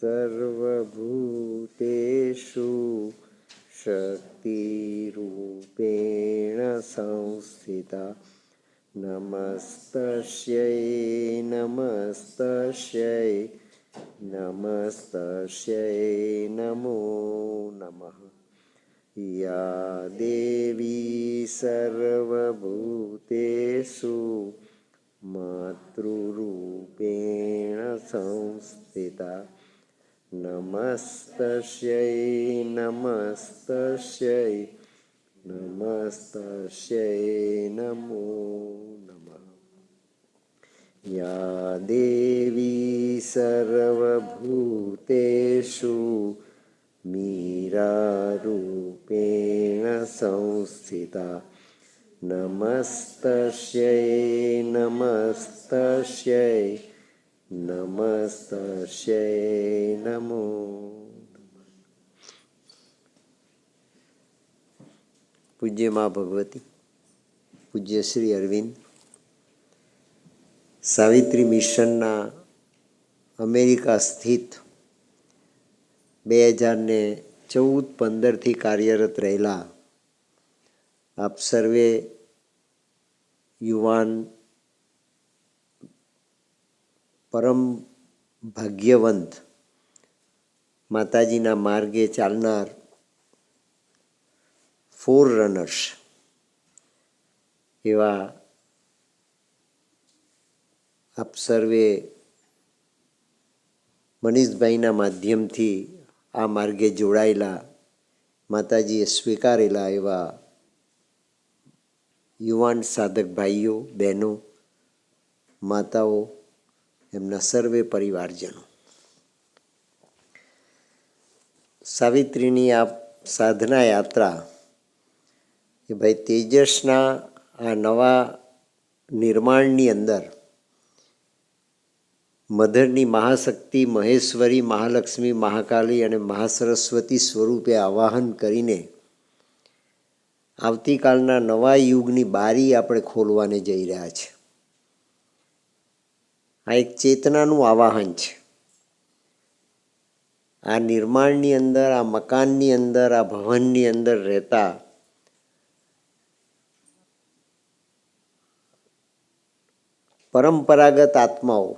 સર્વભૂતેષુ શક્તિરૂપેણ સંસ્થિતા નમસ્તસ્યૈ નમસ્તસ્યૈ નમસ્તસ્યૈ નમો નમઃ. યા દેવી સર્વભૂતેષુ માતૃરૂપેણ સંસ્થિતા નમસ્તસ્યૈ નમસ્તસ્યૈ નમસ્તસ્યૈ નમો નમઃ. યા દેવી સર્વભૂતેષુ મીરારૂપેણ સંસ્થિતા નમસ્તસ્યૈ નમસ્તસ્યૈ નમસ્તસ્યૈ નમો નમઃ. પૂજ્ય મા ભગવતી, પૂજ્ય શ્રી અરવિંદ સાવિત્રી મિશનના અમેરિકા સ્થિત 2014-15થી કાર્યરત રહેલા આપ સર્વે યુવાન પરમ ભાગ્યવંત માતાજીના માર્ગે ચાલનાર ફોર રનર્સ એવા આપ સર્વે મનીષભાઈના માધ્યમથી આ માર્ગે જોડાયેલા, માતાજીએ સ્વીકારેલા એવા યુવાન સાધક ભાઈઓ, બહેનો, માતાઓ, એમના સર્વે પરિવારજનો, સાવિત્રીની આ સાધના યાત્રા એ ભાઈ તેજસના આ નવા નિર્માણની અંદર મધરની મહાશક્તિ, મહેશ્વરી, મહાલક્ષ્મી, મહાકાલી અને મહાસરસ્વતી સ્વરૂપે આવાહન કરીને આવતીકાલના નવા યુગની બારી આપણે ખોલવાને જઈ રહ્યા છે. આ એક ચેતનાનું આવાહન છે. આ નિર્માણની અંદર, આ મકાનની અંદર, આ ભવનની અંદર રહેતા પરંપરાગત આત્માઓ,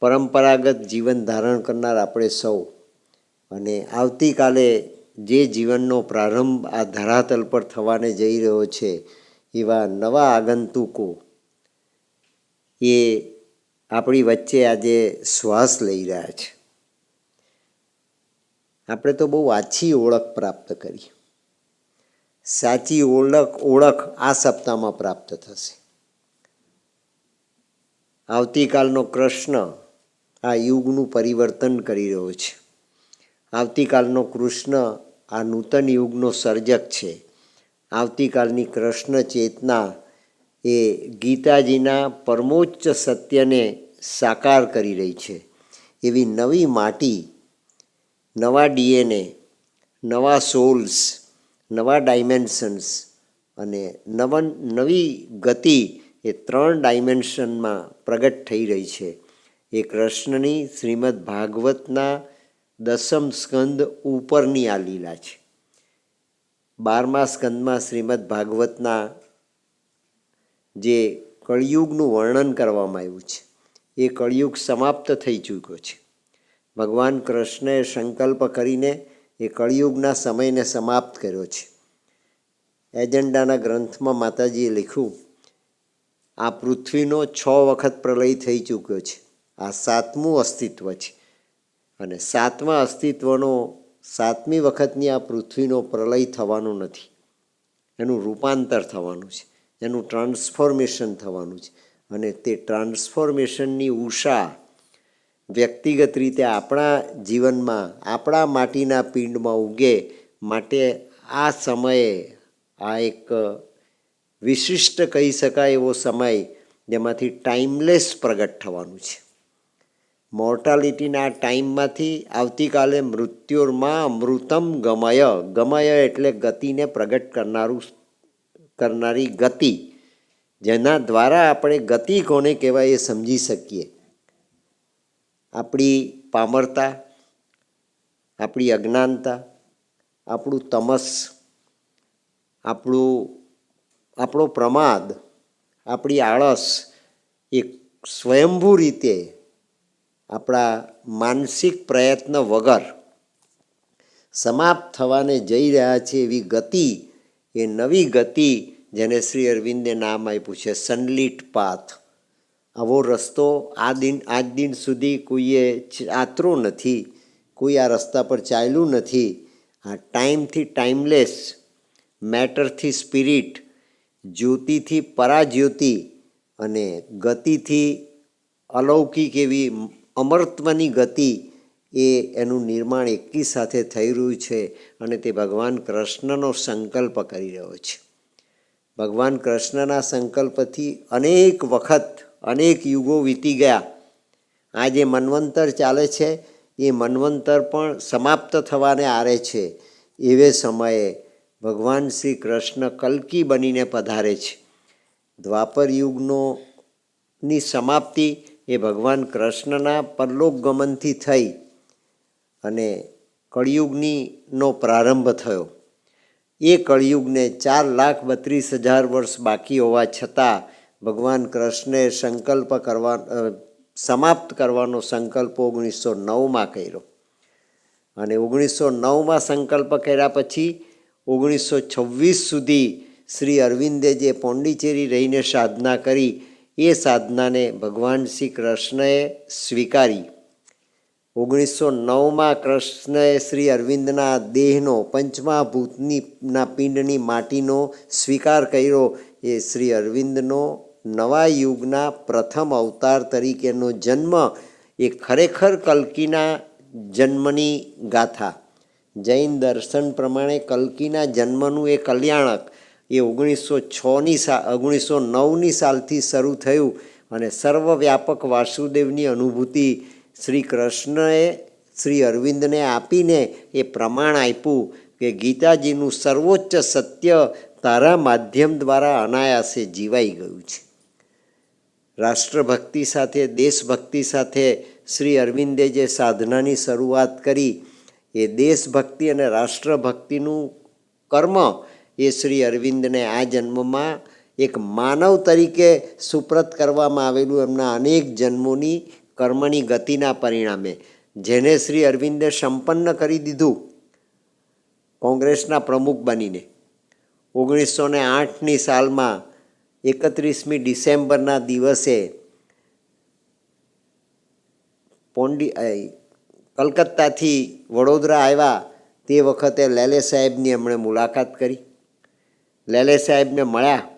પરંપરાગત જીવન ધારણ કરનાર આપણે સૌ, અને આવતીકાલે જે જીવનનો પ્રારંભ આ ધરાતલ પર થવાને જઈ રહ્યો છે એવા નવા આગંતુકો એ આપણી વચ્ચે આજે શ્વાસ લઈ રહ્યા છે. આપણે તો બહુ આછી ઓળખ પ્રાપ્ત કરી. સાચી ઓળખ આ સપ્તાહમાં પ્રાપ્ત થશે. આવતીકાલનો કૃષ્ણ આ યુગનું પરિવર્તન કરી રહ્યો છે. આવતીકાલનો કૃષ્ણ આ નૂતન યુગનો સર્જક છે. આવતીકાલની કૃષ્ણ ચેતના એ ગીતાજીના પરમોચ્ચ સત્યને સાકાર કરી રહી છે. એવી નવી માટી, નવા ડીએનએ, નવા સોલ્સ, નવા ડાયમેન્શન્સ અને નવી ગતિ એ 3 ડાયમેન્શનમાં પ્રગટ થઈ રહી છે. એ કૃષ્ણની શ્રીમદ ભાગવતના 10મ સ્કંદ ઉપરની આ લીલા છે. 12મા સ્કંદમાં શ્રીમદ ભાગવતના જે કળિયુગનું વર્ણન કરવામાં આવ્યું છે એ કળિયુગ સમાપ્ત થઈ ચૂક્યો છે. ભગવાન કૃષ્ણએ સંકલ્પ કરીને એ કળિયુગના સમયને સમાપ્ત કર્યો છે. એજન્ડાના ગ્રંથમાં માતાજીએ લખ્યું, આ પૃથ્વીનો 6 વખત પ્રલય થઈ ચૂક્યો છે. આ 7મું અસ્તિત્વ છે અને 7મા અસ્તિત્વનો 7મી વખતની આ પૃથ્વીનો પ્રલય થવાનો નથી. એનું રૂપાંતર થવાનું છે, એનું ટ્રાન્સફોર્મેશન થવાનું છે. અને તે ટ્રાન્સફોર્મેશનની ઉષા વ્યક્તિગત રીતે આપણા જીવનમાં, આપણા માટીના પિંડમાં ઉગે. માટે આ સમયે આ એક વિશિષ્ટ કહી શકાય એવો સમય જેમાંથી ટાઈમલેસ પ્રગટ થવાનું છે. મોર્ટાલિટીના ટાઈમમાંથી આવતીકાલે મૃત્યુર્માં અમૃતમ ગમય, ગમય એટલે ગતિને પ્રગટ કરનારી ગતિ, જેના દ્વારા આપણે ગતિ કોને કહેવાય એ સમજી શકીએ. આપણી પામરતા, આપણી અજ્ઞાનતા, આપણું તમસ, આપણો પ્રમાદ, આપણી આળસ એ સ્વયંભૂ રીતે આપણા માનસિક પ્રયત્ન વગર સમાપ્ત થવાને જઈ રહ્યા છે એવી ગતિ, એ નવી ગતિ જેને શ્રી અરવિંદે નામ આપ્યું છે સનલિટ પાથ. આવો રસ્તો આજ દિન સુધી કોઈએ આતરો નથી, કોઈ આ રસ્તા પર ચાલ્યું નથી. આ ટાઈમથી ટાઈમલેસ, મેટરથી સ્પિરિટ, જ્યોતિથી પરાજ્યોતિ અને ગતિથી અલૌકિક એવી અમરત્વની ગતિ, એનું નિર્માણ એકી સાથે થઈ રહ્યું છે. અને તે ભગવાન કૃષ્ણનો સંકલ્પ કરી રહ્યો છે. ભગવાન કૃષ્ણના સંકલ્પથી અનેક વખત, અનેક યુગો વીતી ગયા. આ જે મન્વંતર ચાલે છે એ મન્વંતર પણ સમાપ્ત થવાને આરે છે. એવે સમયે ભગવાન શ્રી કૃષ્ણ કલ્કી બનીને પધારે છે. દ્વાપર યુગની સમાપ્તિ એ ભગવાન કૃષ્ણના પરલોક ગમનથી થઈ અને કળિયુગનો પ્રારંભ થયો. એ કળિયુગને 4,32,000 વર્ષ બાકી હોવા છતાં ભગવાન કૃષ્ણે સમાપ્ત કરવાનો સંકલ્પ 1909માં કર્યો. અને 1909માં સંકલ્પ કર્યા પછી 1926 સુધી શ્રી અરવિંદે જે પોંડિચેરી રહીને સાધના કરી, એ સાધનાને ભગવાન શ્રી કૃષ્ણએ સ્વીકારી. 1909માં કૃષ્ણએ શ્રી અરવિંદના દેહનો, પંચમહાભૂતના પિંડની માટીનો સ્વીકાર કર્યો. એ શ્રી અરવિંદનો નવા યુગના પ્રથમ અવતાર તરીકેનો જન્મ એ ખરેખર કલ્કીના જન્મની ગાથા. જૈન દર્શન પ્રમાણે કલ્કીના જન્મનું એ કલ્યાણક એ 1909ની સાલથી શરૂ થયું અને સર્વવ્યાપક વાસુદેવની અનુભૂતિ શ્રી કૃષ્ણએ શ્રી અરવિંદને આપીને એ પ્રમાણ આપ્યું કે ગીતાજીનું સર્વોચ્ચ સત્ય તારા માધ્યમ દ્વારા અનાયાસે જીવાઈ ગયું છે. રાષ્ટ્રભક્તિ સાથે, દેશભક્તિ સાથે શ્રી અરવિંદે જે સાધનાની શરૂઆત કરી, એ દેશભક્તિ અને રાષ્ટ્રભક્તિનું કર્મ એ શ્રી અરવિંદને આ જન્મમાં એક માનવ તરીકે સુપ્રત કરવામાં આવેલું એમના અનેક જન્મોની કર્મની ગતિના પરિણામે, જેને શ્રી અરવિંદે સંપન્ન કરી દીધું કોંગ્રેસના પ્રમુખ બનીને. 1908ની સાલમાં 31મી ડિસેમ્બરના દિવસે કલકત્તાથી વડોદરા આવ્યા. તે વખતે લેલે સાહેબની એમણે મુલાકાત કરી. લેલે સાહેબને મળ્યા.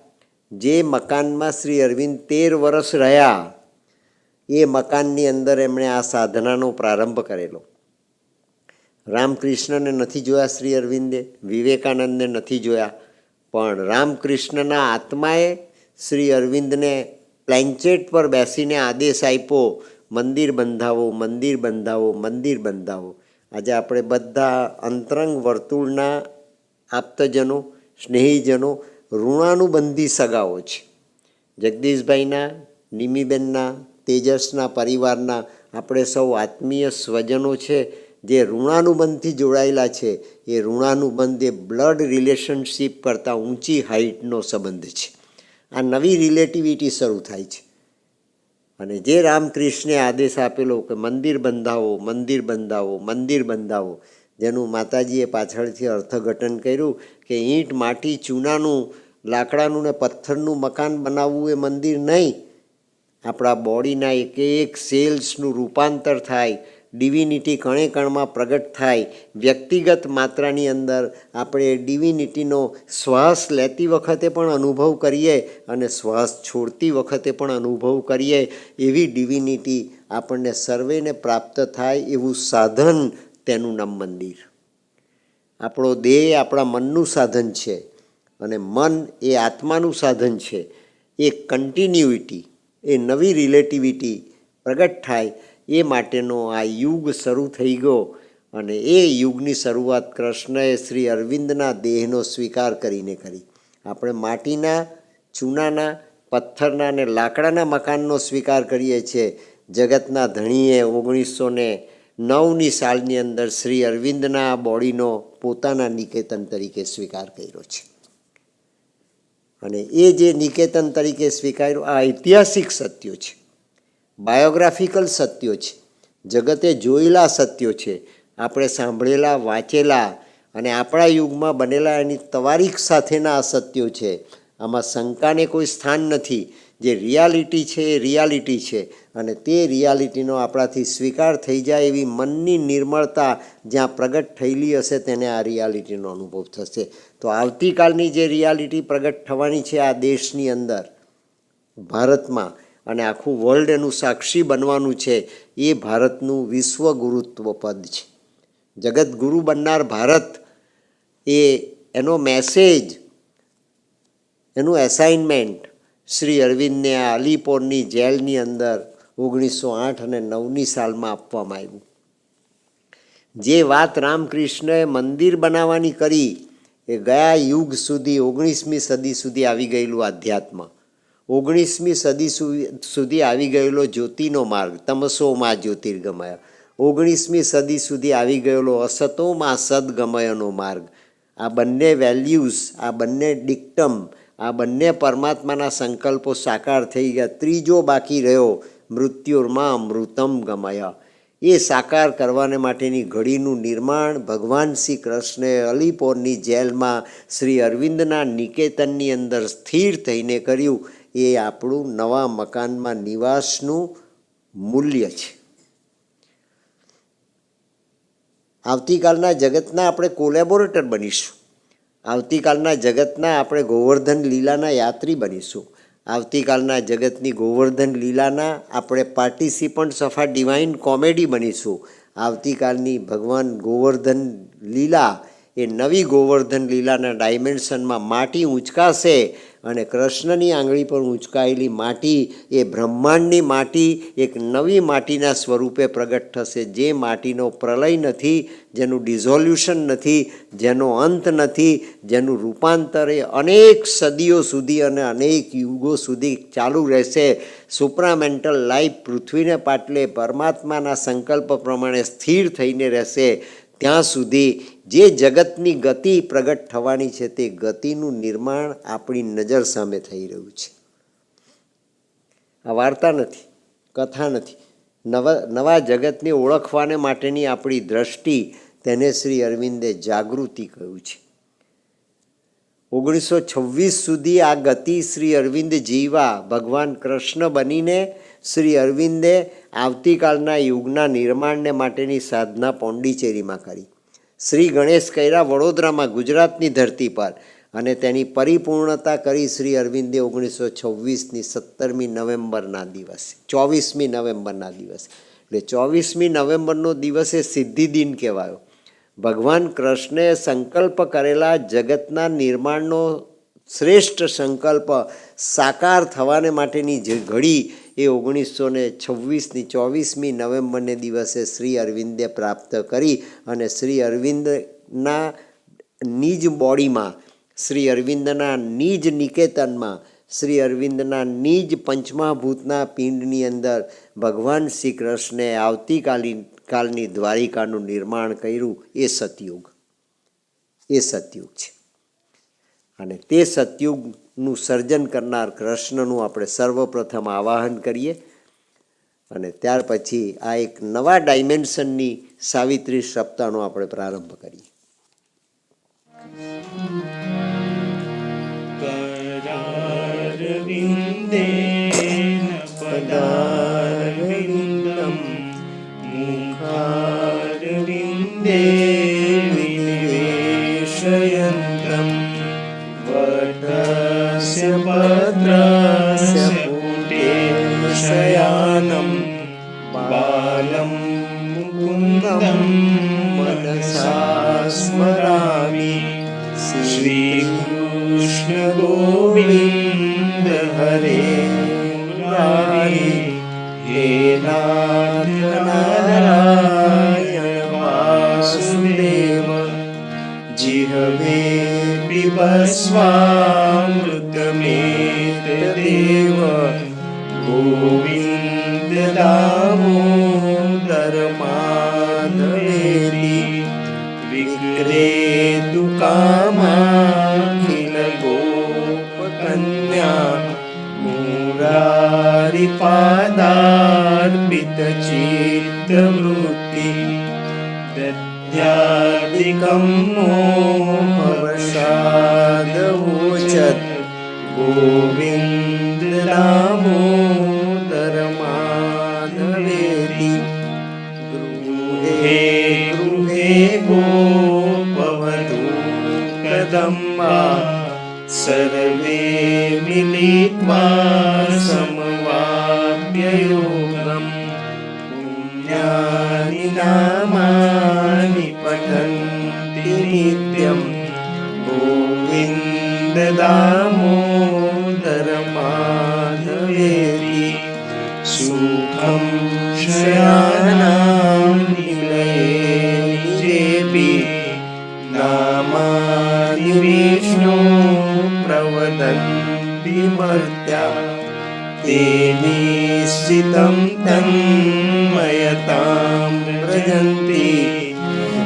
જે મકાનમાં શ્રી અરવિંદ 13 વર્ષ રહ્યા, એ મકાનની અંદર એમણે આ સાધનાનો પ્રારંભ કરેલો. રામકૃષ્ણને નથી જોયા શ્રી અરવિંદે, વિવેકાનંદને નથી જોયા, પણ રામકૃષ્ણના આત્માએ શ્રી અરવિંદને પ્લેન્ચેટ પર બેસીને આદેશ આપ્યો, મંદિર બંધાવો, મંદિર બંધાવો, મંદિર બંધાવો. આજે આપણે બધા અંતરંગ વર્તુળના આપ્તજનો, સ્નેહીજનો, ઋણાનુબંધી સગાઓ છે. જગદીશભાઈના, નિમીબેનના, તેજસના પરિવારના આપણે સૌ આત્મીય સ્વજનો છે જે ઋણાનુબંધથી જોડાયેલા છે. એ ઋણાનુબંધ એ બ્લડ રિલેશનશીપ કરતાં ઊંચી હાઇટનો સંબંધ છે. આ નવી રિલેટિવિટી શરૂ થાય છે. અને જે રામકૃષ્ણે આદેશ આપેલો કે મંદિર બંધાવો, મંદિર બંધાવો, મંદિર બંધાવો, જેનું માતાજીએ પાછળથી અર્થઘટન કર્યું કે ઈંટ, માટી, ચૂનાનું, લાકડાનું ને પથ્થરનું મકાન બનાવવું એ મંદિર નહીં. આપણા બોડીના એક સેલ્સનું રૂપાંતર થાય, ડિવિનિટી કણે કણમાં પ્રગટ થાય. વ્યક્તિગત માત્રાની અંદર આપણે ડિવિનિટીનો શ્વાસ લેતી વખતે પણ અનુભવ કરીએ અને શ્વાસ છોડતી વખતે પણ અનુભવ કરીએ. એવી ડિવિનિટી આપણને સર્વેને પ્રાપ્ત થાય એવું સાધન, તેનું નામ મંદિર. આપણો દેહ આપણા મનનું સાધન છે અને મન એ આત્માનું સાધન છે. એ કન્ટિન્યુઇટી, એ નવી રિલેટિવિટી પ્રગટ થાય એ માટેનો આ યુગ શરૂ થઈ ગયો. અને એ યુગની શરૂઆત કૃષ્ણએ શ્રી અરવિંદના દેહનો સ્વીકાર કરીને કરી. આપણે માટીના, ચૂનાના, પથ્થરના અને લાકડાના મકાનનો સ્વીકાર કરીએ છીએ. જગતના ધણીએ 1900 ને 9ની સાલની અંદર શ્રી અરવિંદના આ બોડીનો પોતાના નિકેતન તરીકે સ્વીકાર કર્યો છે. અને એ જે નિકેતન તરીકે સ્વીકાર્યું આ ઐતિહાસિક સત્યો છે, બાયોગ્રાફિકલ સત્યો છે, જગતે જોયેલા સત્યો છે, આપણે સાંભળેલા, વાંચેલા અને આપણા યુગમાં બનેલા એની તવારીખ સાથેના આ સત્યો છે. આમાં શંકાને કોઈ સ્થાન નથી. જે રિયાલિટી છે એ રિયાલિટી છે અને તે રિયાલિટીનો આપણાથી સ્વીકાર થઈ જાય એવી મનની નિર્મળતા જ્યાં પ્રગટ થયેલી હશે તેને આ રિયાલિટીનો અનુભવ થશે. તો આવતીકાલની જે રિયાલિટી પ્રગટ થવાની છે આ દેશની અંદર, ભારતમાં, અને આખું વર્લ્ડ એનું સાક્ષી બનવાનું છે, એ ભારતનું વિશ્વ ગુરુત્વ પદ છે. જગત ગુરુ બનનાર ભારત, એ એનો મેસેજ, એનું એસાઇનમેન્ટ શ્રી અરવિંદને આ અલીપોરની જેલની અંદર 1908 અને 9ની સાલમાં આપવામાં આવ્યું. જે વાત રામકૃષ્ણએ મંદિર બનાવવાની કરી એ ગયા યુગ સુધી, 19મી સદી સુધી આવી ગયેલું આધ્યાત્મ, 19મી સદી સુધી આવી ગયેલો જ્યોતિનો માર્ગ, તમસોમાં જ્યોતિર્ગમય, 19મી સદી સુધી આવી ગયેલો અસતોમાં સદગમયનો માર્ગ. આ બંને વેલ્યુઝ, આ બંને ડિક્ટમ, આ બંને પરમાત્માના સંકલ્પો સાકાર થઈ ગયા. ત્રીજો બાકી રહ્યો, મૃત્યુર્મા અમૃતમ ગમય. એ સાકાર કરવાને માટેની ઘડીનું નિર્માણ ભગવાન શ્રી કૃષ્ણે અલીપોરની જેલમાં શ્રી અરવિંદના નિકેતનની અંદર સ્થિર થઈને કર્યું. એ આપણું નવા મકાનમાં નિવાસનું મૂલ્ય છે. આવતીકાલના જગતના આપણે કોલેબોરેટર બનીશું. આવતીકાલના જગતના આપણે ગોવર્ધન લીલાના યાત્રી બનીશું. આવતીકાલના જગતની ગોવર્ધન લીલાના આપણે પાર્ટિસિપન્ટ્સ ઓફ આ ડિવાઇન કોમેડી બનીશું. આવતીકાલની ભગવાન ગોવર્ધન લીલા એ નવી ગોવર્ધન લીલાના ડાયમેન્શનમાં માટી ઊંચકાશે અને કૃષ્ણની આંગળી પર ઊંચકાયેલી માટી એ બ્રહ્માંડની માટી એક નવી માટીના સ્વરૂપે પ્રગટ થશે. જે માટીનો પ્રલય નથી, જેનું ડિઝોલ્યુશન નથી, જેનો અંત નથી, જેનું રૂપાંતર એ અનેક સદીઓ સુધી અને અનેક યુગો સુધી ચાલુ રહેશે. સુપ્રામેન્ટલ લાઈફ પૃથ્વીને પાટલે પરમાત્માના સંકલ્પ પ્રમાણે સ્થિર થઈને રહેશે. ત્યાં સુધી જે જગતની ગતિ પ્રગટ થવાની છે તે ગતિનું નિર્માણ આપણી નજર સામે થઈ રહ્યું છે. આ વાર્તા નથી, કથા નથી. નવા જગતને ઓળખવાને માટેની આપણી દ્રષ્ટિ, તેને શ્રી અરવિંદે જાગૃતિ કહ્યું છે. 1926 સુધી આ ગતિ શ્રી અરવિંદ જીવા, ભગવાન કૃષ્ણ બનીને શ્રી અરવિંદે આવતીકાલના યુગના નિર્માણને માટેની સાધના પોંડિચેરીમાં કરી. શ્રી ગણેશ કર્યા વડોદરામાં, ગુજરાતની ધરતી પર, અને તેની પરિપૂર્ણતા કરી શ્રી અરવિંદે 1926ની 17મી નવેમ્બરના દિવસે, 24મી નવેમ્બરના દિવસે. એટલે 24મી નવેમ્બરનો દિવસ એ સિદ્ધિ દિન કહેવાયો. ભગવાન કૃષ્ણે સંકલ્પ કરેલા જગતના નિર્માણનો શ્રેષ્ઠ સંકલ્પ સાકાર થવાને માટેની જે ઘડી એ 1926ની 24મી નવેમ્બરને દિવસે શ્રી અરવિંદે પ્રાપ્ત કરી. અને શ્રી અરવિંદના નિજ બોડીમાં, શ્રી અરવિંદના નિજ નિકેતનમાં, શ્રી અરવિંદના નિજ પંચમહાભૂતના પિંડની અંદર ભગવાન શ્રી કૃષ્ણે આવતીકાલની દ્વારિકાનું નિર્માણ કર્યું. એ સતયુગ છે. અને તે સતયુગનું સર્જન કરનાર કૃષ્ણનું આપણે સર્વપ્રથમ આવાહન કરીએ અને ત્યાર પછી આ એક નવા ડાયમેન્શનની સાવિત્રી સપ્તાહનો આપણે પ્રારંભ કરીએ. પદારવિંદમ મુખારવિંદે વિનિવેશયંતમ વટસ્ય ભદ્રસ્ય પુટે શયાનમ બાલમ મુકુંદમ મનસા સ્મરામિ શ્રી કૃષ્ણ ગોવિંદ હરે મુરારી હે નાથ નારાયણ વાસુદેવ જીહવે પિબસ્વામૃતમેત દેવ ગોવિંદ દામોદર विक्रेतु कामाखिल गोपकन्या मुरारिपादार्पित चित्तवृत्ति दद्यादिकं मोहवशादवोचत् गोविन्द दामोदर माधवेति गृहे गृहे गोपवधू कदम्बा सर्वे मिलित्वा समवाप्य योगम् पुण्यानि नामानि पठन्ति नित्यं गोविन्द दामोदर माधवेति सुखं शयानां निलये निजेऽपि नामानि विष्णु प्रवदन्ति मर्त्या ते निश्चितं तन्मयतां व्रजन्ति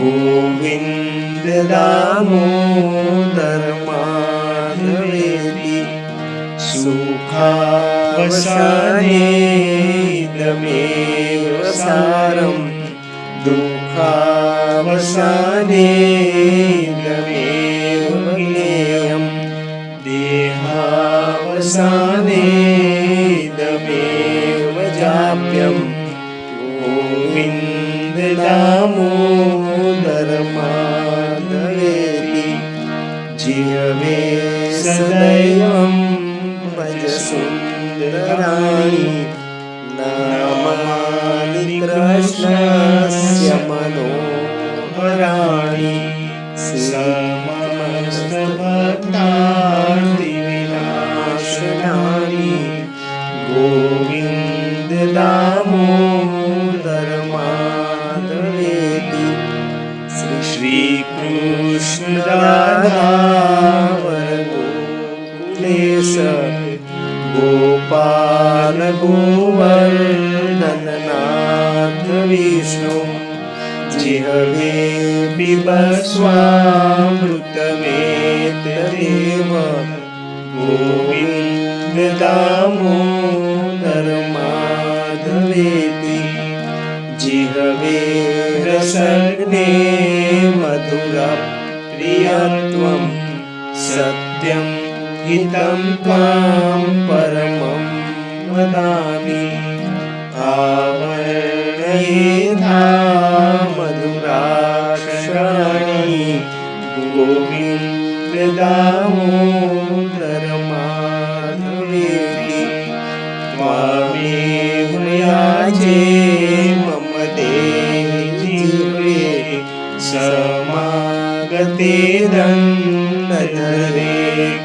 गोविन्द दामोदर माधवेति सुखावसाने इदमेव सारं दुःखावसाने इदमेव ज्ञेयं देहावसाने इदमेव जाप्यं गोविन्द दामोदर माधवेति जिह्वे सदैवं भज सुन्दराणि नामानि कृष्णस्य मनोहराणि समस्तभक्तार्तिविनाशनानि गोविन्द दामोदर माधवेति श्रीकृष्ण राधा वरगोकुलेश गोपाल गोवर्धननाथ विष्णु जिह्वे बिभस्वामृतमेतदेव गोविन्द दामोदर माधवेति जिह्वे रसग्ने मधुरप्रियत्वं सत्यं हितं त्वां परमं वदामि आवर्णयेथा मधुराक्षराणि गोविन्द दामोदर माधवेति त्वामेव याचे मम देहि जिह्वे समागते दण्डधरे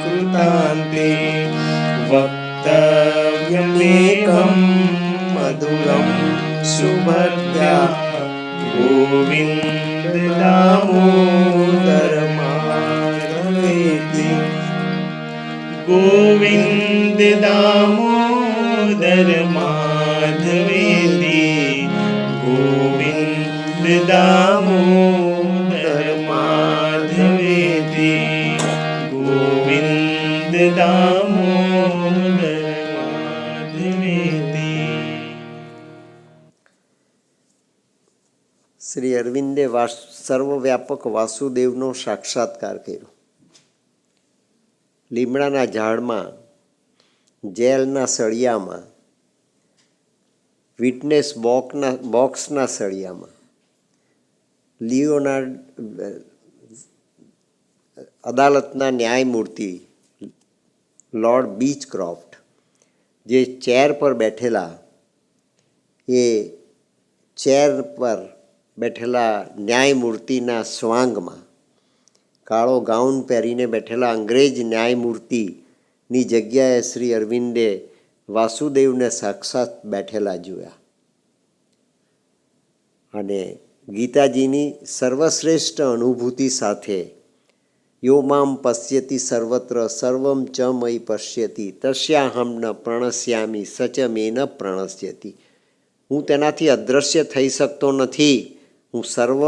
कृतान्ते वक्तव्यमेकं मधुरं सुभद्या गोविन्द दामोदर माधवेति गोविन्द दामोदर माधवेति गोविन्द दामोदर माधवेति गोविन्द दामोदर माधवेति। શ્રી અરવિંદે સર્વવ્યાપક વાસુદેવનો સાક્ષાત્કાર કર્યો. લીમડાના ઝાડમાં, જેલના સળિયામાં, વિટનેસ બોક્સના સળિયામાં, લિયોનાર્ડ અદાલતના ન્યાયમૂર્તિ લોર્ડ બીચક્રોફ્ટ જે ચેર પર બેઠેલા, એ ચેર પર બેઠેલા ન્યાયમૂર્તિના સ્વાંગમાં કાળો ગાઉન પહેરીને બેઠેલા અંગ્રેજ ન્યાયમૂર્તિની જગ્યાએ શ્રી અરવિંદે વાસુદેવને સાક્ષાત બેઠેલા જોયા અને ગીતાજીની સર્વશ્રેષ્ઠ અનુભૂતિ સાથે યો મામ પશ્યતિ સર્વત્ર સર્વમ ચ મયી પશ્યતિ તસ્યાહમ ન પ્રણશ્યામી સચ મે ન પ્રણશ્યતિ. હું તેનાથી અદૃશ્ય થઈ શકતો નથી, હું સર્વ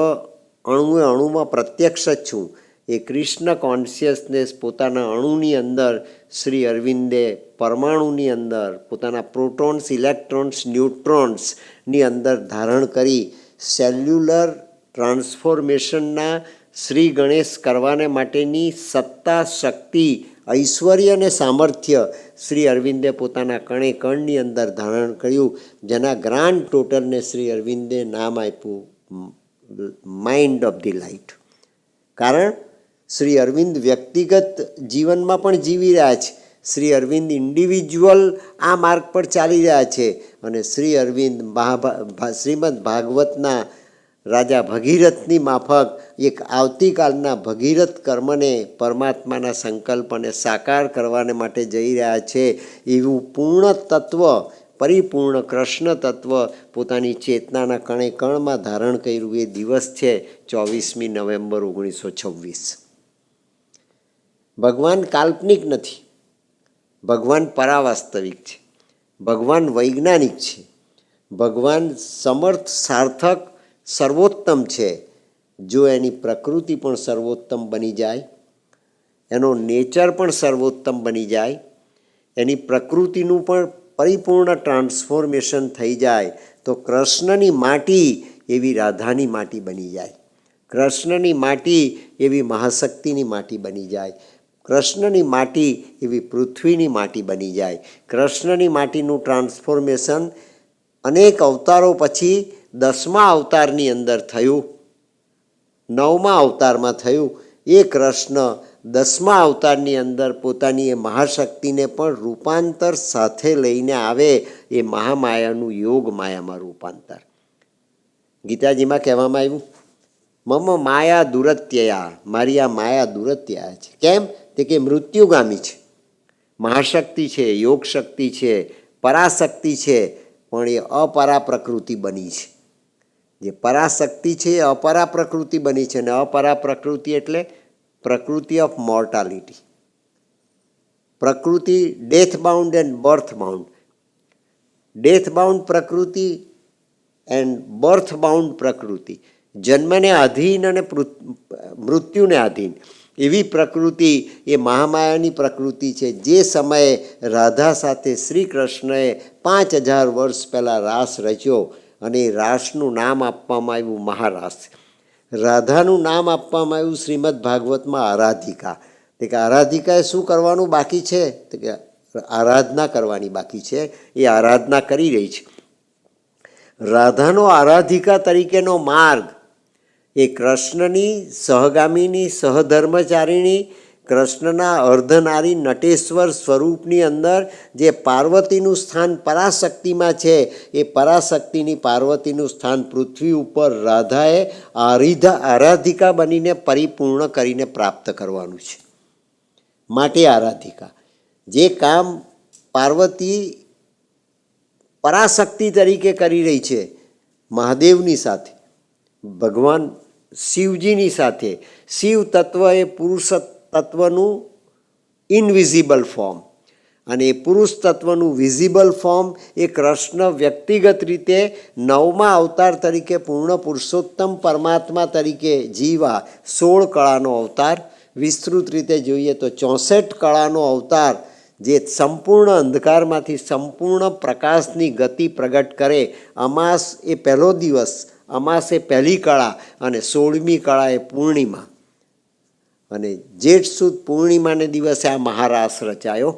અણુએ અણુમાં પ્રત્યક્ષ જ છું. એ કૃષ્ણ કોન્શિયસનેસ પોતાના અણુની અંદર શ્રી અરવિંદે પરમાણુની અંદર પોતાના પ્રોટોન્સ, ઇલેક્ટ્રોન્સ, ન્યુટ્રોન્સની અંદર ધારણ કરી સેલ્યુલર ટ્રાન્સફોર્મેશનના શ્રી ગણેશ કરવાને માટેની સત્તા, શક્તિ, ઐશ્વર્ય અને સામર્થ્ય શ્રી અરવિંદે પોતાના કણે કણની અંદર ધારણ કર્યું, જેના ગ્રાન્ડ ટોટલને શ્રી અરવિંદે નામ આપ્યું માઇન્ડ ઓફ ધી લાઇટ. કારણ શ્રી અરવિંદ વ્યક્તિગત જીવનમાં પણ જીવી રહ્યા છે. શ્રી અરવિંદ ઇન્ડિવિજ્યુઅલ આ માર્ગ પર ચાલી રહ્યા છે અને શ્રી અરવિંદ શ્રીમદ ભાગવતના રાજા ભગીરથની માફક એક આવતીકાલના ભગીરથ કર્મને પરમાત્માના સંકલ્પને સાકાર કરવાને માટે જઈ રહ્યા છે. એવું પૂર્ણ તત્વ, પરિપૂર્ણ કૃષ્ણ તત્વ પોતાની ચેતનાના કણે કણમાં ધારણ કર્યું એ દિવસ છે 24મી નવેમ્બર 1926. ભગવાન કાલ્પનિક નથી, ભગવાન પરાવાસ્તવિક છે, ભગવાન વૈજ્ઞાનિક છે, ભગવાન સમર્થ, સાર્થક, સર્વોત્તમ છે. જો એની પ્રકૃતિ પણ સર્વોત્તમ બની જાય, એનો નેચર પણ સર્વોત્તમ બની જાય, એની પ્રકૃતિનું પણ પરિપૂર્ણ ટ્રાન્સફોર્મેશન થઈ જાય તો કૃષ્ણની માટી એવી રાધાની માટી બની જાય, કૃષ્ણની માટી એવી મહાશક્તિની માટી બની જાય, કૃષ્ણની માટી એવી પૃથ્વીની માટી બની જાય. કૃષ્ણની માટીનું ટ્રાન્સફોર્મેશન અનેક અવતારો પછી 10મા અવતારની અંદર થયું, 9મા અવતારમાં થયું. એ કૃષ્ણ 10મા અવતારની અંદર પોતાની એ મહાશક્તિને પણ રૂપાંતર સાથે લઈને આવે. એ મહામાયાનું યોગ માયામાં રૂપાંતર. ગીતાજીમાં કહેવામાં આવ્યું, મમ માયા દુરત્યયા, મારી આ માયા દુરત્યયા છે. કેમ? તે કે મૃત્યુગામી છે, મહાશક્તિ છે, યોગ શક્તિ છે, પરાશક્તિ છે, પણ એ અપરા પ્રકૃતિ બની છે. જે પરાશક્તિ છે એ અપરા પ્રકૃતિ બની છે. અને અપરા પ્રકૃતિ એટલે પ્રકૃતિ ઓફ મોર્ટાલિટી, પ્રકૃતિ death bound and birth bound, death bound પ્રકૃતિ એન્ડ બર્થ બાઉન્ડ પ્રકૃતિ, જન્મને આધીન અને મૃત્યુને આધીન એવી પ્રકૃતિ એ મહામાયાની પ્રકૃતિ છે. જે સમયે રાધા સાથે શ્રી કૃષ્ણએ 5000 વર્ષ પહેલાં રાસ રચ્યો અને એ રાસનું નામ આપવામાં આવ્યું મહારાસ. રાધાનું નામ આપવામાં આવ્યું શ્રીમદ ભાગવતમાં આરાધિકા. તે કે આરાધિકાએ શું કરવાનું બાકી છે? તો કે આરાધના કરવાની બાકી છે. એ આરાધના કરી રહી છે. રાધાનો આરાધિકા તરીકેનો માર્ગ એ કૃષ્ણની સહગામીની, સહધર્મચારીણી, કૃષ્ણના અર્ધનારી નટેશ્વર સ્વરૂપની અંદર જે પાર્વતીનું સ્થાન પરાશક્તિમાં છે, એ પરાશક્તિની પાર્વતીનું સ્થાન પૃથ્વી ઉપર રાધાએ આરાધિકા બનીને પરિપૂર્ણ કરીને પ્રાપ્ત કરવાનું છે. માટે આરાધિકા, જે કામ પાર્વતી પરાશક્તિ તરીકે કરી રહી છે મહાદેવની સાથે, ભગવાન શિવજીની સાથે. શિવ તત્વ એ પુરુષ તત્વનું ઇનવિઝિબલ ફોર્મ અને એ પુરુષ તત્વનું વિઝિબલ ફોર્મ એ કૃષ્ણ વ્યક્તિગત રીતે 9મા અવતાર તરીકે પૂર્ણ પુરુષોત્તમ પરમાત્મા તરીકે જીવા 16 કળાનો અવતાર. વિસ્તૃત રીતે જોઈએ તો 64 કળાનો અવતાર, જે સંપૂર્ણ અંધકારમાંથી સંપૂર્ણ પ્રકાશની ગતિ પ્રગટ કરે. અમાસ એ પહેલો દિવસ, અમાસ એ પહેલી કળા અને 16મી કળા એ પૂર્ણિમા. અને જેઠ સુદ પૂર્ણિમાને દિવસે આ મહારાસ રચાયો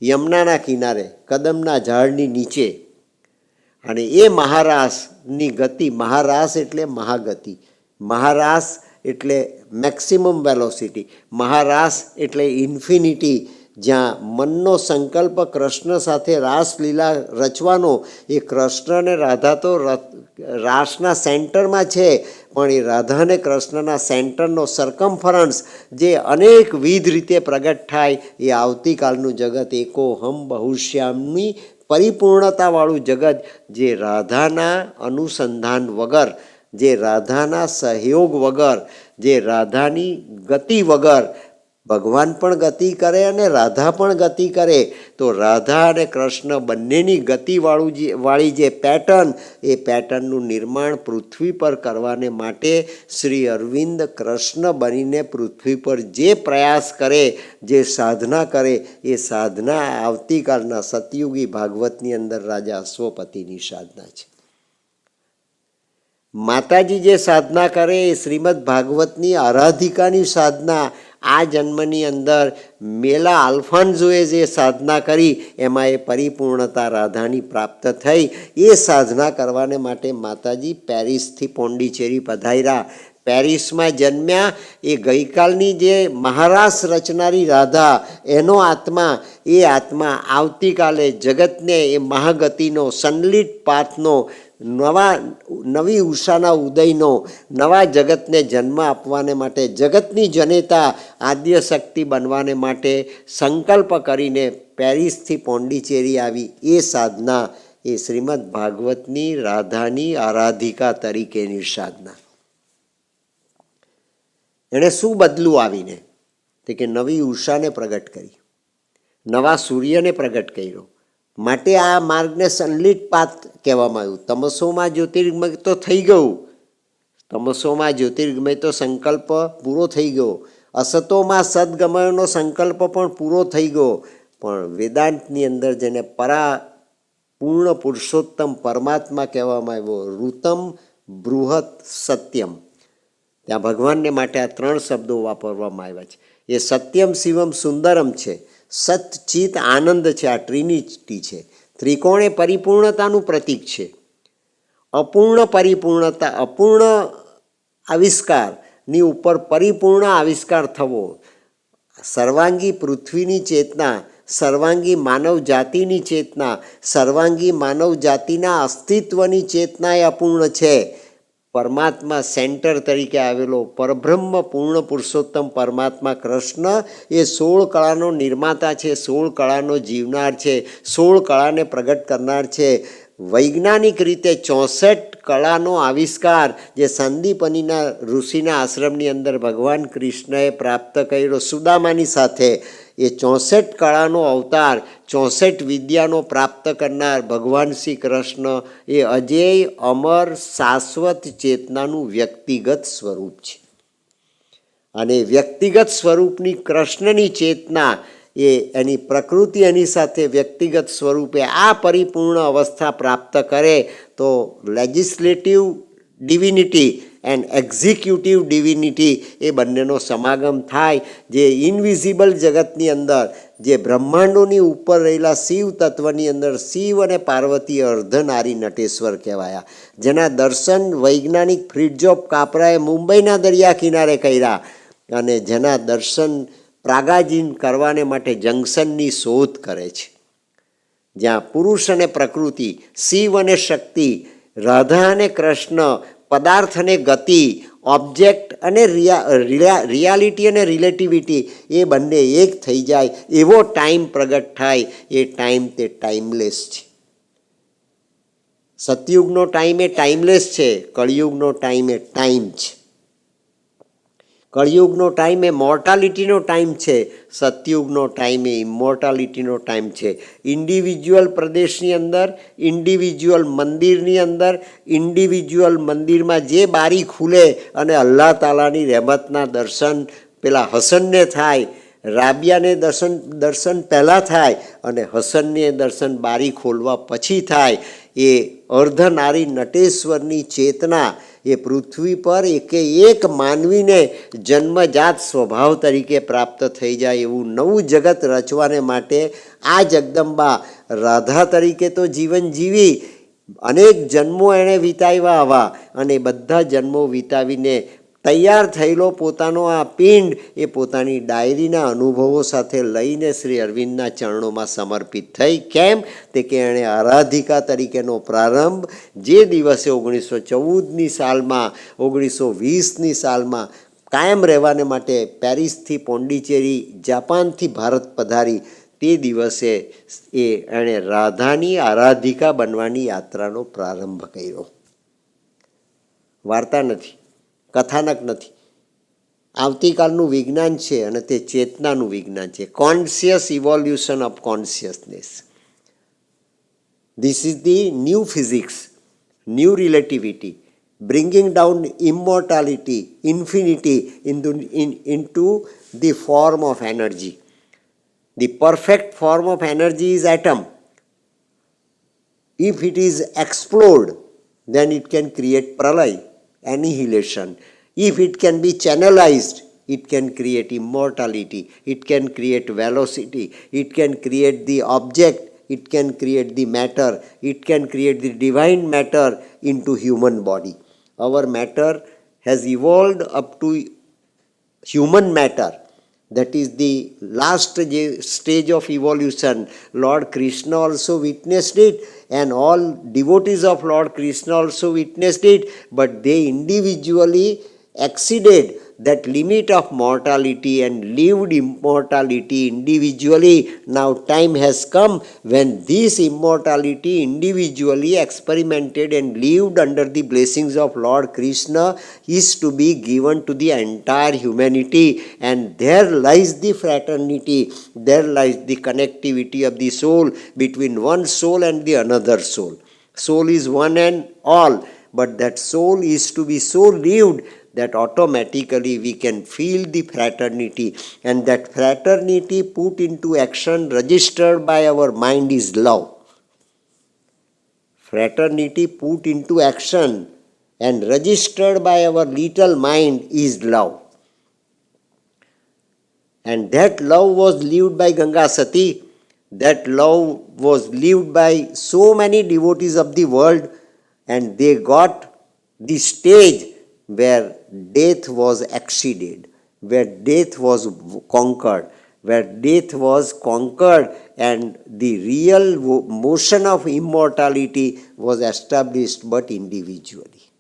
યમુનાના કિનારે કદમના ઝાડની નીચે. અને એ મહારાસની ગતિ, મહારાસ એટલે મહાગતિ, મહારાસ એટલે મેક્સિમમ વેલોસિટી, મહારાસ એટલે ઇન્ફિનિટી. જ્યાં મનનો સંકલ્પ કૃષ્ણ સાથે રાસલીલા રચવાનો, એ કૃષ્ણ અને રાધા તો રાસના સેન્ટરમાં છે, પણ એ રાધા અને કૃષ્ણના સેન્ટરનો સરકમફરન્સ જે અનેકવિધ રીતે પ્રગટ થાય, એ આવતીકાલનું જગત એકોહમ બહુશ્યામની પરિપૂર્ણતાવાળું જગત, જે રાધાના અનુસંધાન વગર, જે રાધાના સહયોગ વગર, જે રાધાની ગતિ વગર ભગવાન પણ ગતિ કરે અને રાધા પણ ગતિ કરે. તો રાધા અને કૃષ્ણ બંનેની વાળી જે પેટર્ન, એ પેટર્નનું નિર્માણ પૃથ્વી પર કરવાને માટે શ્રી અરવિંદ કૃષ્ણ બનીને પૃથ્વી પર જે પ્રયાસ કરે, જે સાધના કરે, એ સાધના આવતીકાલના સતયુગી ભાગવતની અંદર રાજા અશ્વપતિની સાધના છે. માતાજી જે સાધના કરે એ શ્રીમદ ભાગવતની આરાધિકાની સાધના. આ જન્મની અંદર મેલા આલ્ફાન્ઝોએ જે સાધના કરી એમાં એ પરિપૂર્ણતા રાધાની પ્રાપ્ત થઈ. એ સાધના કરવાને માટે માતાજી પેરિસથી પોંડિચેરી પધાર્યા. પેરિસમાં જન્મ્યા. એ ગઈકાલની જે મહારાસ રચનારી રાધા, એનો આત્મા, એ આત્મા આવતીકાલે જગતને એ મહાગતિનો, સનલિટ પાથનો, નવી ઉષાના ઉદયનો, નવા જગતને જન્મ આપવાને માટે, જગતની જનેતા આદ્યશક્તિ બનવાને માટે સંકલ્પ કરીને પેરિસથી પોંડિચેરી આવી. એ સાધના એ શ્રીમદ ભાગવતની રાધાની આરાધિકા તરીકેની સાધના. એણે શું બદલું આવીને? તે કે નવી ઉષાને પ્રગટ કરી, નવા સૂર્યને પ્રગટ કર્યો. માટે આ માર્ગને સનલિટ પાથ કહેવામાં આવ્યું. તમસોમાં જ્યોતિર્ગમય તો થઈ ગયું, તમસોમાં જ્યોતિર્ગમય તો સંકલ્પ પૂરો થઈ ગયો. અસતોમાં સદગમયનો સંકલ્પ પણ પૂરો થઈ ગયો. પણ વેદાંતની અંદર જેને પૂર્ણ પુરુષોત્તમ પરમાત્મા કહેવામાં આવ્યો, ઋતમ બૃહત સત્યમ, ત્યાં ભગવાનને માટે આ 3 શબ્દો વાપરવામાં આવ્યા છે. એ સત્યમ શિવમ સુંદરમ છે, સત ચિત આનંદ છે, આ ટ્રિનિટી છે. ત્રિકોણ એ પરિપૂર્ણતાનું પ્રતીક છે. અપૂર્ણ પરિપૂર્ણતા, અપૂર્ણ આવિષ્કારની ઉપર પરિપૂર્ણ આવિષ્કાર થવો. સર્વાંગી પૃથ્વીની ચેતના, સર્વાંગી માનવ જાતિની ચેતના, સર્વાંગી માનવ જાતિના અસ્તિત્વની ચેતના એ અપૂર્ણ છે. પરમાત્મા સેન્ટર તરીકે આવેલો પરબ્રહ્મ પૂર્ણ પુરુષોત્તમ પરમાત્મા કૃષ્ણ એ 16 કળાનો નિર્માતા છે, 16 કળાનો જીવનાર છે, 16 કળાને પ્રગટ કરનાર છે. વૈજ્ઞાનિક રીતે 64 કળાનો આવિષ્કાર જે સાંદીપનીના ઋષિના આશ્રમની અંદર ભગવાન કૃષ્ણએ પ્રાપ્ત કર્યો સુદામાની સાથે, એ 64 કળાનો અવતાર, 64 વિદ્યાનો પ્રાપ્ત કરનાર ભગવાન શ્રી કૃષ્ણ એ અજેય, અમર, શાશ્વત ચેતનાનું વ્યક્તિગત સ્વરૂપ છે. અને વ્યક્તિગત સ્વરૂપની કૃષ્ણની ચેતના, એ એની પ્રકૃતિ એની સાથે વ્યક્તિગત સ્વરૂપે આ પરિપૂર્ણ અવસ્થા પ્રાપ્ત કરે તો legislative divinity and executive divinity એ બંનેનો સમાગમ થાય. જે ઇનવિઝિબલ જગતની અંદર, જે બ્રહ્માંડોની ઉપર રહેલા શિવ તત્વની અંદર શિવ અને પાર્વતી અર્ધનારી નટેશ્વર કહેવાયા, જેના દર્શન વૈજ્ઞાનિક ફ્રિડ્જોફ કાપરાએ મુંબઈના દરિયા કિનારે કર્યા, અને જેના દર્શન પ્રાગાજીન કરવાને માટે જંકશનની શોધ કરે છે. જ્યાં પુરુષ અને પ્રકૃતિ, શિવ અને શક્તિ, રાધા અને કૃષ્ણ, પદાર્થ અને ગતિ, ઓબ્જેક્ટ અને રિયાલિટી અને રિલેટિવિટી એ બંને એક થઈ જાય એવો ટાઈમ પ્રગટ થાય. એ ટાઈમ તે ટાઈમલેસ છે. સતયુગનો ટાઈમ એ ટાઈમલેસ છે, કળિયુગનો ટાઈમ એ ટાઈમ છે. કળિયુગનો ટાઈમ એ મોર્ટાલિટીનો ટાઈમ છે, સતયુગનો ટાઈમ એ ઇમોર્ટાલિટીનો ટાઈમ છે. ઇન્ડિવિજ્યુઅલ પ્રદેશની અંદર, ઇન્ડિવિજ્યુઅલ મંદિરની અંદર, ઇન્ડિવિજ્યુઅલ મંદિરમાં જે બારી ખુલે અને અલ્લાહ તાલાની રહેમતના દર્શન પેલા હસનને થાય, રાબિયાને દર્શન પહેલાં થાય અને હસનને દર્શન બારી ખોલવા પછી થાય. એ અર્ધનારી નટેશ્વરની ચેતના એ પૃથ્વી પર એક માનવીને જન્મજાત સ્વભાવ તરીકે પ્રાપ્ત થઈ જાય એવું નવું જગત રચવાને માટે આ જગદંબા રાધા તરીકે તો જીવન જીવી, અનેક જન્મો એણે વિતાવ્યા આવા, અને બધા જન્મો વિતાવીને તૈયાર થયેલો પોતાનો આ પિંડ એ પોતાની ડાયરીના અનુભવો સાથે લઈને શ્રી અરવિંદના ચરણોમાં સમર્પિત થઈ. કેમ? તે કે એણે આરાધિકા તરીકેનો પ્રારંભ જે દિવસે 1914ની સાલમાં, 1920ની સાલમાં કાયમ રહેવાને માટે પેરિસથી પોંડિચેરી, જાપાનથી ભારત પધારી, તે દિવસે એણે રાધાની આરાધિકા બનવાની યાત્રાનો પ્રારંભ કર્યો. વાર્તા નથી, કથાનક નથી. આવતીકાલનું વિજ્ઞાન છે અને તે ચેતનાનું વિજ્ઞાન છે. Conscious evolution of consciousness. This is the new physics, new relativity, bringing down immortality, infinity into the form of energy. The perfect form of energy is atom. If it is explored, then it can create pralay, annihilation. If it can be channelized, it can create immortality, it can create velocity, it can create the object, it can create the matter, it can create the divine matter into human body. Our matter has evolved up to human matter. That is the last stage of evolution. Lord Krishna also witnessed it, and all devotees of Lord Krishna also witnessed it, but they individually exceeded that limit of mortality and lived immortality individually. Now time has come when this immortality individually experimented and lived under the blessings of Lord Krishna is to be given to the entire humanity, and there lies the fraternity, there lies the connectivity of the soul between one soul and the another soul. Soul is one and all, but that soul is to be so lived that automatically we can feel the fraternity, and that fraternity put into action, registered by our mind, is love. Fraternity put into action and registered by our little mind is love. And that love was lived by Ganga Sati, that love was lived by so many devotees of the world, and they got the stage where death was exceeded, where death was conquered, and the real motion of immortality was established, but individually.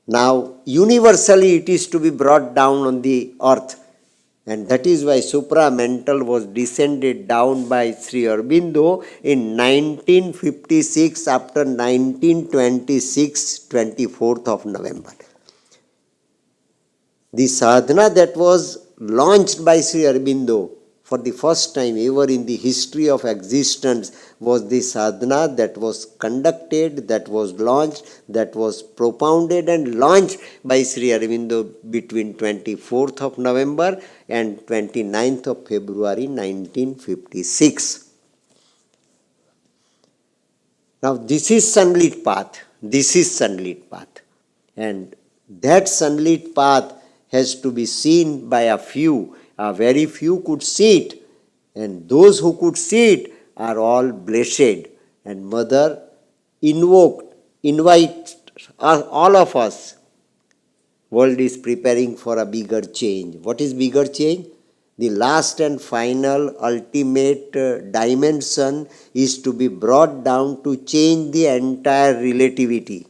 Now, universally it is to be brought down on the earth, and that is why supramental was descended down by Sri Aurobindo in 1956 after 1926, 24th of November. The sadhana that was launched by Sri Aurobindo for the first time ever in the history of existence was the sadhana that was conducted, that was launched, that was propounded and launched by Sri Aurobindo between 24th of November and 29th of February 1956. Now this is sunlit path, and that sunlit path has to be seen by a few. A very few could see it, and those who could see it are all blessed. And Mother invites all of us. World is preparing for a bigger change. What is bigger change? The last and final ultimate dimension is to be brought down to change the entire relativity.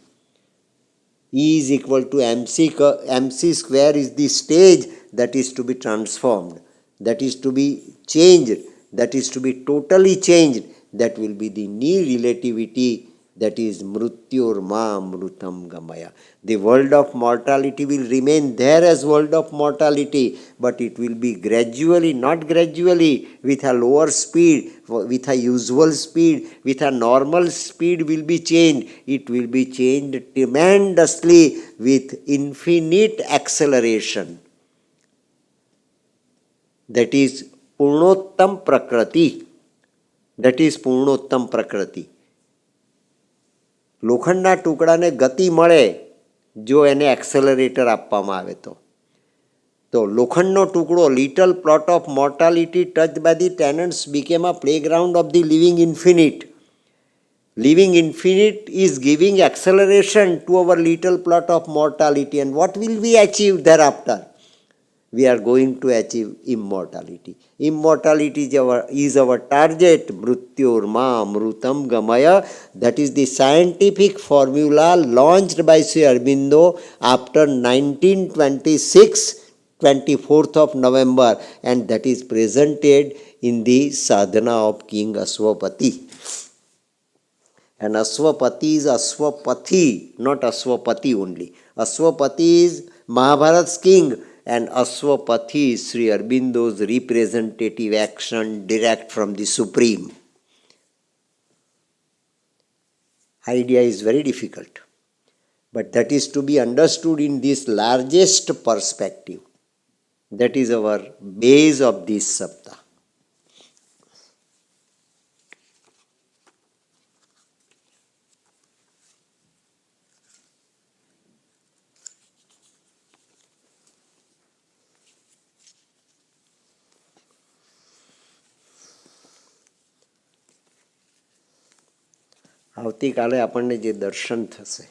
E is equal to mc square is the stage that is to be transformed, that is to be changed, that is to be totally changed. That will be the new relativity, that is mrutyurma amrutam gamaya. The world of mortality will remain there as world of mortality, but it will be gradually, not gradually, with a lower speed, with a usual speed, with a normal speed will be changed. It will be changed tremendously with infinite acceleration. That is Purnottam Prakriti. That is Purnottam Prakriti. લોખંડના ટુકડાને ગતિ મળે જો એને એક્સેલરેટર આપવામાં આવે તો લોખંડનો ટુકડો, little plot of mortality touch by the tenants became a playground of the living infinite. Living infinite is giving acceleration to our little plot of mortality. And what will we achieve thereafter? We are going to achieve immortality. Immortality is our target. Mrutyurma amrutam gamaya. That is the scientific formula launched by Sri Aurobindo after 1926, 24th of November, and that is presented in the sadhana of King Aswapati. And Ashwapati is Ashwapathi, not Ashwapati only. Ashwapati is Mahabharat's king, and Ashwapati is Sri Aurobindo's representative action direct from the Supreme. Idea is very difficult, but that is to be understood in this largest perspective. That is our base of this saptah. આવતીકાલે આપણને જે દર્શન થશે,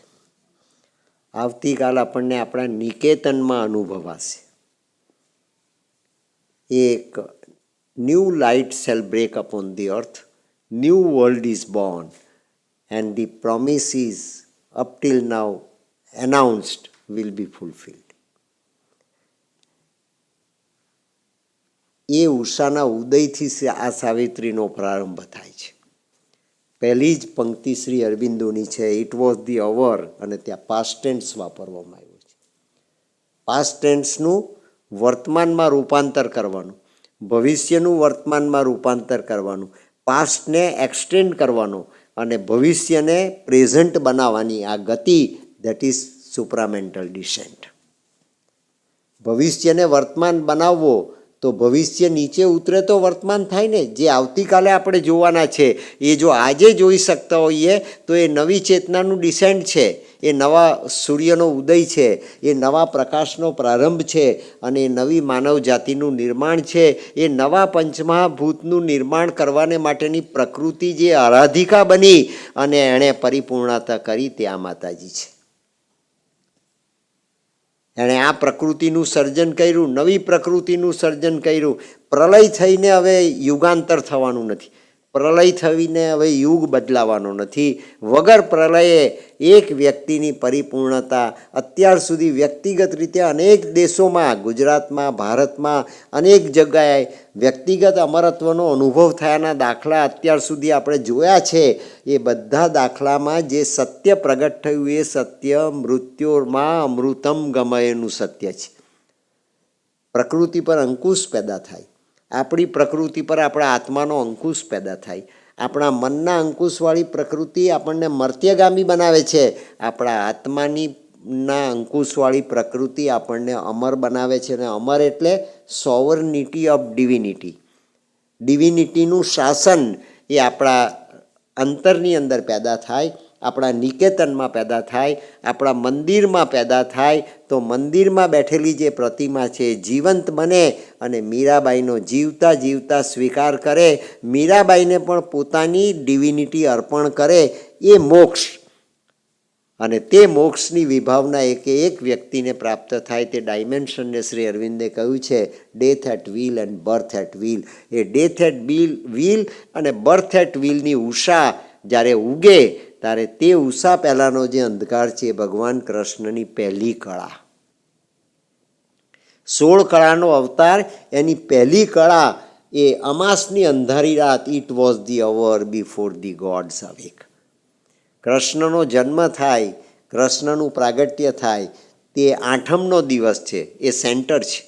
આવતીકાલ આપણને આપણા નિકેતનમાં અનુભવાશે. એક new light shall break upon the earth, new world is born, and the promises up till now announced will be fulfilled. એ ઉષાના ઉદયથી આ સાવિત્રીનો પ્રારંભ થાય છે. પહેલી જ પંક્તિ શ્રી અરવિંદોની છે, ઇટ વોઝ ધી અવર, અને ત્યાં પાસ્ટ ટેન્સ વાપરવામાં આવ્યું છે. પાસ્ટ ટેન્સનું વર્તમાનમાં રૂપાંતર કરવાનું, ભવિષ્યનું વર્તમાનમાં રૂપાંતર કરવાનું, પાસ્ટને એક્સટેન્ડ કરવાનો અને ભવિષ્યને પ્રેઝન્ટ બનાવવાની આ ગતિ, દેટ ઇઝ સુપ્રામેન્ટલ ડિસેન્ટ. ભવિષ્યને વર્તમાન બનાવવો તો ભવિષ્ય નીચે ઉતરે તો વર્તમાન થાય ને. જે આવતીકાલે આપણે જોવાના છે એ જો આજે જોઈ શકતા હોઈએ તો એ નવી ચેતનાનું ડિસેન્ટ છે, એ નવા સૂર્યનો ઉદય છે, એ નવા પ્રકાશનો પ્રારંભ છે, અને એ નવી માનવ જાતિનું નિર્માણ છે. એ નવા પંચમહાભૂતનું નિર્માણ કરવાને માટેની પ્રકૃતિ જે આરાધિકા બની અને એણે પરિપૂર્ણતા કરી તે આ માતાજી છે. એણે આ પ્રકૃતિનું સર્જન કર્યું, નવી પ્રકૃતિનું સર્જન કર્યું. પ્રલય થઈને હવે યુગાંતર થવાનું નથી, પ્રલય થઈને હવે યુગ બદલાવાનો નથી. વગર પ્રલયે એક વ્યક્તિની પરિપૂર્ણતા અત્યાર સુધી વ્યક્તિગત રીતે અનેક દેશોમાં, ગુજરાતમાં, ભારતમાં અનેક જગ્યાએ વ્યક્તિગત અમરત્વનો અનુભવ થયાના દાખલા અત્યાર સુધી આપણે જોયા છે. એ બધા દાખલામાં જે સત્ય પ્રગટ થયું એ સત્ય મૃત્યુમાં અમૃતમ ગમયેનું સત્ય છે. પ્રકૃતિ પર અંકુશ પેદા થાય, આપણી પ્રકૃતિ પર આપણા આત્માનો અંકુશ પેદા થાય. આપણા મનના અંકુશવાળી પ્રકૃતિ આપણને મર્ત્યગામી બનાવે છે, આપણા આત્માની અંકુશવાળી પ્રકૃતિ આપણને અમર બનાવે છે. અને અમર એટલે સોવર્નિટી ઓફ ડિવિનિટી, ડિવિનિટીનું શાસન એ આપણા અંતરની અંદર પેદા થાય, આપણા નિકેતનમાં પેદા થાય, આપણા મંદિરમાં પેદા થાય. તો મંદિરમાં બેઠેલી જે પ્રતિમા છે એ જીવંત બને અને મીરાબાઈનો જીવતા જીવતા સ્વીકાર કરે, મીરાબાઈને પણ પોતાની ડિવિનિટી અર્પણ કરે. એ મોક્ષ, અને તે મોક્ષની વિભાવના એક વ્યક્તિને પ્રાપ્ત થાય. તે ડાયમેન્શનને શ્રી અરવિંદે કહ્યું છે death at will and birth at will. એ ડેથ એટ વ્હીલ અને બર્થ એટ વ્હીલની ઉષા જ્યારે ઉગે ત્યારે તે ઉષા પહેલાંનો જે અંધકાર છે એ ભગવાન કૃષ્ણની પહેલી કળા, 16 કળાનો અવતાર, એની પહેલી કળા એ અમાસની અંધારી રાત. It was the hour before the gods awake. કૃષ્ણનો જન્મ થાય, કૃષ્ણનું પ્રાગટ્ય થાય તે આઠમનો દિવસ છે, એ સેન્ટર છે.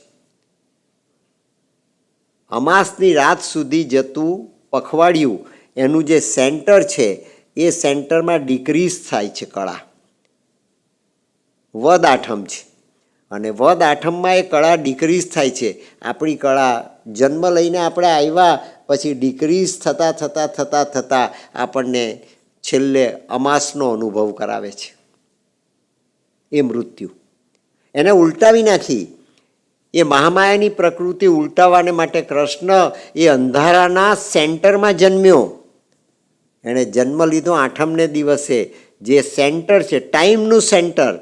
અમાસની રાત સુધી જતું પખવાડિયું એનું જે સેન્ટર છે એ સેન્ટરમાં ડિક્રીઝ થાય છે કળા. વદ આઠમ છે અને વદ આઠમમાં એ કળા ડિક્રીઝ થાય છે. આપણી કળા જન્મ લઈને આપણે આવ્યા પછી ડિક્રીઝ થતાં થતાં થતાં થતાં આપણને છેલ્લે અમાસનો અનુભવ કરાવે છે. એ મૃત્યુ એને ઉલટાવી નાખી. એ મહામાયાની પ્રકૃતિ ઉલટાવવાને માટે કૃષ્ણ એ અંધારાના સેન્ટરમાં જન્મ્યો. એણે જન્મ લીધો આઠમને દિવસે. જે સેન્ટર છે, ટાઈમનું સેન્ટર,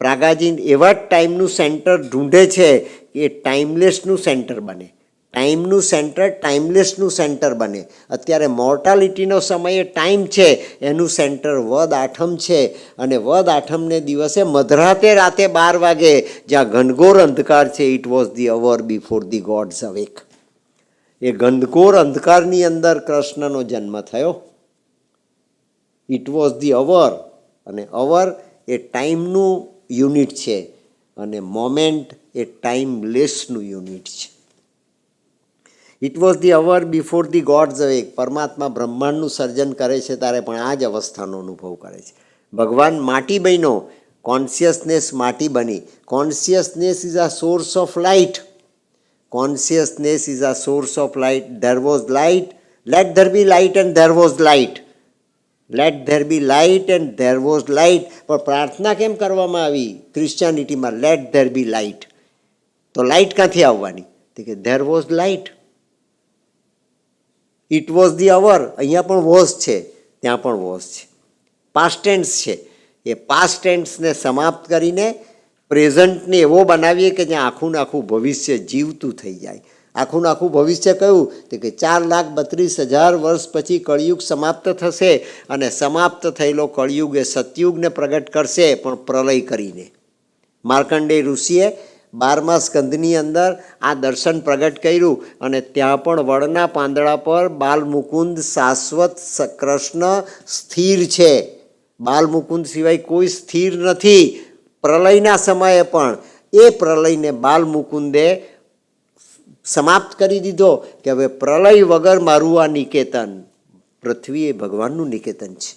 પ્રાગાજી એવા જ ટાઈમનું સેન્ટર ઢૂંઢે છે કે એ ટાઈમલેસનું સેન્ટર બને. ટાઈમનું સેન્ટર ટાઈમલેસનું સેન્ટર બને. અત્યારે મોર્ટાલિટીનો સમય એ ટાઈમ છે, એનું સેન્ટર વદ આઠમ છે. અને વદ આઠમને દિવસે મધરાતે રાતે 12 વાગે જ્યાં ઘનઘોર અંધકાર છે, it was the hour before the gods awake. એ ઘનઘોર અંધકારની અંદર કૃષ્ણનો જન્મ થયો. ઇટ વોઝ ધી અવર, અને અવર એ ટાઈમનું યુનિટ છે અને મોમેન્ટ એ ટાઈમલેસનું યુનિટ છે. It was the hour before the gods awake. પરમાત્મા બ્રહ્માંડનું સર્જન કરે છે ત્યારે પણ આ જ અવસ્થાનો અનુભવ કરે છે. ભગવાન માટી બન્યો, કોન્શિયસનેસ માટી બની. Consciousness is a source of light. Consciousness is a source of light. There was light, let there be light and there was light. Let there be light and there was light. પણ પ્રાર્થના કેમ કરવામાં આવી ક્રિશ્ચિયાનિટીમાં? Let there be light. તો light ક્યાંથી આવવાની? તો કે there was light. It was the hour, અહીંયા પણ વોઝ છે, ત્યાં પણ વોઝ છે. પાસ્ટ ટેન્સ છે, એ પાસ્ટ ટેન્સને સમાપ્ત કરીને પ્રેઝન્ટને એવો બનાવીએ કે જ્યાં આખું ને આખું ભવિષ્ય જીવતું થઈ જાય. આખું ને આખું ભવિષ્ય કયું? તો કે 4,32,000 વર્ષ પછી કળિયુગ સમાપ્ત થશે, અને સમાપ્ત થયેલો કળિયુગ એ સતયુગને પ્રગટ કરશે, પણ પ્રલય કરીને. માર્કંડેય ઋષિએ 12મા સ્કંદની અંદર આ દર્શન પ્રગટ કર્યું, અને ત્યાં પણ વડના પાંદડા પર બાલમુકુંદ શાશ્વત કૃષ્ણ સ્થિર છે. બાલમુકુંદ સિવાય કોઈ સ્થિર નથી. પ્રલયના સમયે પણ એ પ્રલયને બાલમુકુંદે સમાપ્ત કરી દીધો કે હવે પ્રલય વગર મારું આ નિકેતન. પૃથ્વી એ ભગવાનનું નિકેતન છે.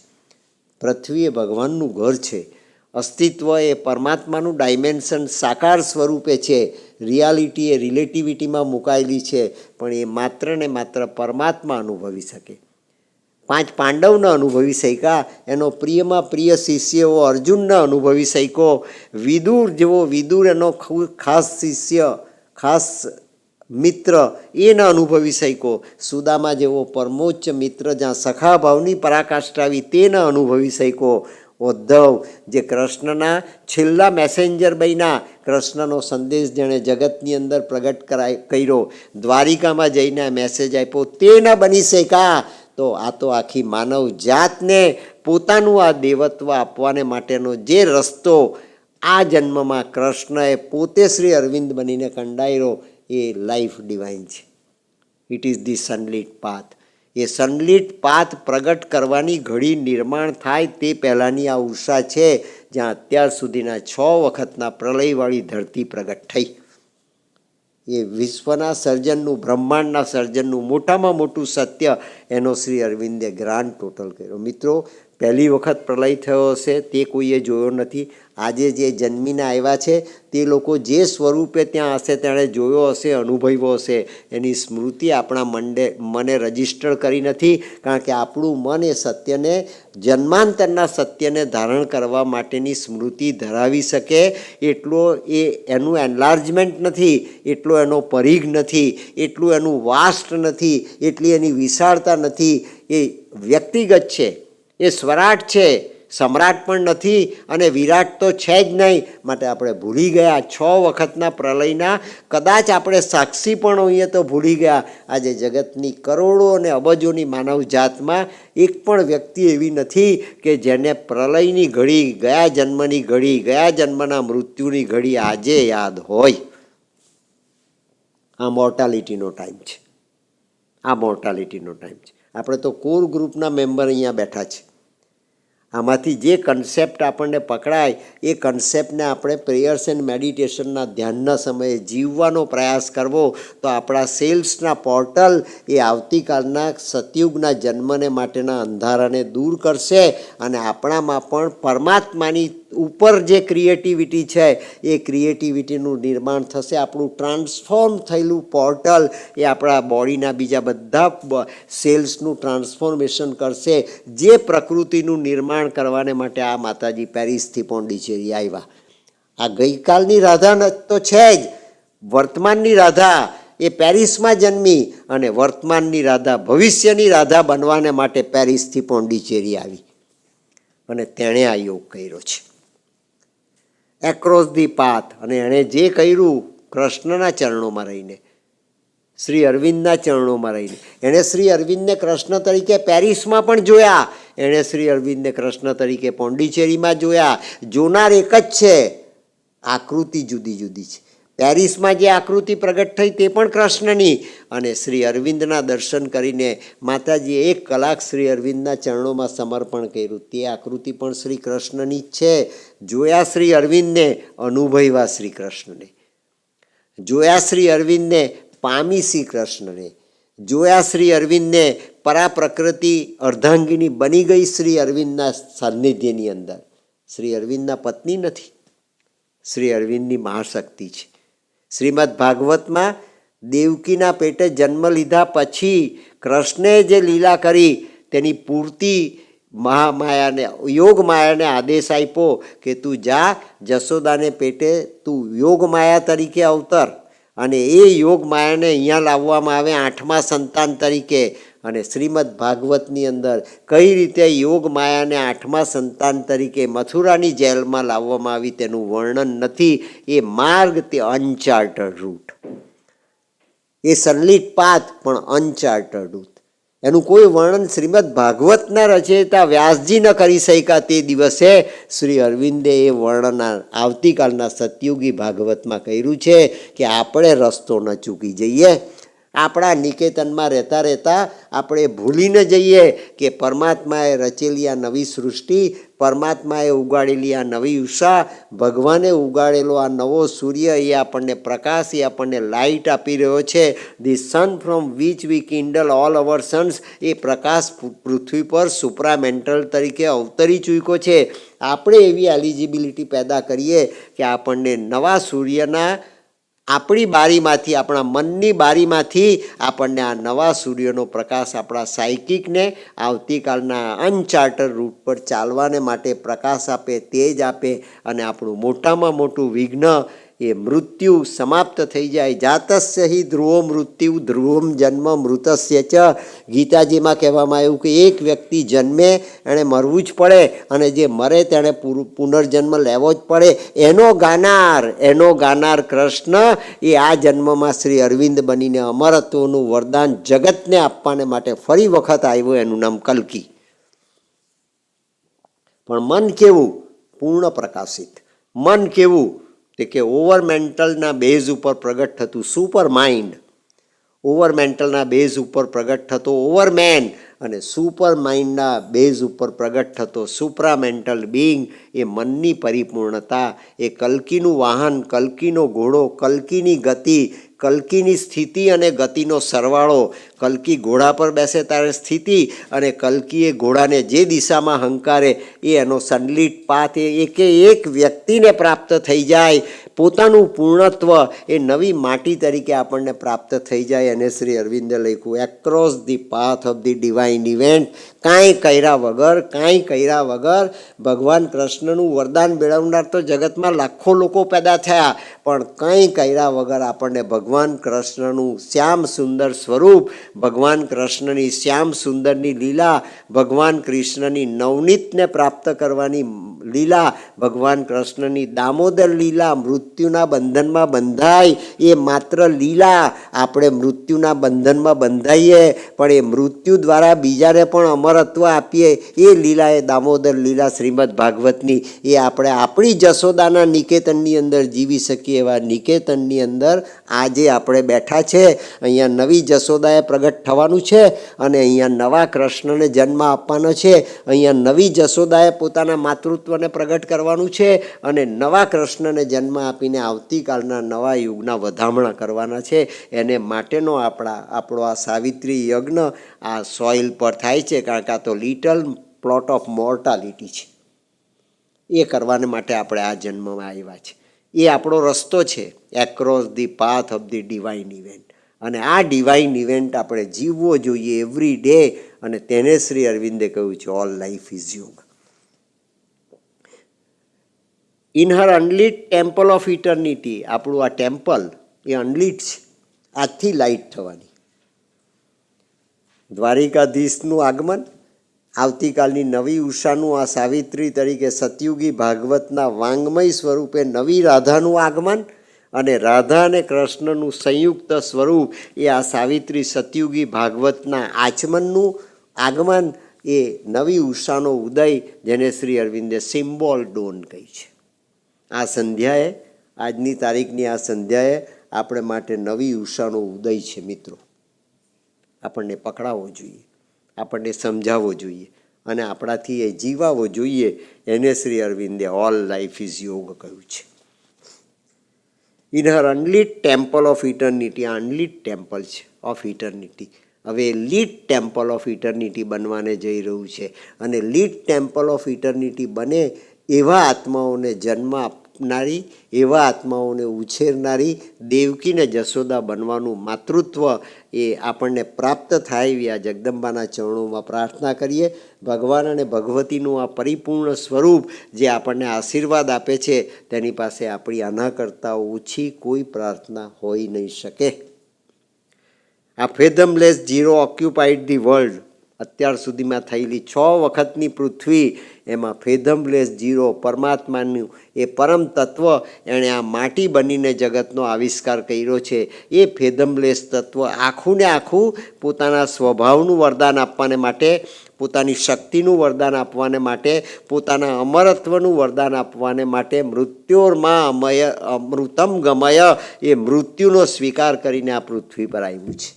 પૃથ્વી એ ભગવાનનું ઘર છે. અસ્તિત્વ એ પરમાત્માનું ડાયમેન્શન સાકાર સ્વરૂપે છે. રિયાલિટી એ રિલેટિવિટીમાં મુકાયેલી છે, પણ એ માત્ર ને માત્ર પરમાત્મા અનુભવી શકે. 5 પાંડવ ન અનુભવી શક્યા, એનો પ્રિયમાં પ્રિય શિષ્ય એવો અર્જુન ન અનુભવી શક્યો. વિદુર જેવો વિદુર એનો ખાસ શિષ્ય, ખાસ મિત્ર, એ ન અનુભવી શક્યો. સુદામા જેવો પરમોચ્ચ મિત્ર જ્યાં સખા ભાવની પરાકાષ્ઠા આવી તે ન અનુભવી શક્યો. ઉદ્ધવ જે કૃષ્ણના છેલ્લા મેસેન્જર બન્યા, કૃષ્ણનો સંદેશ જેણે જગતની અંદર પ્રગટ કર્યો, દ્વારિકામાં જઈને મેસેજ આપ્યો, તે ન બની શક્યા. તો આ તો આખી માનવ જાતને પોતાનું આ દેવત્વ આપવાને માટેનો જે રસ્તો આ જન્મમાં કૃષ્ણએ પોતે શ્રી અરવિંદ બનીને કંડાર્યો, એ લાઈફ ડિવાઇન છે. It is the sunlit path. એ સનલિટ પાથ પ્રગટ કરવાની ઘડી નિર્માણ થાય તે પહેલાંની આ ઉષા છે, જ્યાં અત્યાર સુધીના 6 વખતના પ્રલયવાળી ધરતી પ્રગટ થઈ. એ વિશ્વના સર્જનનું, બ્રહ્માંડના સર્જનનું મોટામાં મોટું સત્ય એનો શ્રી અરવિંદે ગ્રાન્ડ ટોટલ કર્યો. મિત્રો, પહેલી વખત પ્રલય થયો હશે તે કોઈએ જોયો નથી. આજે જે જન્મીને આવ્યા છે તે લોકો જે સ્વરૂપે ત્યાં હશે તેણે જોયો હશે, અનુભવ્યો હશે, એની સ્મૃતિ આપણા મને રજીસ્ટર કરી નથી. કારણ કે આપણું મન એ સત્યને, જન્માંતરના સત્યને ધારણ કરવા માટેની સ્મૃતિ ધરાવી શકે એટલો એનું એનલાર્જમેન્ટ નથી, એટલો એનો પરિઘ નથી, એટલું એનું વાસ્ટ નથી, એટલી એની વિશાળતા નથી. એ વ્યક્તિગત છે, એ સ્વરાટ છે, સમ્રાટ પણ નથી, અને વિરાટ તો છે જ નહીં. માટે આપણે ભૂલી ગયા 6 વખતના પ્રલયના. કદાચ આપણે સાક્ષી પણ હોઈએ તો ભૂલી ગયા. આજે જગતની કરોડો અને અબજોની માનવ જાતમાં એક પણ વ્યક્તિ એવી નથી કે જેને પ્રલયની ઘડી, ગયા જન્મની ઘડી, ગયા જન્મના મૃત્યુની ઘડી આજે યાદ હોય. આ મોર્ટાલિટીનો ટાઈમ છે. આ મોર્ટાલિટીનો ટાઈમ છે. આપણે તો કોર ગ્રુપના મેમ્બર અહીંયા બેઠા છે. આમાંથી જે કન્સેપ્ટ આપણને પકડાય એ કન્સેપ્ટને આપણે પ્રેયર્સ એન્ડ મેડિટેશનના ધ્યાનના સમયે જીવવાનો પ્રયાસ કરવો, તો આપણા સેલ્સના પોર્ટલ એ આવતીકાલના સતયુગના જન્મને માટેના અંધારાને દૂર કરશે, અને આપણામાં પણ પરમાત્માની ઉપર જે ક્રિએટિવિટી છે એ ક્રિએટિવિટીનું નિર્માણ થશે. આપણું ટ્રાન્સફોર્મ થયેલું પોર્ટલ એ આપણા બોડીના બીજા બધા સેલ્સનું ટ્રાન્સફોર્મેશન કરશે. જે પ્રકૃતિનું નિર્માણ કરવાને માટે આ માતાજી પેરિસથી પોંડિચેરી આવ્યા. આ ગઈકાલની રાધા તો છે જ, વર્તમાનની રાધા એ પેરિસમાં જન્મી, અને વર્તમાનની રાધા, ભવિષ્યની રાધા બનવાને માટે પેરિસથી પોંડિચેરી આવી, અને તેણે આ યોગ કર્યો છે એક્રોસ ધી પાથ. અને એણે જે કર્યું કૃષ્ણના ચરણોમાં રહીને, શ્રી અરવિંદના ચરણોમાં રહીને. એણે શ્રી અરવિંદને કૃષ્ણ તરીકે પેરિસમાં પણ જોયા, એણે શ્રી અરવિંદને કૃષ્ણ તરીકે પોંડિચેરીમાં જોયા. જોનાર એક જ છે, આકૃતિ જુદી જુદી છે. પેરિસમાં જે આકૃતિ પ્રગટ થઈ તે પણ કૃષ્ણની, અને શ્રી અરવિંદના દર્શન કરીને માતાજીએ 1 કલાક શ્રી અરવિંદના ચરણોમાં સમર્પણ કર્યું. તે આકૃતિ પણ શ્રી કૃષ્ણની જ છે. જોયા શ્રી અરવિંદને, અનુભવ્યા શ્રી કૃષ્ણને. જોયા શ્રી અરવિંદને, પામી શ્રી કૃષ્ણને. જોયા શ્રી અરવિંદને, પરા પ્રકૃતિ અર્ધાંગિની બની ગઈ શ્રી અરવિંદના સાનિધ્યની અંદર. શ્રી અરવિંદના પત્ની નથી, શ્રી અરવિંદની મહાશક્તિ છે. શ્રીમદ ભાગવતમાં દેવકીના પેટે જન્મ લીધા પછી કૃષ્ણે જે લીલા કરી તેની પૂર્તિ મહામાયાને, યોગ માયાને આદેશ આપ્યો કે તું જા જશોદાને પેટે તું યોગ માયા તરીકે અવતર, અને એ યોગ માયાને અહીંયા લાવવામાં આવે 8મા સંતાન તરીકે. અને શ્રીમદ ભાગવતની અંદર કઈ રીતે યોગ માયાને 8મા સંતાન તરીકે મથુરાની જેલમાં લાવવામાં આવી તેનું વર્ણન નથી. એ માર્ગ, તે અનચાર્ટર્ડ રૂટ, એ સનલિટ પાથ પણ અનચાર્ટર્ડ રૂટ. એનું કોઈ વર્ણન શ્રીમદ ભાગવતના રચયિતા વ્યાસજી ન કરી શક્યા. તે દિવસે શ્રી અરવિંદે એ વર્ણન આવતીકાલના સતયુગી ભાગવતમાં કર્યું છે કે આપણે રસ્તો ન ચૂકી જઈએ. આપણા નિકેતનમાં રહેતા રહેતા આપણે ભૂલી ન જઈએ કે પરમાત્માએ રચેલી આ નવી સૃષ્ટિ, પરમાત્માએ ઉગાડેલી આ નવી ઉષા, ભગવાને ઉગાડેલો આ નવો સૂર્ય, એ આપણને પ્રકાશ, એ આપણને લાઇટ આપી રહ્યો છે. The sun from which we kindle all our suns, એ પ્રકાશ પૃથ્વી પર સુપ્રામેન્ટલ તરીકે અવતરી ચૂક્યો છે. આપણે એવી એલિજિબિલિટી પેદા કરીએ કે આપણને નવા સૂર્યના, આપણી બારીમાંથી, આપણા મનની બારીમાંથી આપણને આ નવા સૂર્યનો પ્રકાશ આપણા સાયકિકને આવતીકાલના અનચાર્ટર્ડ રૂટ પર ચાલવાને માટે પ્રકાશ આપે, તેજ આપે, અને આપણું મોટામાં મોટું વિઘ્ન એ મૃત્યુ સમાપ્ત થઈ જાય. જાતસ્ય હિ ધ્રુવો મૃત્યુ ધ્રુવમ જન્મ મૃતસ્ય ચ. ગીતાજીમાં કહેવામાં આવ્યું કે એક વ્યક્તિ જન્મે એણે મરવું જ પડે, અને જે મરે તેણે પુનર્જન્મ લેવો જ પડે. એનો ગાનાર કૃષ્ણ એ આ જન્મમાં શ્રી અરવિંદ બનીને અમરત્વનું વરદાન જગતને આપવાને માટે ફરી વખત આવ્યો. એનું નામ કલ્કી. પણ મન કેવું? પૂર્ણ પ્રકાશિત. મન કેવું? તે કે ઓવર મેન્ટલના બેઝ ઉપર પ્રગટ થતું સુપર માઇન્ડ, ઓવર મેન્ટલના બેઝ ઉપર પ્રગટ થતો ઓવરમેન, અને સુપર માઇન્ડના બેઝ ઉપર પ્રગટ થતો સુપ્રામેન્ટલ બિંગ. એ મનની પરિપૂર્ણતા, એ કલ્કીનું વાહન, કલ્કીનો ઘોડો, કલ્કીની ગતિ, કલ્કીની સ્થિતિ અને ગતિનો સરવાળો. કલ્કી ઘોડા પર બેસે ત્યારે સ્થિતિ, અને કલ્કી એ ઘોડાને જે દિશામાં હંકારે એ એનો સનલિટ પાથ. એ એકે એક વ્યક્તિને પ્રાપ્ત થઈ જાય. પોતાનું પૂર્ણત્વ એ નવી માટી તરીકે આપણને પ્રાપ્ત થઈ જાય. અને શ્રી અરવિંદે લખ્યું across the path of the divine event. કાંઈ કર્યા વગર ભગવાન કૃષ્ણનું વરદાન મેળવનાર તો જગતમાં લાખો લોકો પેદા થયા, પણ કંઈ કર્યા વગર આપણને ભગવાન કૃષ્ણનું શ્યામ સુંદર સ્વરૂપ, ભગવાન કૃષ્ણની શ્યામ સુંદરની લીલા, ભગવાન કૃષ્ણની નવનીતને પ્રાપ્ત કરવાની લીલા, ભગવાન કૃષ્ણની દામોદર લીલા, મૃત્યુના બંધનમાં બંધાય એ માત્ર લીલા. આપણે મૃત્યુના બંધનમાં બંધાઈએ પણ એ મૃત્યુ દ્વારા બીજાને પણ અમરત્વ આપીએ એ લીલા, એ દામોદર લીલા શ્રીમદ ભાગવતની, એ આપણે આપણી જશોદાના નિકેતનની અંદર જીવી શકીએ. એવા નિકેતનની અંદર આજે આપણે બેઠા છે. અહીંયા નવી જશોદાએ પ્રગટ થવાનું છે, અને અહીંયા નવા કૃષ્ણને જન્મ આપવાનો છે. અહીંયા નવી જશોદાએ પોતાના માતૃત્વને પ્રગટ કરવાનું છે, અને નવા કૃષ્ણને જન્મ આપીને આવતીકાલના નવા યુગના વધામણા કરવાના છે. એને માટેનો આપણો આ સાવિત્રી યજ્ઞ આ સોઇલ પર થાય છે, કારણ કે આ તો લિટલ પ્લોટ ઓફ મોર્ટાલિટી છે. એ કરવાને માટે આપણે આ જન્મમાં આવ્યા છે. એ આપણો રસ્તો છે, across the path of the divine event. અને આ ડિવાઇન ઇવેન્ટ આપણે જીવવો જોઈએ એવરી ડે. અને તેને શ્રી અરવિંદે કહ્યું છે all life is yoga. In her unlit temple of eternity. આપણું આ ટેમ્પલ એ અનલિટ છે, આજથી લાઇટ થવાની. દ્વારિકાધીશનું આગમન, આવતીકાલની નવી ઉષાનું આ સાવિત્રી તરીકે સતયુગી ભાગવતના વાંગમય સ્વરૂપે નવી રાધાનું આગમન, અને રાધા અને કૃષ્ણનું સંયુક્ત સ્વરૂપ એ આ સાવિત્રી સતયુગી ભાગવતના આચમનનું આગમન, એ નવી ઉષાનો ઉદય, જેને શ્રી અરવિંદે સિમ્બોલ ડોન કહી છે. આ સંધ્યાએ આજની તારીખની આ સંધ્યાએ આપણે માટે નવી ઉષાનો ઉદય છે મિત્રો. આપણને પકડાવવો જોઈએ, આપણને સમજાવવો જોઈએ અને આપણાથી એ જીવાવો જોઈએ. એને શ્રી અરવિંદે ઓલ લાઈફ ઇઝ યોગ કહ્યું છે. In her unlit temple of eternity, આ અનલિટ ટેમ્પલ છે ઓફ ઇટર્નિટી, હવે લીડ ટેમ્પલ ઓફ ઇટર્નિટી બનવાને જઈ રહ્યું છે. અને લીડ ટેમ્પલ ઓફ ઇટર્નિટી બને એવા આત્માઓને જન્મ આપનારી, એવા આત્માઓને ઉછેરનારી દેવકીને જશોદા બનવાનું માતૃત્વ એ આપણને પ્રાપ્ત થાય એવી આ જગદંબાના ચરણોમાં પ્રાર્થના કરીએ. ભગવાન અને ભગવતીનું આ પરિપૂર્ણ સ્વરૂપ જે આપણને આશીર્વાદ આપે છે તેની પાસે આપણી આના કરતાં ઓછી કોઈ પ્રાર્થના હોઈ નહીં શકે. આ ફેધમલેસ ઝીરો ઓક્યુપાઈડ ધી વર્લ્ડ, અત્યાર સુધીમાં થયેલી 6 વખતની પૃથ્વી, એમાં ફેધમલેસ ઝીરો પરમાત્માનું એ પરમ તત્વ એણે આ માટી બનીને જગતનો આવિષ્કાર કર્યો છે. એ ફેધમલેસ તત્વ આખું ને આખું પોતાના સ્વભાવનું વરદાન આપવાને માટે, પોતાની શક્તિનું વરદાન આપવાને માટે, પોતાના અમરત્વનું વરદાન આપવાને માટે મૃત્યોર્મા અમય અમૃતમ ગમય, એ મૃત્યુનો સ્વીકાર કરીને આ પૃથ્વી પર આવ્યું છે.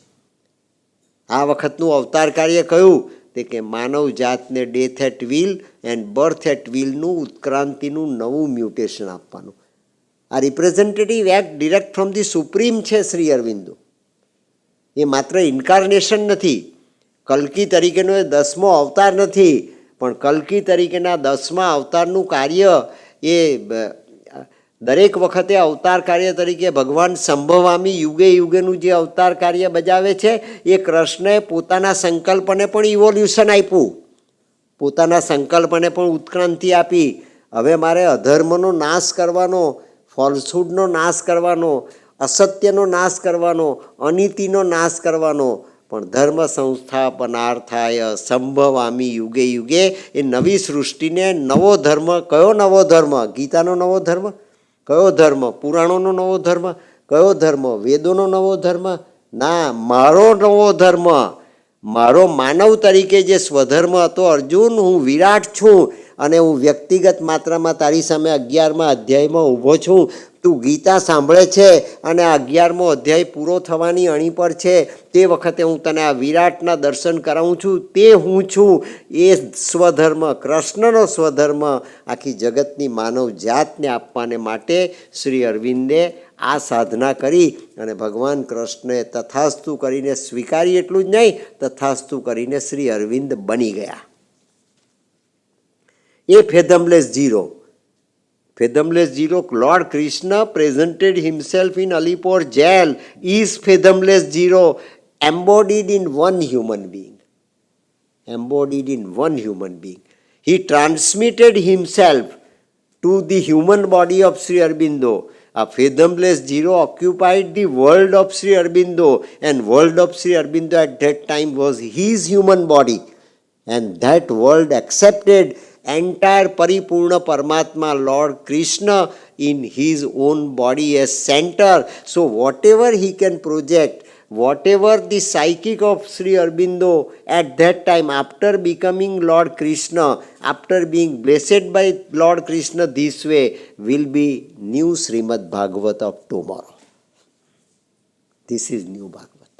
આ વખતનું અવતાર કાર્ય કયું? તે કે માનવ જાતને death at will and birth at વિલનું ઉત્ક્રાંતિનું નવું મ્યુટેશન આપવાનું. આ representative act direct from the supreme છે શ્રી અરવિંદો. એ માત્ર ઇન્કાર્નેશન નથી, કલ્કી તરીકેનો એ 10મો અવતાર નથી, પણ કલ્કી તરીકેના 10મા અવતારનું કાર્ય એ દરેક વખતે અવતાર કાર્ય તરીકે ભગવાન સંભવામી યુગે યુગેનું જે અવતાર કાર્ય બજાવે છે એ કૃષ્ણએ પોતાના સંકલ્પને પણ ઇવોલ્યુશન આપ્યું, પોતાના સંકલ્પને પણ ઉત્ક્રાંતિ આપી. હવે મારે અધર્મનો નાશ કરવાનો, ફોલ્સહુડનો નાશ કરવાનો, અસત્યનો નાશ કરવાનો, અનીતિનો નાશ કરવાનો, પણ ધર્મ સંસ્થાપનાર્થાય સંભવામી યુગે યુગે, એ નવી સૃષ્ટિને નવો ધર્મ. કયો નવો ધર્મ? ગીતાનો નવો ધર્મ? કયો ધર્મ? પુરાણોનો નવો ધર્મ? કયો ધર્મ? વેદોનો નવો ધર્મ? ના, મારો નવો ધર્મ. મારો માનવ તરીકે જે સ્વધર્મ હતો, અર્જુન હું વિરાટ છું અને હું વ્યક્તિગત માત્રામાં તારી સામે 11મા અધ્યાયમાં ઊભો છું. તું ગીતા સાંભળે છે અને આ 11મો અધ્યાય પૂરો થવાની અણી પર છે, તે વખતે હું તને આ વિરાટના દર્શન કરાવું છું. તે હું છું. એ સ્વધર્મ, કૃષ્ણનો સ્વધર્મ આખી જગતની માનવ જાતને આપવાને માટે શ્રી અરવિંદે આ સાધના કરી અને ભગવાન કૃષ્ણએ તથાસ્તુ કરીને સ્વીકારી. એટલું જ નહીં, તથાસ્તુ કરીને શ્રી અરવિંદ બની ગયા. એ fathomless zero, fathomless zero, Lord Krishna presented himself in Alipore jail, is fathomless zero, embodied in one human being. Embodied in one human being. He transmitted himself to the human body of Sri Aurobindo. A fathomless zero occupied the world of Sri Aurobindo, and world of Sri Aurobindo at that time was his human body, and that world accepted entire Paripurna Paramatma Lord Krishna in his own body as center. So whatever he can project, whatever the psychic of Sri Aurobindo at that time, after becoming Lord Krishna, after being blessed by Lord Krishna this way, will be new Srimad Bhagavat of tomorrow. This is new Bhagavat.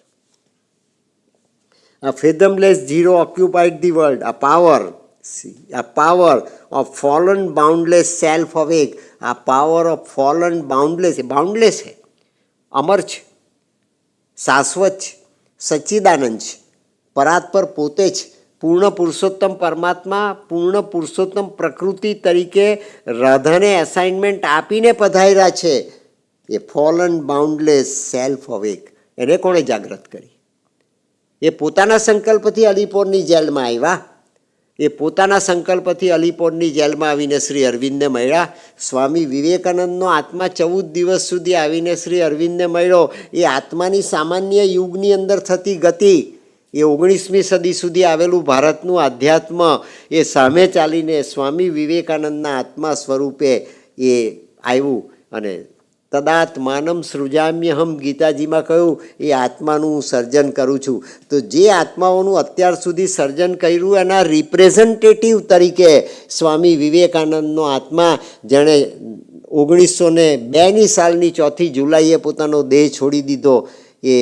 A fathomless zero occupied the world, a power. See, a power of fallen boundless self-awake, a power of fallen boundless, boundless है, अमर છે, શાશ્વત છે, સચ્ચિદાનંદ છે, પરાત્પર પોતે છે, પૂર્ણ પુરુષોત્તમ પરમાત્મા, પૂર્ણ પુરુષોત્તમ પ્રકૃતિ તરીકે રાધાને એસાઇનમેન્ટ આપીને પધાર્યા છે. એ ફોલન બાઉન્ડલેસ સેલ્ફ અવેક, એને કોણે જાગૃત કરી? એ પોતાના સંકલ્પથી અલીપોરની જેલમાં આવ્યા. એ પોતાના સંકલ્પથી અલીપોરની જેલમાં આવીને શ્રી અરવિંદને મળ્યા. સ્વામી વિવેકાનંદનો આત્મા 14 દિવસ સુધી આવીને શ્રી અરવિંદને મળ્યો. એ આત્માની સામાન્ય યુગની અંદર થતી ગતિ, એ 19મી સદી સુધી આવેલું ભારતનું આધ્યાત્મ, એ સામે ચાલીને સ્વામી વિવેકાનંદના આત્મા સ્વરૂપે એ આવ્યું. અને તદાત્માનમ સૃજામ્યહમ, ગીતાજીમાં કહ્યું એ આત્માનું હું સર્જન કરું છું. તો જે આત્માઓનું અત્યાર સુધી સર્જન કર્યું એના રિપ્રેઝન્ટેટિવ તરીકે સ્વામી વિવેકાનંદનો આત્મા, જેણે 1902ની સાલની 4 જુલાઈએ પોતાનો દેહ છોડી દીધો એ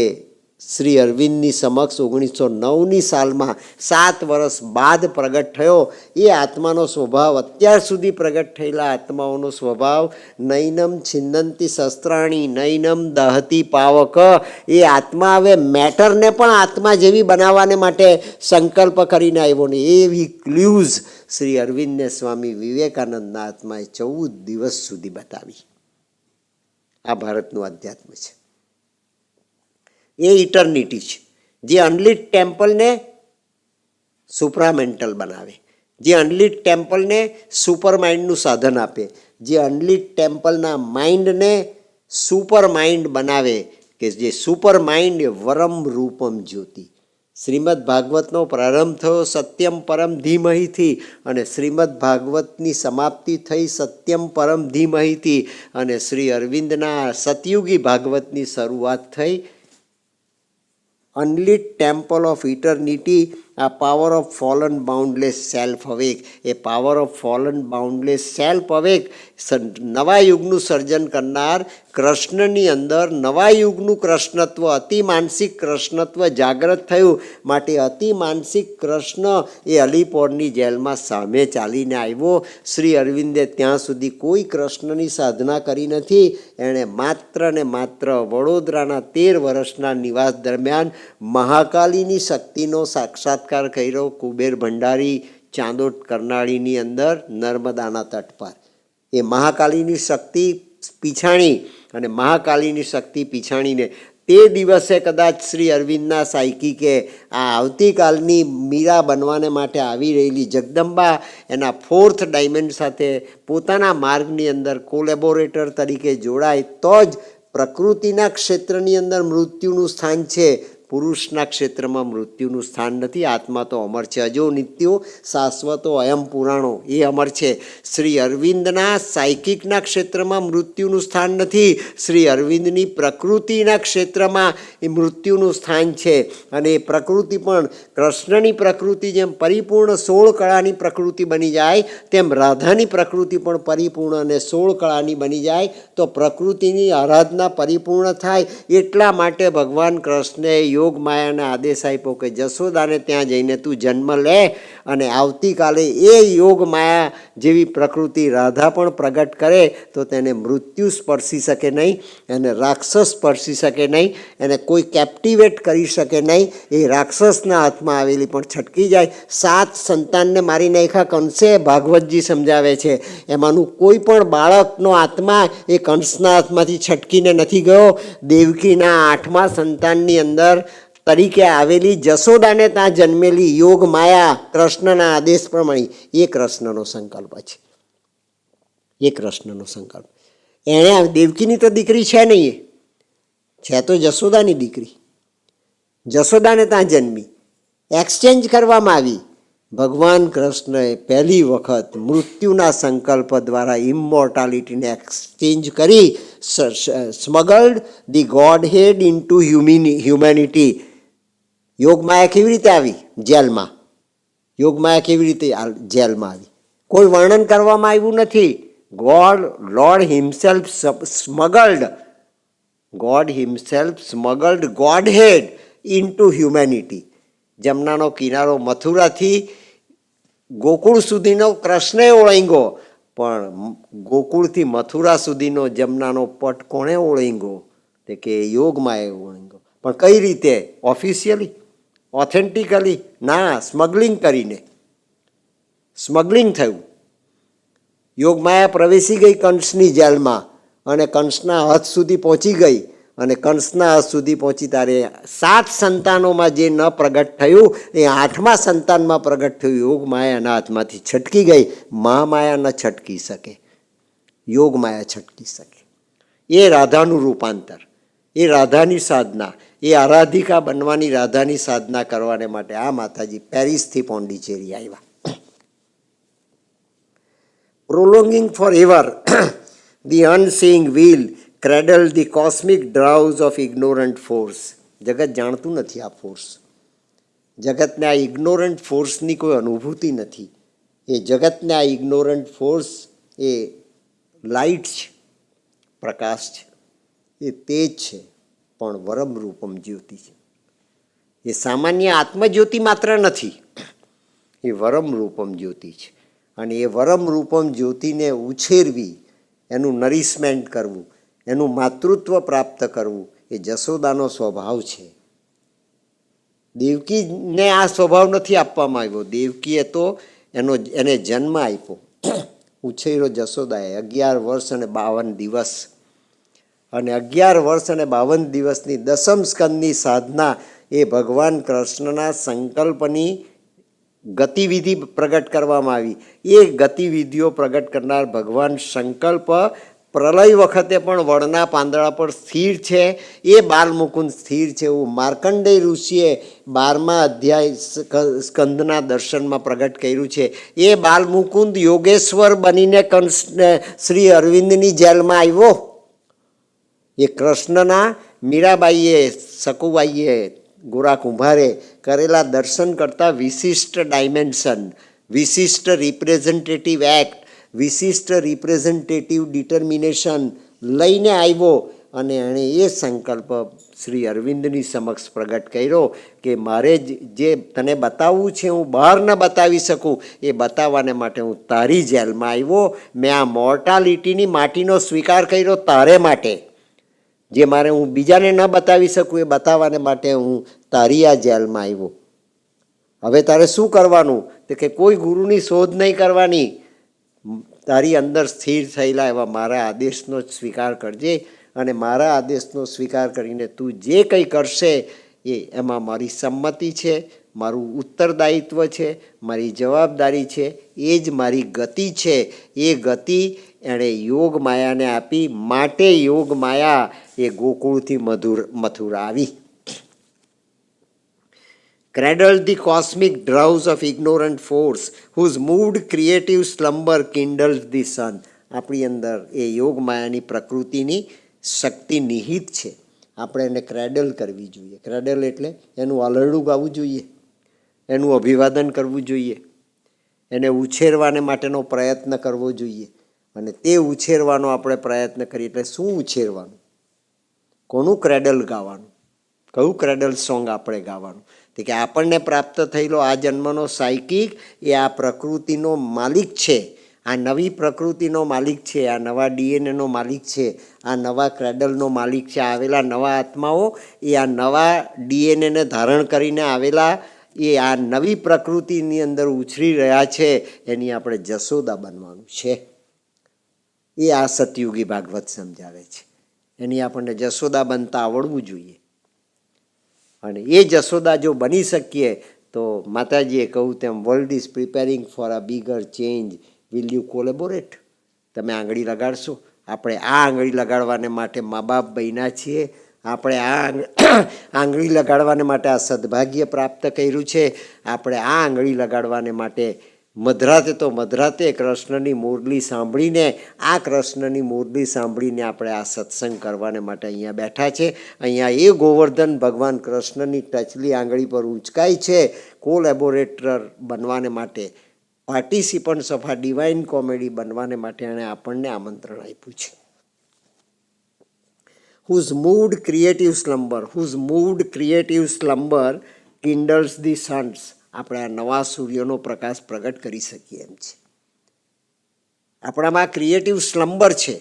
શ્રી અરવિંદની સમક્ષ 1909ની સાલમાં 7 વર્ષ બાદ પ્રગટ થયો. એ આત્માનો સ્વભાવ અત્યાર સુધી પ્રગટ થયેલા આત્માઓનો સ્વભાવ નૈનમ છિન્નંતી શસ્ત્રાણી નૈનમ દહતી પાવક. એ આત્મા હવે મેટરને પણ આત્મા જેવી બનાવવાને માટે સંકલ્પ કરીને આવ્યો ને એવી ક્લ્યુઝ શ્રી અરવિંદને સ્વામી વિવેકાનંદના આત્માએ 14 દિવસ સુધી બતાવી. આ ભારતનું અધ્યાત્મ છે. એ ઇટર્નિટી છે જે અનલિટ ટેમ્પલને સુપ્રામેન્ટલ બનાવે, જે અનલિટ ટેમ્પલને સુપર માઇન્ડનું સાધન આપે, જે અનલિટ ટેમ્પલના માઇન્ડને સુપર માઇન્ડ બનાવે કે જે સુપર માઇન્ડ વરમ રૂપમ જ્યોતિ. શ્રીમદ ભાગવતનો પ્રારંભ થયો સત્યમ પરમ ધીમહીથી અને શ્રીમદ ભાગવતની સમાપ્તિ થઈ સત્યમ પરમ ધીમહીથી અને શ્રી અરવિંદના સતયુગી ભાગવતની શરૂઆત થઈ અનલિટ ટેમ્પલ ઓફ ઇટર્નિટી. આ power of fallen boundless self awake, એ power of fallen boundless self awake નવા યુગનું સર્જન કરનાર કૃષ્ણની અંદર નવા યુગનું કૃષ્ણત્વ, અતિ માનસિક કૃષ્ણત્વ જાગૃત થયું. માટે અતિ માનસિક કૃષ્ણ એ અલીપોરની જેલમાં સામે ચાલીને આવ્યો. શ્રી અરવિંદે ત્યાં સુધી કોઈ કૃષ્ણની સાધના કરી નથી. એણે માત્ર ને માત્ર વડોદરાના 13 વર્ષના નિવાસ દરમિયાન મહાકાલીની શક્તિનો સાક્ષાત્કાર કર્યો. કુબેર ભંડારી ચાંદોદ કરનાળીની અંદર નર્મદાના તટ પર એ મહાકાલીની શક્તિ પીછાણી અને મહાકાલીની શક્તિ પીછાણીને તે દિવસે કદાચ શ્રી અરવિંદના સાયકિકે આ આવતીકાલની મીરા બનવાને માટે આવી રહેલી જગદંબા એના 4th ડાયમંડ સાથે પોતાના માર્ગની અંદર કોલેબોરેટર તરીકે જોડાય તો જ પ્રકૃતિના ક્ષેત્રની અંદર મૃત્યુનું સ્થાન છે, પુરુષના ક્ષેત્રમાં મૃત્યુનું સ્થાન નથી. આત્મા તો અમર છે, અજો નિત્યો શાશ્વતો અયમ પુરાણો, એ અમર છે. શ્રી અરવિંદના સાયકિકના ક્ષેત્રમાં મૃત્યુનું સ્થાન નથી. શ્રી અરવિંદની પ્રકૃતિના ક્ષેત્રમાં એ મૃત્યુનું સ્થાન છે. અને એ પ્રકૃતિ પણ કૃષ્ણની પ્રકૃતિ જેમ પરિપૂર્ણ 16 કળાની પ્રકૃતિ બની જાય તેમ રાધાની પ્રકૃતિ પણ પરિપૂર્ણ અને 16 કળાની બની જાય તો પ્રકૃતિની આરાધના પરિપૂર્ણ થાય. એટલા માટે ભગવાન કૃષ્ણએ યોગ માયાને આદેશ આપ્યો કે જશોદાને ત્યાં જઈને તું જન્મ લે અને આવતીકાલે એ યોગ માયા જેવી પ્રકૃતિ રાધા પણ પ્રગટ કરે તો તેને મૃત્યુ સ્પર્શી શકે નહીં, એને રાક્ષસ સ્પર્શી શકે નહીં, એને કોઈ કેપ્ટિવેટ કરી શકે નહીં. એ રાક્ષસના હાથમાં આવેલી પણ છટકી જાય. 7 સંતાનને મારી નાખ્યા કંસે, ભાગવતજી સમજાવે છે. એમાંનું કોઈ પણ બાળકનો આત્મા એ કંસના હાથમાંથી છટકીને નથી ગયો. દેવકીના 8મા સંતાનની અંદર તરીકે આવેલી જશોદાને ત્યાં જન્મેલી યોગ માયા કૃષ્ણના આદેશ પ્રમાણે એ કૃષ્ણનો સંકલ્પ છે. એ કૃષ્ણનો સંકલ્પ. એણે દેવકીની તો દીકરી છે નહીં, છે તો જશોદાની દીકરી. જશોદાને ત્યાં જન્મી, એક્સચેન્જ કરવામાં આવી. ભગવાન કૃષ્ણએ પહેલી વખત મૃત્યુના સંકલ્પ દ્વારા ઇમોર્ટાલિટીને એક્સચેન્જ કરી smuggled the godhead into humanity. યોગમાયા કેવી રીતે આવી જેલમાં? યોગમાયા કેવી રીતે જેલમાં આવી? કોઈ વર્ણન કરવામાં આવ્યું નથી. Lord himself smuggled godhead into humanity. જમનાનો કિનારો મથુરાથી ગોકુળ સુધીનો કૃષ્ણએ ઓળંગ્યો, પણ ગોકુળથી મથુરા સુધીનો જમનાનો પટ કોણે ઓળંગ્યો? તે કે યોગમાએ ઓળંગ્યો. પણ કઈ રીતે? ઓફિશિયલી, ઓથેન્ટિકલી? ના, સ્મગલિંગ કરીને. સ્મગલિંગ થયું. યોગમાયા પ્રવેશી ગઈ કંસની જેલમાં અને કંસના હાથ સુધી પહોંચી ગઈ. અને કંસના હાથ સુધી પહોંચી ત્યારે 7 સંતાનોમાં જે ન પ્રગટ થયું એ 8મા સંતાનમાં પ્રગટ થયું. યોગમાયાના હાથમાંથી છટકી ગઈ. મહામાયા ન છટકી શકે, યોગમાયા છટકી શકે. એ રાધાનું રૂપાંતર, એ રાધાની સાધના, એ આરાધિકા બનવાની રાધાની સાધના કરવાને માટે આ માતાજી પેરિસથી પોંડિચેરી આવ્યા. Prolonging for ever the unseeing wheel cradle the cosmic drowse of ignorant force. જગત જાણતું નથી આ ફોર્સ. જગતને આ ઇગ્નોરન્ટ ફોર્સની કોઈ અનુભૂતિ નથી. એ જગતને આ ઇગ્નોરન્ટ ફોર્સ એ લાઇટ છે, પ્રકાશ છે, એ તેજ છે, પણ વરમ રૂપમ જ્યોતિ છે. એ સામાન્ય આત્મજ્યોતિ માત્ર નથી, એ વરમ રૂપમ જ્યોતિ છે. અને એ વરમ રૂપમ જ્યોતિને ઉછેરવી, એનું નરિશમેન્ટ કરવું, એનું માતૃત્વ પ્રાપ્ત કરવું, એ જશોદાનો સ્વભાવ છે. દેવકીને આ સ્વભાવ નથી આપવામાં આવ્યો. દેવકીએ તો એને જન્મ આપ્યો, ઉછેર્યો જશોદાએ 11 વર્ષ અને 52 દિવસ. અને 11 વર્ષ અને 52 દિવસની દસમ સ્કંદની સાધના એ ભગવાન કૃષ્ણના સંકલ્પની ગતિવિધિ પ્રગટ કરવામાં આવી. એ ગતિવિધિઓ પ્રગટ કરનાર ભગવાન સંકલ્પ પ્રલય વખતે પણ વડના પાંદડા પર સ્થિર છે. એ બાલમુકુંદ સ્થિર છે એવું માર્કંડેય ઋષિએ 12મા અધ્યાય સ્કંદના દર્શનમાં પ્રગટ કર્યું છે. એ બાલમુકુંદ યોગેશ્વર બનીને શ્રી અરવિંદની જેલમાં આવ્યો. એ કૃષ્ણના મીરાબાઈએ, સકુબાઈએ, ગોરા કુંભારે કરેલા દર્શન કરતાં વિશિષ્ટ ડાયમેન્શન, વિશિષ્ટ રિપ્રેઝન્ટેટિવ એક્ટ, વિશિષ્ટ રિપ્રેઝન્ટેટિવ ડિટર્મિનેશન લઈને આવ્યો. અને એણે એ સંકલ્પ શ્રી અરવિંદની સમક્ષ પ્રગટ કર્યો કે મારે જે તને બતાવવું છે હું બહાર ન બતાવી શકું, એ બતાવવાને માટે હું તારી જેલમાં આવ્યો. મેં આ મોર્ટાલિટીની માટીનો સ્વીકાર કર્યો તારે માટે. જે મારે હું બીજાને ન બતાવી શકું એ બતાવવાને માટે હું તારી આ જેલમાં આવ્યો. હવે તારે શું કરવાનું? તો કે કોઈ ગુરુની શોધ નહીં કરવાની, તારી અંદર સ્થિર થયેલા એવા મારા આદેશનો જ સ્વીકાર કરજે. અને મારા આદેશનો સ્વીકાર કરીને તું જે કંઈ કરશે એમાં મારી સંમતિ છે, મારું ઉત્તરદાયિત્વ છે, મારી જવાબદારી છે, એ જ મારી ગતિ છે. એ ગતિ એણે યોગ માયાને આપી. માટે યોગ માયા એ ગોકુળથી મથુરા આવી. Cradled the cosmic drowse of ignorant force, whose moved creative slumber kindles the sun. આપણી અંદર એ યોગ માયાની પ્રકૃતિની શક્તિ નિહિત છે. આપણે એને ક્રેડલ કરવી જોઈએ. ક્રેડલ એટલે એનું આલરડું ગાવું જોઈએ, એનું અભિવાદન કરવું જોઈએ, એને ઉછેરવાને માટેનો પ્રયત્ન કરવો જોઈએ. અને તે ઉછેરવાનો આપણે પ્રયત્ન કરીએ એટલે શું ઉછેરવાનું? કોનું ક્રેડલ ગાવાનું? કયું ક્રેડલ સોંગ આપણે ગાવાનું? તો કે આપણને પ્રાપ્ત થયેલો આ જન્મનો સાયકિક એ આ પ્રકૃતિનો માલિક છે, આ નવી પ્રકૃતિનો માલિક છે, આ નવા ડીએનએનો માલિક છે, આ નવા ક્રેડલનો માલિક છે. આવેલા નવા આત્માઓ એ આ નવા ડીએનએને ધારણ કરીને આવેલા એ આ નવી પ્રકૃતિની અંદર ઉછરી રહ્યા છે. એની આપણે જશોદા બનવાનું છે. એ આ સતયુગી ભાગવત સમજાવે છે. એની આપણને જશોદા બનતા આવડવું જોઈએ. અને એ જશોદા જો બની શકીએ તો માતાજીએ કહ્યું તેમ world is preparing for a bigger change, will you collaborate? તમે આંગળી લગાડશો? આપણે આ આંગળી લગાડવાને માટે મા બાપ બન્યા છીએ. આપણે આ આંગળી લગાડવાને માટે આ સદભાગ્ય પ્રાપ્ત કર્યું છે. આપણે આ આંગળી લગાડવાને માટે મધરાતે તો મધરાતે કૃષ્ણની મુરલી સાંભળીને, આ કૃષ્ણની મુરલી સાંભળીને આપણે આ સત્સંગ કરવાને માટે અહીંયા બેઠા છે. અહીંયા એ ગોવર્ધન ભગવાન કૃષ્ણની ટચલી આંગળી પર ઉંચકાય છે. કોલેબોરેટર બનવાને માટે, પાર્ટિસિપન્ટ્સ ઓફ આ ડિવાઇન કોમેડી બનવાને માટે એણે આપણને આમંત્રણ આપ્યું છે. whose moved creative slumber kindles the suns. આપણે આ નવા સૂર્યનો પ્રકાશ પ્રગટ કરી શકીએ એમ છે. આપણામાં ક્રિએટિવ સ્લમ્બર છે,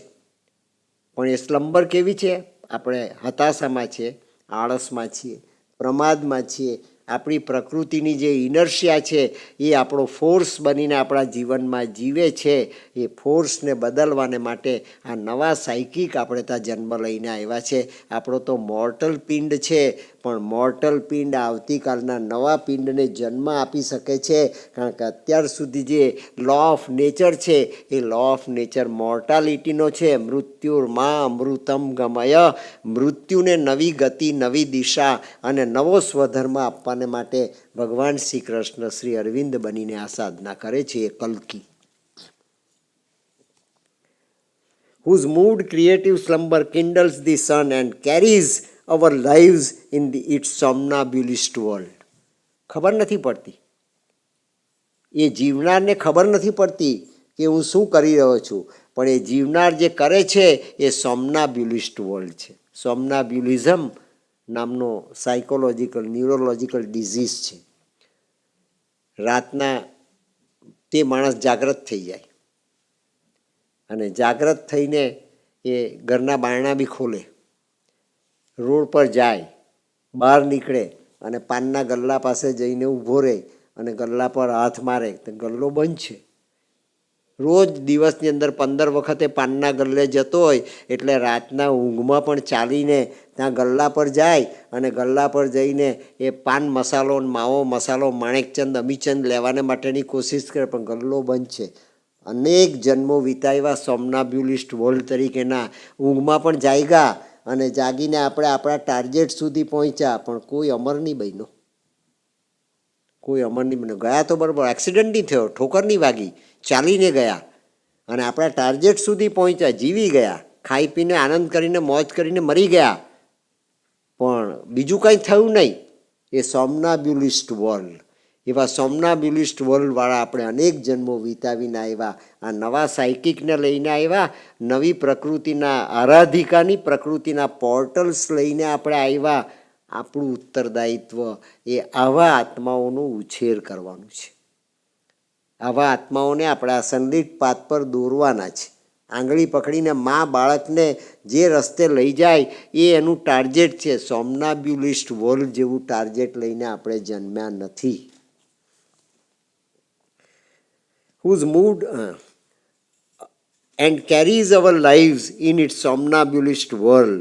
પણ એ સ્લમ્બર કેવી છે? આપણે હતાશામાં છીએ, આળસમાં છીએ, પ્રમાદમાં છીએ. આપણી પ્રકૃતિની જે ઇનર્શિયા છે એ આપણો ફોર્સ બનીને આપણા જીવનમાં જીવે છે. એ ફોર્સને બદલવાને માટે આ નવા સાયકિક આપણે ત્યાં જન્મ લઈને આવ્યા છે. આપણો તો મોર્ટલ પિંડ છે, પણ મોર્ટલ પિંડ આવતીકાલના નવા પિંડને જન્મ આપી શકે છે. કારણ કે અત્યાર સુધી જે લો ઓફ નેચર છે એ લો ઓફ નેચર મોર્ટાલિટીનો છે. મૃત્યુર્મા અમૃતમ ગમય. મૃત્યુને નવી ગતિ, નવી દિશા અને નવો સ્વધર્મ આપવાને માટે ભગવાન શ્રી કૃષ્ણ શ્રી અરવિંદ બનીને આ સાધના કરે છે. એ કલ્કી. whose moved creative slumber kindles the sun and carries our lives in its somnambulist world. ખબર નથી પડતી, એ જીવનારને ખબર નથી પડતી કે હું શું કરી રહ્યો છું, પણ એ જીવનાર જે કરે છે એ સોમનાબ્યુલિસ્ટ વર્લ્ડ છે. સોમનાબ્યુલિઝમ નામનો સાયકોલોજીકલ ન્યુરોલોજીકલ ડિઝીઝ છે. રાતના તે માણસ જાગ્રત થઈ જાય અને જાગ્રત થઈને એ ઘરના બારણા બી ખોલે, રોડ પર જાય, બહાર નીકળે અને પાનના ગલ્લા પાસે જઈને ઊભો રહે અને ગલ્લા પર હાથ મારે તો ગલ્લો બંધ છે. રોજ દિવસની અંદર 15 વખતે પાનના ગલ્લે જતો હોય એટલે રાતના ઊંઘમાં પણ ચાલીને ત્યાં ગલ્લા પર જાય અને ગલ્લા પર જઈને એ પાન મસાલો, માવો મસાલો, માણેકચંદ, અમીચંદ લેવાને માટેની કોશિશ કરે પણ ગલ્લો બંધ છે. અનેક જન્મો વિતાવ્યા સોમનાબ્યુલિસ્ટ વર્લ્ડ તરીકેના, ઊંઘમાં પણ જાગ્યા અને જાગીને આપણે આપણા ટાર્ગેટ સુધી પહોંચ્યા પણ કોઈ અમર નહીં બન્યો. કોઈ અમર નહીં બન્યો. ગયા તો બરાબર, એક્સિડન્ટ નહીં થયો, ઠોકર નહીં વાગી, ચાલીને ગયા અને આપણા ટાર્ગેટ સુધી પહોંચ્યા, જીવી ગયા, ખાઈ પીને આનંદ કરીને મોજ કરીને મરી ગયા પણ બીજું કંઈ થયું નહીં. એ સોમનાબ્યુલિસ્ટ વર્લ્ડ, એવા સોમનાબ્યુલિસ્ટ વર્લ્ડવાળા આપણે અનેક જન્મો વિતાવીને આવ્યા. આ નવા સાયકિકને લઈને આવ્યા, નવી પ્રકૃતિના આરાધિકાની પ્રકૃતિના પોર્ટલ્સ લઈને આપણે આવ્યા. આપણું ઉત્તરદાયિત્વ એ આવા આત્માઓનો ઉછેર કરવાનું છે. આવા આત્માઓને આપણે આ સનલિટ પાથ પર દોરવાના છે. આંગળી પકડીને મા બાળકને જે રસ્તે લઈ જાય એ એનું ટાર્ગેટ છે. સોમનાબ્યુલિસ્ટ વર્લ્ડ જેવું ટાર્ગેટ લઈને આપણે જન્મ્યા નથી. whose mood and carries our lives in its somnambulist world,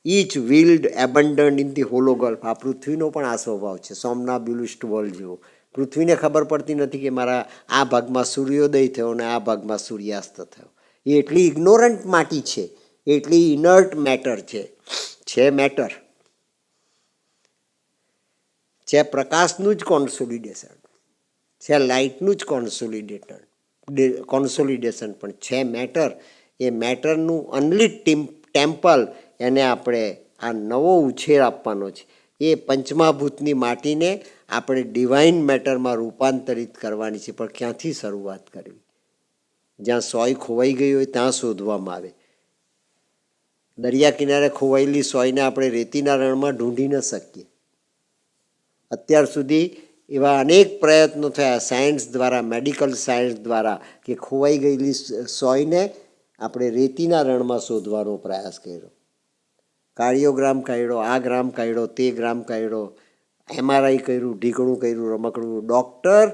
each willed abandoned in the hollow gulf. આ પૃથ્વીનો પણ આ સ્વભાવ છે, સોમનાબ્યુલિસ્ટ વર્લ્ડ જેવો. પૃથ્વીને ખબર પડતી નથી કે મારા આ ભાગમાં સૂર્યોદય થયો અને આ ભાગમાં સૂર્યાસ્ત થયો. એ એટલી ઇગ્નોરન્ટ માટી છે, એટલી ઇનર્ટ મેટર છે મેટર છે, પ્રકાશનું જ કોન્સોલિડેશન છે, લાઇટનું જ કોન્સોલિડેશન પણ છે મેટર. એ મેટરનું અનલિટ ટેમ્પલ, એને આપણે આ નવો ઉછેર આપવાનો છે. એ પંચમહાભૂતની માટીને આપણે ડિવાઇન મેટરમાં રૂપાંતરિત કરવાની છે. પણ ક્યાંથી શરૂઆત કરવી? જ્યાં સોય ખોવાઈ ગઈ હોય ત્યાં શોધવામાં આવે. દરિયા કિનારે ખોવાયેલી સોયને આપણે રેતીના રણમાં ઢૂંઢી ન શકીએ. અત્યાર સુધી એવા અનેક પ્રયત્નો થયા સાયન્સ દ્વારા, મેડિકલ સાયન્સ દ્વારા, કે ખોવાઈ ગયેલી સોયને આપણે રેતીના રણમાં શોધવાનો પ્રયાસ કર્યો. કાર્ડિયોગ્રામ કાઢ્યો, આ ગ્રામ કાઢ્યો, તે ગ્રામ કાઢ્યો, MRI કર્યું, ઢીકણું કર્યું, રમકડું. ડૉક્ટર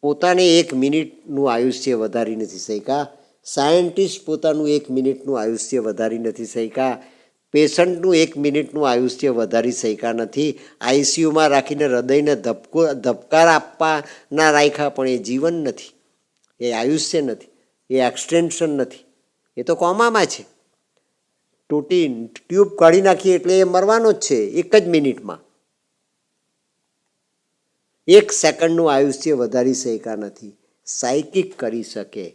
પોતાને 1 મિનિટનું આયુષ્ય વધારી નથી શક્યા. સાયન્ટિસ્ટ પોતાનું 1 મિનિટનું આયુષ્ય વધારી નથી શક્યા. પેશન્ટનું 1 મિનિટનું આયુષ્ય વધારી શક્યા નથી. ICUમાં રાખીને હૃદયને ધબકાર આપવાના રાખ્યા પણ એ જીવન નથી, એ આયુષ્ય નથી, એ એક્સટેન્શન નથી, એ તો કોમામાં છે. ટ્યુબ કાઢી નાખીએ એટલે એ મરવાનો જ છે 1 જ મિનિટમાં. 1 સેકન્ડનું આયુષ્ય વધારી શક્યા નથી. સાયકિક કરી શકે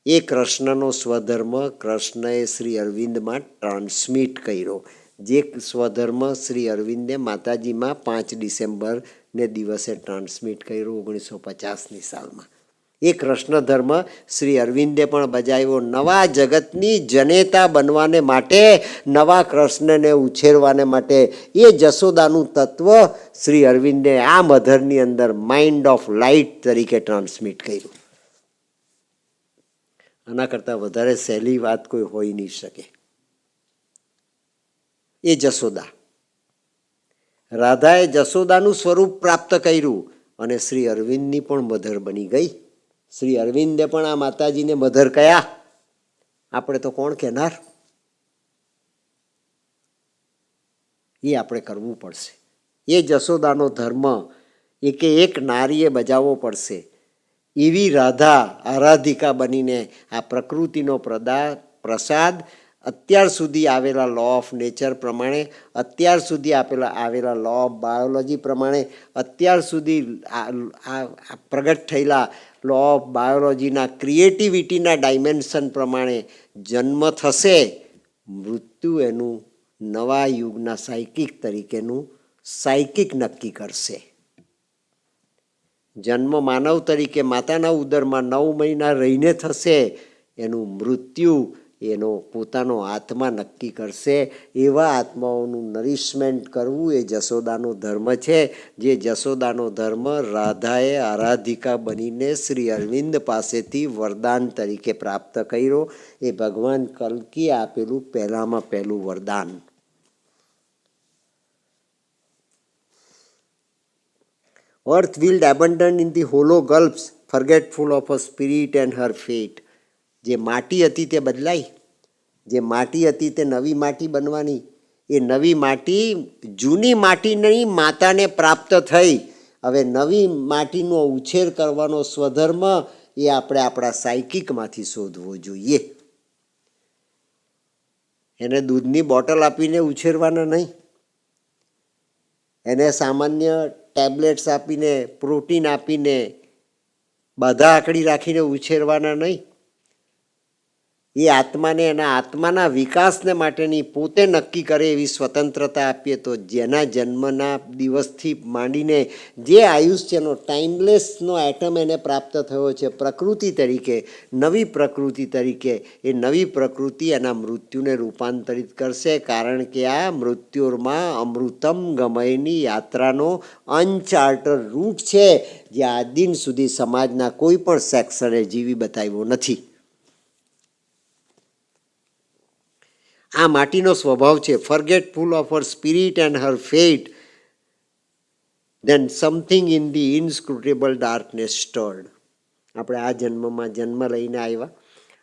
એ કૃષ્ણનો સ્વધર્મ કૃષ્ણએ શ્રી અરવિંદમાં ટ્રાન્સમિટ કર્યો. જે સ્વધર્મ શ્રી અરવિંદે માતાજીમાં 5 ડિસેમ્બરને દિવસે ટ્રાન્સમિટ કર્યો 1950ની સાલમાં. એ કૃષ્ણ ધર્મ શ્રી અરવિંદે પણ બજાવ્યો. નવા જગતની જનેતા બનવાને માટે, નવા કૃષ્ણને ઉછેરવાને માટે એ જશોદાનું તત્વ શ્રી અરવિંદે આ મધરની અંદર માઇન્ડ ઓફ લાઇટ તરીકે ટ્રાન્સમિટ કર્યું. આના કરતાં વધારે સહેલી વાત કોઈ હોઈ નહીં શકે. એ જશોદા, રાધાએ જશોદાનું સ્વરૂપ પ્રાપ્ત કર્યું અને શ્રી અરવિંદની પણ મધર બની ગઈ. શ્રી અરવિંદે પણ આ માતાજીને મધર કયા, આપણે તો કોણ કહેનાર? એ આપણે કરવું પડશે. એ જશોદાનો ધર્મ એક નારીએ બજાવવો પડશે. એવી રાધા આરાધિકા બનીને આ પ્રકૃતિનો પ્રસાદ અત્યાર સુધી આવેલા લો ઓફ નેચર પ્રમાણે, અત્યાર સુધી આવેલા લો ઓફ બાયોલોજી પ્રમાણે, અત્યાર સુધી પ્રગટ થયેલા લો ઓફ બાયોલોજીના ક્રિએટિવિટીના ડાયમેન્શન પ્રમાણે જન્મ થશે. મૃત્યુ એનું નવા યુગના સાયકિક તરીકેનું સાયકિક નક્કી કરશે. જન્મ માનવ તરીકે માતાના ઉદરમાં 9 મહિના રહીને થશે એનું મૃત્યુ એનો પોતાનો આત્મા નક્કી કરશે. એવા આત્માઓનું નરિશમેન્ટ કરવું એ જશોદાનો ધર્મ છે, જે જશોદાનો ધર્મ રાધાએ આરાધિકા બનીને શ્રી અરવિંદ પાસેથી વરદાન તરીકે પ્રાપ્ત કર્યો. એ ભગવાન કલ્કીએ આપેલું પહેલામાં પહેલું વરદાન. Earth willed abandon in the hollow gulfs, forgetful of her spirit and her fate. જે માટી હતી તે બદલાઈ, જે માટી હતી તે નવી માટી બનવાની. એ નવી માટી જૂની માટીની માતાને પ્રાપ્ત થઈ. હવે નવી માટીનો ઉછેર કરવાનો સ્વધર્મ એ આપણે આપણા સાયકિકમાંથી શોધવો જોઈએ. એને દૂધની બોટલ આપીને ઉછેરવાના નહીં, એને સામાન્ય ટેબ્લેટ્સ આપીને, પ્રોટીન આપીને, બધા આકડી રાખીને ઉછેરવાના નહીં. એ આત્માને એના આત્માના વિકાસને માટેની પોતે નક્કી કરે એવી સ્વતંત્રતા આપીએ તો જેના જન્મના દિવસથી માંડીને જે આયુષ્યનો ટાઈમલેસનો એટમ એને પ્રાપ્ત થયો છે પ્રકૃતિ તરીકે, નવી પ્રકૃતિ તરીકે, એ નવી પ્રકૃતિ એના મૃત્યુને રૂપાંતરિત કરશે. કારણ કે આ મૃત્યુમાં અમૃતમ ગમયની યાત્રાનો અનચાર્ટર્ડ રૂટ છે, જે આ દિન સુધી સમાજના કોઈ પણ સેક્શને જીવી બતાવ્યો નથી. આ માટીનો સ્વભાવ છે forgetful of her spirit and her fate, then something in the inscrutable darkness stirred. આપણે આ જન્મમાં જન્મ લઈને આવ્યા,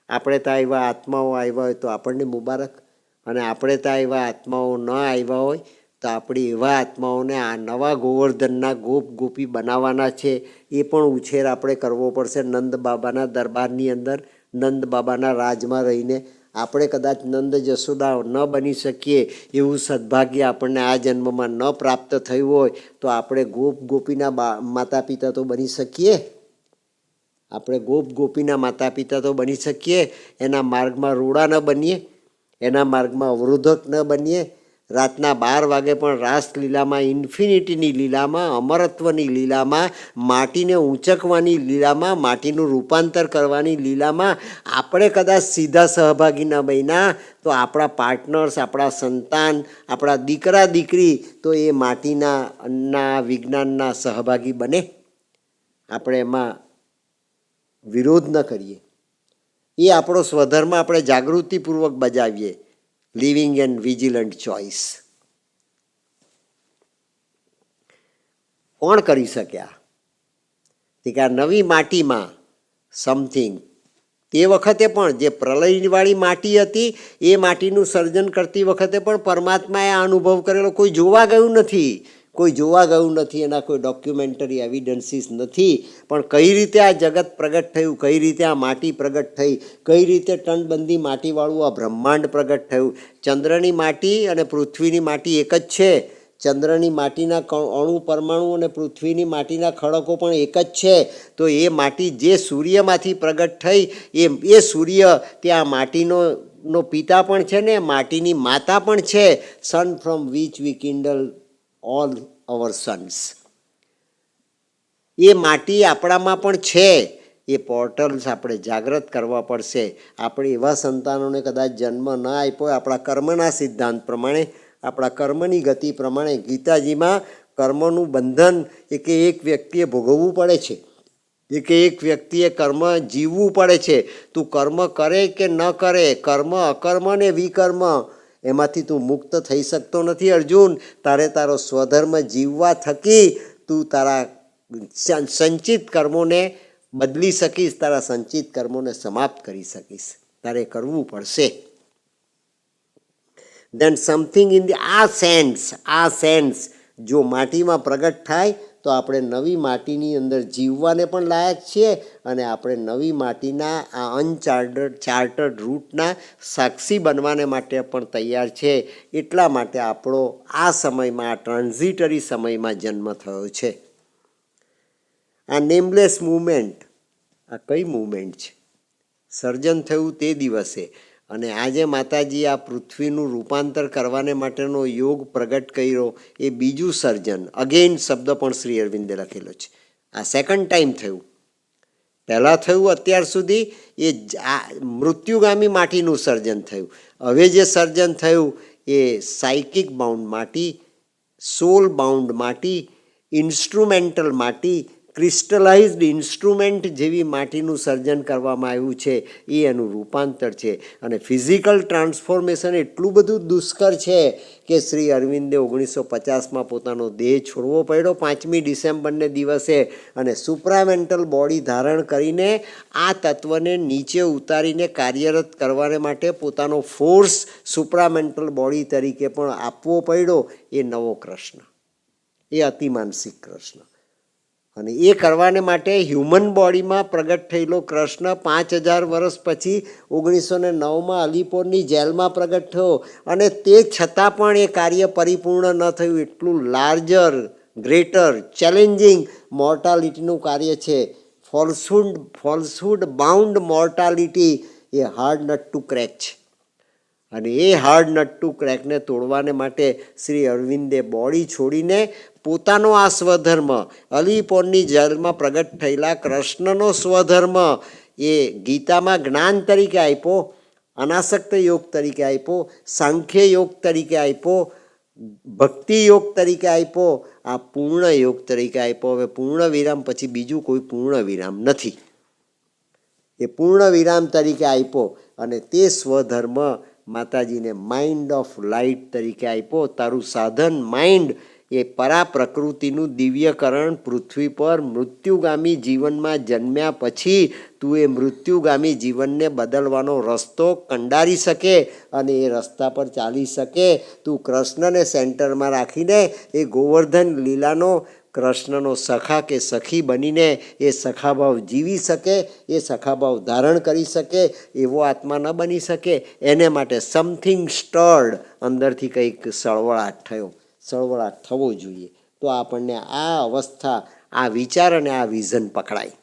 આપણે તો એવા આત્માઓ આવ્યા હોય તો આપણને મુબારક, અને આપણે તો એવા આત્માઓ ન આવ્યા હોય તો આપણે એવા આત્માઓને આ નવા ગોવર્ધનના ગોપ ગોપી બનાવવાના છે. એ પણ ઉછેર આપણે કરવો પડશે નંદ બાબાના દરબારની અંદર, નંદ બાબાના રાજમાં રહીને. આપણે કદાચ નંદ જશોદા ન બની શકીએ એવું સદભાગ્ય આપણને આ જન્મમાં ન પ્રાપ્ત થયું હોય તો આપણે ગોપ ગોપીના માતા પિતા તો બની શકીએ. આપણે ગોપ ગોપીના માતા પિતા તો બની શકીએ. એના માર્ગમાં રોડા ન બનીએ, એના માર્ગમાં અવરોધક ન બનીએ. રાતના 12 વાગે પણ રાસલીલામાં, ઇન્ફિનિટીની લીલામાં, અમરત્વની લીલામાં, માટીને ઊંચકવાની લીલામાં, માટીનું રૂપાંતર કરવાની લીલામાં આપણે કદાચ સીધા સહભાગી ન બન્યા તો આપણા પાર્ટનર્સ, આપણા સંતાન, આપણા દીકરા દીકરી તો એ માટીના વિજ્ઞાનના સહભાગી બને. આપણે એમાં વિરોધ ન કરીએ. એ આપણો સ્વધર્મ આપણે જાગૃતિપૂર્વક બજાવીએ. Living and vigilant choice. કોણ કરી શક્યા? કે આ નવી માટીમાં સમથિંગ, તે વખતે પણ જે પ્રલયવાળી માટી હતી એ માટીનું સર્જન કરતી વખતે પણ પરમાત્માએ આ અનુભવ કરેલો. કોઈ જોવા ગયું નથી, કોઈ જોવા ગયું નથી, એના કોઈ ડોક્યુમેન્ટરી એવિડન્સીસ નથી. પણ કઈ રીતે આ જગત પ્રગટ થયું, કઈ રીતે આ માટી પ્રગટ થઈ, કઈ રીતે ટનબંધી માટીવાળું આ બ્રહ્માંડ પ્રગટ થયું. ચંદ્રની માટી અને પૃથ્વીની માટી એક જ છે. ચંદ્રની માટીના અણુ પરમાણુ અને પૃથ્વીની માટીના ખડકો પણ એક જ છે. તો એ માટી જે સૂર્યમાંથી પ્રગટ થઈ એ સૂર્ય ત્યાં માટીનો પિતા પણ છે ને માટીની માતા પણ છે. Sun from which we kindle all our suns. એ માટી આપણામાં પણ છે. એ પોર્ટલ્સ આપણે જાગૃત કરવા પડશે. આપણે એવા સંતાનોને કદાચ જન્મ ન આપ્યો આપણા કર્મના સિદ્ધાંત પ્રમાણે, આપણા કર્મની ગતિ પ્રમાણે. ગીતાજીમાં કર્મનું બંધન એક વ્યક્તિએ ભોગવવું પડે છે. એક વ્યક્તિએ કર્મ જીવવું પડે છે. તું કર્મ કરે કે ન કરે, કર્મ, અકર્મ ને વિકર્મ, એમાંથી તું મુક્ત થઈ શકતો નથી અર્જુન. તારે તારો સ્વધર્મ જીવવા થકી તું તારા સંચિત કર્મોને બદલી શકીશ, તારા સંચિત કર્મોને સમાપ્ત કરી શકીશ. તારે કરવું પડશે. દેન સમથિંગ ઇન ધી આ સેન્સ જો માટીમાં પ્રગટ થાય તો આપણે નવી માટીની અંદર જીવવાને પણ લાયક છીએ, અને આપણે નવી માટીના આ ચાર્ટર્ડ રૂટના સાક્ષી બનવાને માટે પણ તૈયાર છે. એટલા માટે આપણો આ સમયમાં, આ ટ્રાન્ઝિટરી સમયમાં જન્મ થયો છે. આ નેમલેસ મુવમેન્ટ, આ કઈ મુવમેન્ટ છે? સર્જન થયું તે દિવસે, અને આજે માતાજી આ પૃથ્વીનું રૂપાંતર કરવાને માટેનો યોગ પ્રગટ કર્યો. એ બીજું સર્જન, અગેઇન શબ્દ પણ શ્રી અરવિંદે લખેલો છે. આ સેકન્ડ ટાઈમ થયું. પહેલાં થયું અત્યાર સુધી એ મૃત્યુગામી માટીનું સર્જન થયું. હવે જે સર્જન થયું એ સાયકિક બાઉન્ડ માટી, સોલ બાઉન્ડ માટી, ઇન્સ્ટ્રુમેન્ટલ માટી, ક્રિસ્ટલાઇઝડ ઇન્સ્ટ્રુમેન્ટ જેવી માટીનું સર્જન કરવામાં આવ્યું છે. એ એનું રૂપાંતર છે. અને ફિઝિકલ ટ્રાન્સફોર્મેશન એટલું બધું દુષ્કર છે કે શ્રી અરવિંદે 1950માં પોતાનો દેહ છોડવો પડ્યો 5મી ડિસેમ્બરને દિવસે, અને સુપ્રામેન્ટલ બોડી ધારણ કરીને આ તત્વને નીચે ઉતારીને કાર્યરત કરવાને માટે પોતાનો ફોર્સ સુપ્રામેન્ટલ બોડી તરીકે પણ આપવો પડ્યો. એ નવો કૃષ્ણ, એ અતિમાનસિક કૃષ્ણ. અને એ કરવાને માટે હ્યુમન બોડીમાં પ્રગટ થયેલો કૃષ્ણ 5000 વર્ષ પછી 1909માં અલીપોરની જેલમાં પ્રગટ થયો. અને તે છતાં પણ એ કાર્ય પરિપૂર્ણ ન થયું. એટલું લાર્જર, ગ્રેટર, ચેલેન્જિંગ મોર્ટાલિટીનું કાર્ય છે. ફોલ્સહુડ બાઉન્ડ મોર્ટાલિટી એ હાર્ડ નટ ટુ ક્રેક છે. અને એ હાર્ડ નટ ટુ ક્રેકને તોડવાને માટે શ્રી અરવિંદે બોડી છોડીને પોતાનો આ સ્વધર્મ, અલીપોરની જેલમાં પ્રગટ થયેલા કૃષ્ણનો સ્વધર્મ એ ગીતામાં જ્ઞાન તરીકે આપ્યો, અનાસક્ત યોગ તરીકે આપ્યો, સાંખ્ય યોગ તરીકે આપ્યો, ભક્તિ યોગ તરીકે આપ્યો, આ પૂર્ણ યોગ તરીકે આપ્યો. હવે પૂર્ણ વિરામ પછી બીજું કોઈ પૂર્ણ વિરામ નથી. એ પૂર્ણ વિરામ તરીકે આપ્યો. અને તે સ્વધર્મ માતાજીને માઇન્ડ ઓફ લાઇટ તરીકે આપ્યો. તારું સાધન માઇન્ડ એ પરા પ્રકૃતિનું દિવ્યકરણ પૃથ્વી પર મૃત્યુગામી જીવનમાં જન્મ્યા પછી તું એ મૃત્યુગામી જીવનને બદલવાનો રસ્તો કંડારી શકે અને એ રસ્તા પર ચાલી શકે. તું કૃષ્ણને સેન્ટરમાં રાખીને એ ગોવર્ધન લીલાનો કૃષ્ણનો સખા કે સખી બનીને એ સખાભાવ જીવી શકે, એ સખાભાવ ધારણ કરી શકે. એવો આત્મા ન બની શકે. એને માટે સમથિંગ સ્ટર્ડ, અંદરથી કંઈક સળવળાટ થવો જોઈએ. તો આપણને આ અવસ્થા, આ વિચાર અને આ વિઝન પકડાય.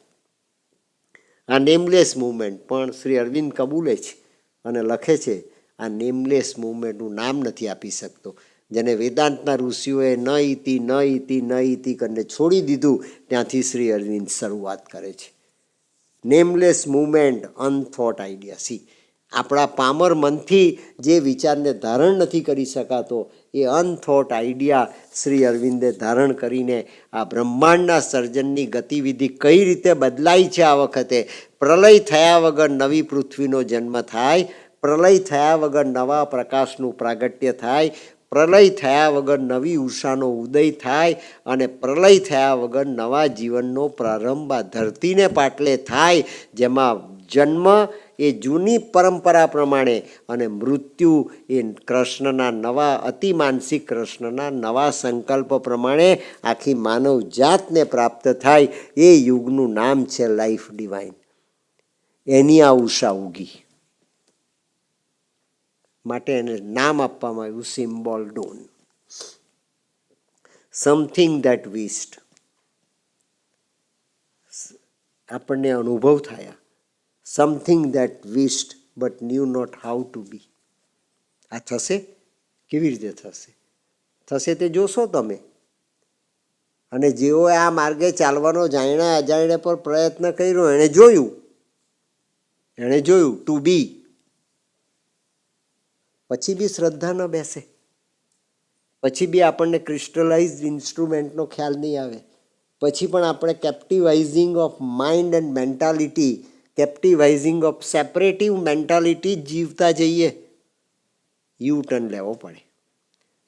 આ નેમલેસ મૂવમેન્ટ પણ શ્રી અરવિંદ કબૂલે છે અને લખે છે. આ નેમલેસ મૂવમેન્ટનું નામ નથી આપી શકતો. જેને વેદાંતના ઋષિઓએ ન ઇતિ કરીને છોડી દીધું, ત્યાંથી શ્રી અરવિંદ શરૂઆત કરે છે. નેમલેસ મૂવમેન્ટ, અનથોટ આઈડિયા. સી, આપણા પામર મનથી જે વિચારને ધારણ નથી કરી શકાતો એ અનથોટ આઈડિયા શ્રી અરવિંદે ધારણ કરીને આ બ્રહ્માંડના સર્જનની ગતિવિધિ કઈ રીતે બદલાય છે. આ વખતે પ્રલય થયા વગર નવી પૃથ્વીનો જન્મ થાય, પ્રલય થયા વગર નવા પ્રકાશનું પ્રાગટ્ય થાય, પ્રલય થયા વગર નવી ઉષાનો ઉદય થાય, અને પ્રલય થયા વગર નવા જીવનનો પ્રારંભ આ ધરતીને પાટલે થાય, જેમાં જન્મ એ જૂની પરંપરા પ્રમાણે અને મૃત્યુ એ કૃષ્ણના નવા, અતિમાનસિક કૃષ્ણના નવા સંકલ્પ પ્રમાણે આખી માનવ જાતને પ્રાપ્ત થાય. એ યુગનું નામ છે લાઈફ ડિવાઇન. એની આ ઉષા ઉગી માટે એને નામ આપવામાં આવ્યું symbol dawn. Something that wished. આપણને અનુભવ થયા. Something that wished but knew not how to be. આ થશે? કેવી રીતે થશે? થશે તે જોશો તમે. અને જેઓએ આ માર્ગે ચાલવાનો જાણ્યા અજાણ્યા પર પ્રયત્ન કર્યો, એણે જોયું ટુ બી. પછી બી શ્રદ્ધા ન બેસે, પછી બી આપણને ક્રિસ્ટલાઇઝડ ઇન્સ્ટ્રુમેન્ટનો ખ્યાલ નહીં આવે, પછી પણ આપણે captivizing of mind and mentality, captivizing of separative mentality જીવતા જઈએ. યુ ટર્ન લેવો પડે.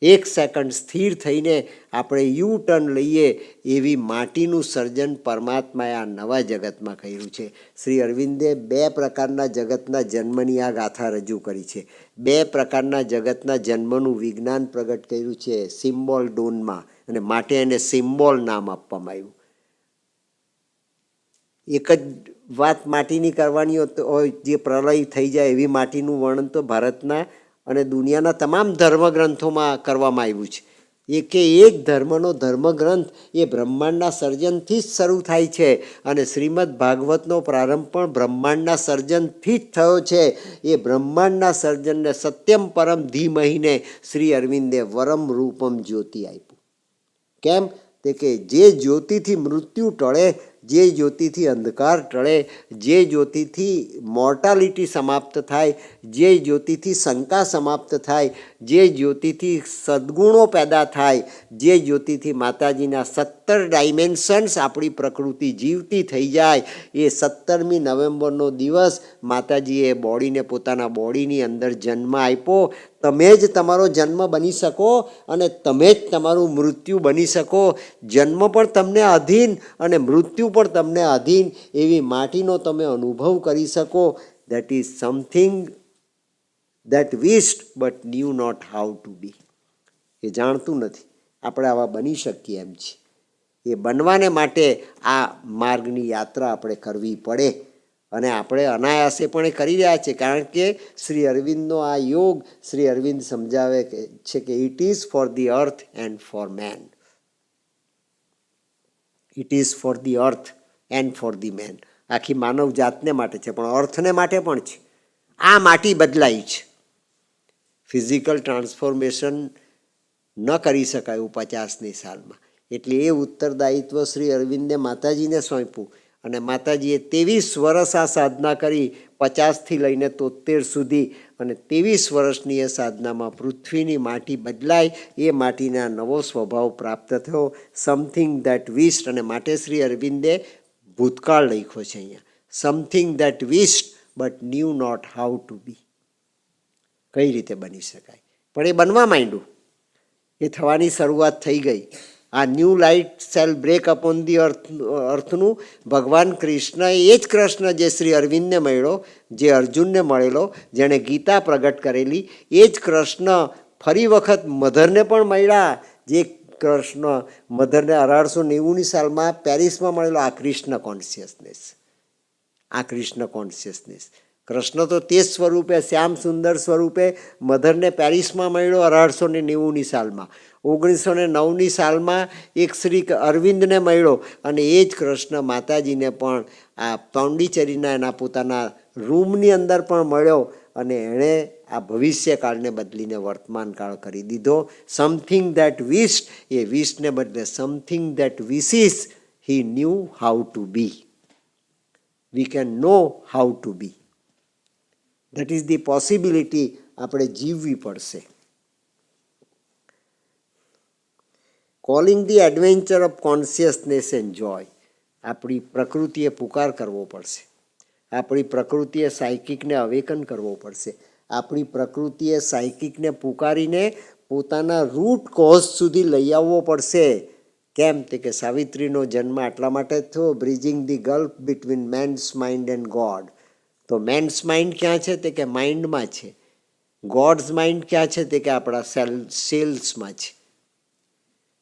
1 સેકન્ડ સ્થિર થઈને આપણે યુ ટર્ન લઈએ. એવી માટીનું સર્જન પરમાત્માએ આ નવા જગતમાં કર્યું છે. શ્રી અરવિંદે 2 પ્રકારના જગતના જન્મની આ ગાથા રજૂ કરી છે. 2 પ્રકારના જગતના જન્મનું વિજ્ઞાન પ્રગટ કર્યું છે સિમ્બોલ ડોનમાં, અને માટે એને સિમ્બોલ નામ આપવામાં આવ્યું. એક જ વાત માટીની કરવાની હોય, જે પ્રલય થઈ જાય એવી માટીનું વર્ણન તો ભારતના અને દુનિયાના તમામ ધર્મગ્રંથોમાં કરવામાં આવ્યું છે. એક ધર્મનો ધર્મગ્રંથ એ બ્રહ્માંડના સર્જનથી જ શરૂ થાય છે. અને શ્રીમદ ભાગવતનો પ્રારંભ પણ બ્રહ્માંડના સર્જનથી જ થયો છે. એ બ્રહ્માંડના સર્જનને સત્યમ પરમ ધીમહીને શ્રી અરવિંદે વરમ રૂપમ જ્યોતિ આપ્યું. કેમ? તે કે જે જ્યોતિથી મૃત્યુ ટળે, જે જ્યોતિથી અંધકાર ટળે, જે જ્યોતિથી મોર્ટાલિટી સમાપ્ત થાય, જે જ્યોતિથી શંકા સમાપ્ત થાય, જે જ્યોતિથી સદ્ગુણો પેદા થાય, જે જ્યોતિથી માતાજીના 17 ડાયમેન્શન્સ આપણી પ્રકૃતિ જીવતી થઈ જાય, એ 17મી નવેમ્બરનો દિવસ માતાજીએ બોડીને પોતાના બોડીની અંદર જન્મ આપ્યો. તમે જ તમારો જન્મ બની શકો અને તમે જ તમારું મૃત્યુ બની શકો. જન્મ પણ તમને અધીન અને મૃત્યુ પણ તમને અધીન એવી માટીનો તમે અનુભવ કરી શકો. That is something that wished but knew not how to be. એ જાણતું નથી આપણે આવા બની શકીએ એમ છીએ. એ બનવાને માટે આ માર્ગની યાત્રા આપણે કરવી પડે અને આપણે અનાયાસે પણ એ કરી રહ્યા છીએ. કારણ કે શ્રી અરવિંદનો આ યોગ, શ્રી અરવિંદ સમજાવે છે કે it is for the earth and for man. It is for the earth and for the man. આખી માનવ જાતને માટે છે પણ અર્થને માટે પણ છે. આ માટી બદલાઈ છે. ફિઝિકલ ટ્રાન્સફોર્મેશન ન કરી શકાયું 50ની સાલમાં. એટલે એ ઉત્તરદાયિત્વ શ્રી અરવિંદે માતાજીને સોંપ્યું અને માતાજીએ 23 વર્ષ આ સાધના કરી, 50થી લઈને 73 સુધી. અને 23 વર્ષની એ સાધનામાં પૃથ્વીની માટી બદલાઈ, એ માટીના નવો સ્વભાવ પ્રાપ્ત થયો, સમથિંગ દેટ વિશ્ડ. અને માટે શ્રી અરવિંદે ભૂતકાળ લખ્યો છે અહીંયા, something that wished but knew not how to be. કઈ રીતે બની શકાય, પણ એ બનવા માંડ્યું, એ થવાની શરૂઆત થઈ ગઈ. આ new light cell break upon the અર્થનું ભગવાન કૃષ્ણ, એ જ કૃષ્ણ જે શ્રી અરવિંદને મળ્યો, જે અર્જુનને મળેલો, જેણે ગીતા પ્રગટ કરેલી, એ જ કૃષ્ણ ફરી વખત મધરને પણ મળ્યા. જે કૃષ્ણ મધરને 1890ની સાલમાં પેરિસમાં મળેલો. આ કૃષ્ણ કોન્શિયસનેસ, આ કૃષ્ણ કોન્શિયસનેસ. કૃષ્ણ તો તે જ સ્વરૂપે, શ્યામ સુંદર સ્વરૂપે મધરને પેરિસમાં મળ્યો 1890ની સાલમાં. 1909ની સાલમાં એક શ્રી અરવિંદને મળ્યો અને એ જ કૃષ્ણ માતાજીને પણ આ પોંડિચેરીના એના પોતાના રૂમની અંદર પણ મળ્યો અને એણે આ ભવિષ્યકાળને બદલીને વર્તમાન કાળ કરી દીધો. સમથિંગ દેટ વિશ્ડ, એ વિશને બદલે something that wishes he knew how to be. We can know how to be. That is the possibility. આપણે જીવવી પડશે. Calling the adventure of consciousness and joy. આપણી પ્રકૃતિએ પુકાર કરવો પડશે. આપણી પ્રકૃતિએ સાયકિકને અવેકન કરવો પડશે. આપણી પ્રકૃતિએ સાયકિકને પુકારીને પોતાના રૂટ કોઝ સુધી લઈ આવવો પડશે. કેમ તે કે સાવિત્રીનો જન્મ આટલા માટે થયો, bridging the gulf between man's mind and God. તો મેન્સ માઇન્ડ ક્યાં છે તે કે માઇન્ડમાં છે. ગોડ્સ માઇન્ડ ક્યાં છે તે કે આપણા સેલ્સમાં છે.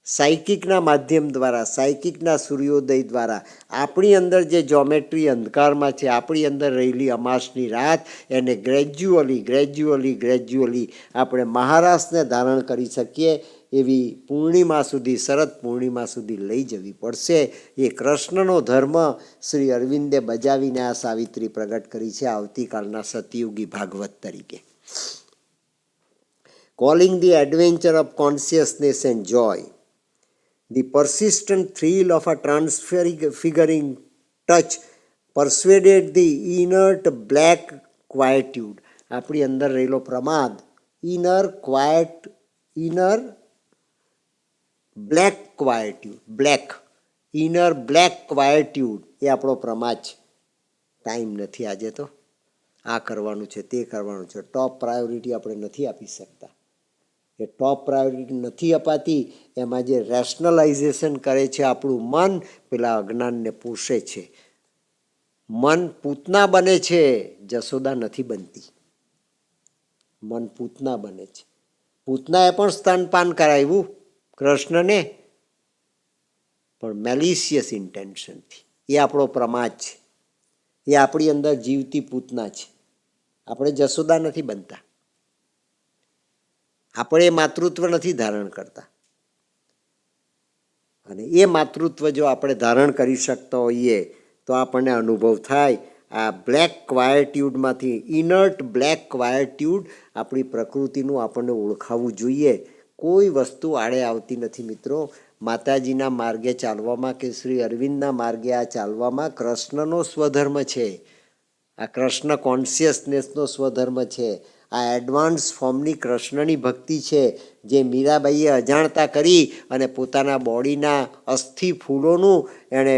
સાયકિકના માધ્યમ દ્વારા, સાયકિકના સૂર્યોદય દ્વારા આપણી અંદર જે જોમેટ્રી અંધકારમાં છે, આપણી અંદર રહેલી અમાસની રાત, એને ગ્રેજ્યુઅલી આપણે મહારાષ્ટ્રને ધારણ કરી શકીએ એવી પૂર્ણિમા સુધી, શરદ પૂર્ણિમા સુધી લઈ જવી પડશે. એ કૃષ્ણનો ધર્મ શ્રી અરવિંદે બજાવીને આ સાવિત્રી પ્રગટ કરી છે આવતીકાલના સતયુગી ભાગવત તરીકે. Calling the adventure of consciousness and Joy. The persistent thrill of a transfiguring touch persuaded the inert black quietude. આપણી અંદર રહેલો પ્રમાદ, ઇનર બ્લેક ક્વાયટ્યુડ, ઇનર બ્લેક ક્વાયટ્યુડ, એ આપણો પ્રમાદ છે. ટાઈમ નથી આજે, તો આ કરવાનું છે, તે કરવાનું છે, ટોપ પ્રાયોરિટી આપણે નથી આપી શકતા. એ ટોપ પ્રાયોરિટી નથી અપાતી, એમાં જે રેશનલાઇઝેશન કરે છે આપણું મન, પેલા અજ્ઞાનને પોષે છે. મન પૂતના બને છે, જશોદા નથી બનતી. મન પૂતના બને છે. પૂતનાએ પણ સ્તનપાન કરાવ્યું કૃષ્ણને, પણ મેલિશિયસ ઇન્ટેન્શનથી. એ આપણો પ્રમાદ છે. એ આપણી અંદર જીવતી પૂતના છે. આપણે જશોદા નથી બનતા. આપણે એ માતૃત્વ નથી ધારણ કરતા. અને એ માતૃત્વ જો આપણે ધારણ કરી શકતા હોઈએ તો આપણને અનુભવ થાય આ બ્લેક ક્વાયટ્યુડમાંથી, ઇનર્ટ બ્લેક ક્વાયટ્યુડ આપણી પ્રકૃતિનું આપણને ઓળખાવવું જોઈએ. કોઈ વસ્તુ આડે આવતી નથી મિત્રો. માતાજીના માર્ગે ચાલવામાં કે શ્રી અરવિંદના માર્ગે આ ચાલવામાં કૃષ્ણનો સ્વધર્મ છે. આ કૃષ્ણ કોન્શિયસનેસનો સ્વધર્મ છે. આ એડવાન્સ ફોર્મની કૃષ્ણની ભક્તિ છે જે મીરાબાઈએ અજાણતા કરી અને પોતાના બોડીના અસ્થિ ફૂલોનું એણે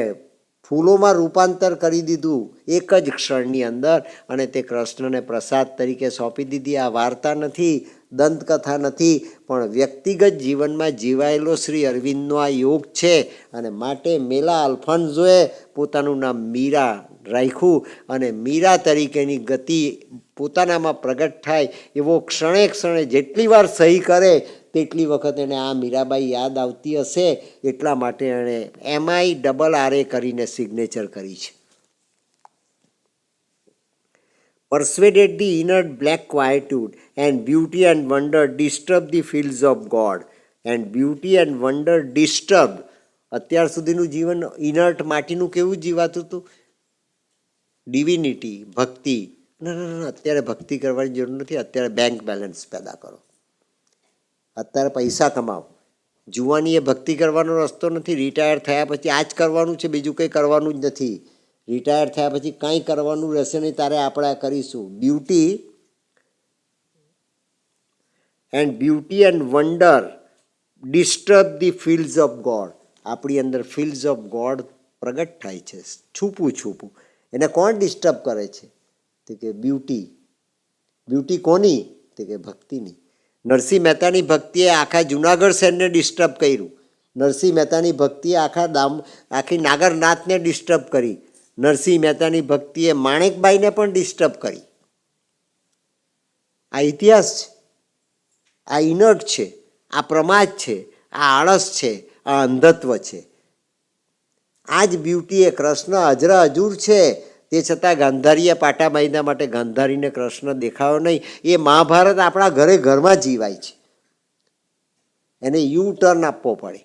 ફૂલોમાં રૂપાંતર કરી દીધું એક જ ક્ષણની અંદર, અને તે કૃષ્ણને પ્રસાદ તરીકે સોંપી દીધી. આ વાર્તા નથી, દંતકથા નથી, પણ વ્યક્તિગત જીવનમાં જીવાયેલો શ્રી અરવિંદનો આ યોગ છે. અને માટે મેલા અલ્ફોન્સોએ પોતાનું નામ મીરા રાખ્યું, અને મીરા તરીકેની ગતિ પોતાનામાં પ્રગટ થાય એવો ક્ષણે ક્ષણે જેટલી વાર સહી કરે તેટલી વખત એને આ મીરાબાઈ યાદ આવતી હશે. એટલા માટે એણે MIRRA કરીને સિગ્નેચર કરી છે. Persuaded the inner black quietude and beauty and wonder disturbed the fields of God. And beauty and wonder disturbed. અત્યાર સુધીનું જીવન ઇનર્ટ માટીનું કેવું જીવાતું હતું? ડિવિનિટી, ભક્તિ. ના, અત્યારે ભક્તિ કરવાની જરૂર નથી. અત્યારે બેંક બેલેન્સ પેદા કરો, અત્યારે પૈસા કમાઓ. જુવાની એ ભક્તિ કરવાનો રસ્તો નથી. રિટાયર થયા પછી આ જ કરવાનું છે, બીજું કંઈ કરવાનું જ નથી. રિટાયર થયા પછી કાંઈ કરવાનું રહેશે નહીં, તારે આપણે કરીશું. Beauty and wonder disturb the fields of God. આપણી અંદર ફિલ્ડ્સ ઓફ ગોડ પ્રગટ થાય છે, છૂપું છૂપું. એને કોણ ડિસ્ટર્બ કરે છે? તે કે બ્યુટી. બ્યુટી કોની? તે કે ભક્તિની. નરસિંહ મહેતાની ભક્તિએ આખા જુનાગઢ શહેરને ડિસ્ટર્બ કર્યું. નરસિંહ મહેતાની ભક્તિએ આખી નાગરનાથને ડિસ્ટર્બ કરી. નરસિંહ મહેતાની ભક્તિએ માણેકબાઈને પણ ડિસ્ટર્બ કરી. આ ઇતિહાસ છે, આ ઇનર્ટ છે, આ પ્રમાદ છે, આ આળસ છે, આ અંધત્વ છે. આ જ બ્યુટી એ કૃષ્ણ અજરા હજુર છે. તે છતાં ગાંધારીએ પાટા બાંધ્યા માટે ગાંધારીને કૃષ્ણ દેખાયો નહીં. એ મહાભારત આપણા ઘરમાં જીવાય છે. એને યુ ટર્ન આપવો પડે,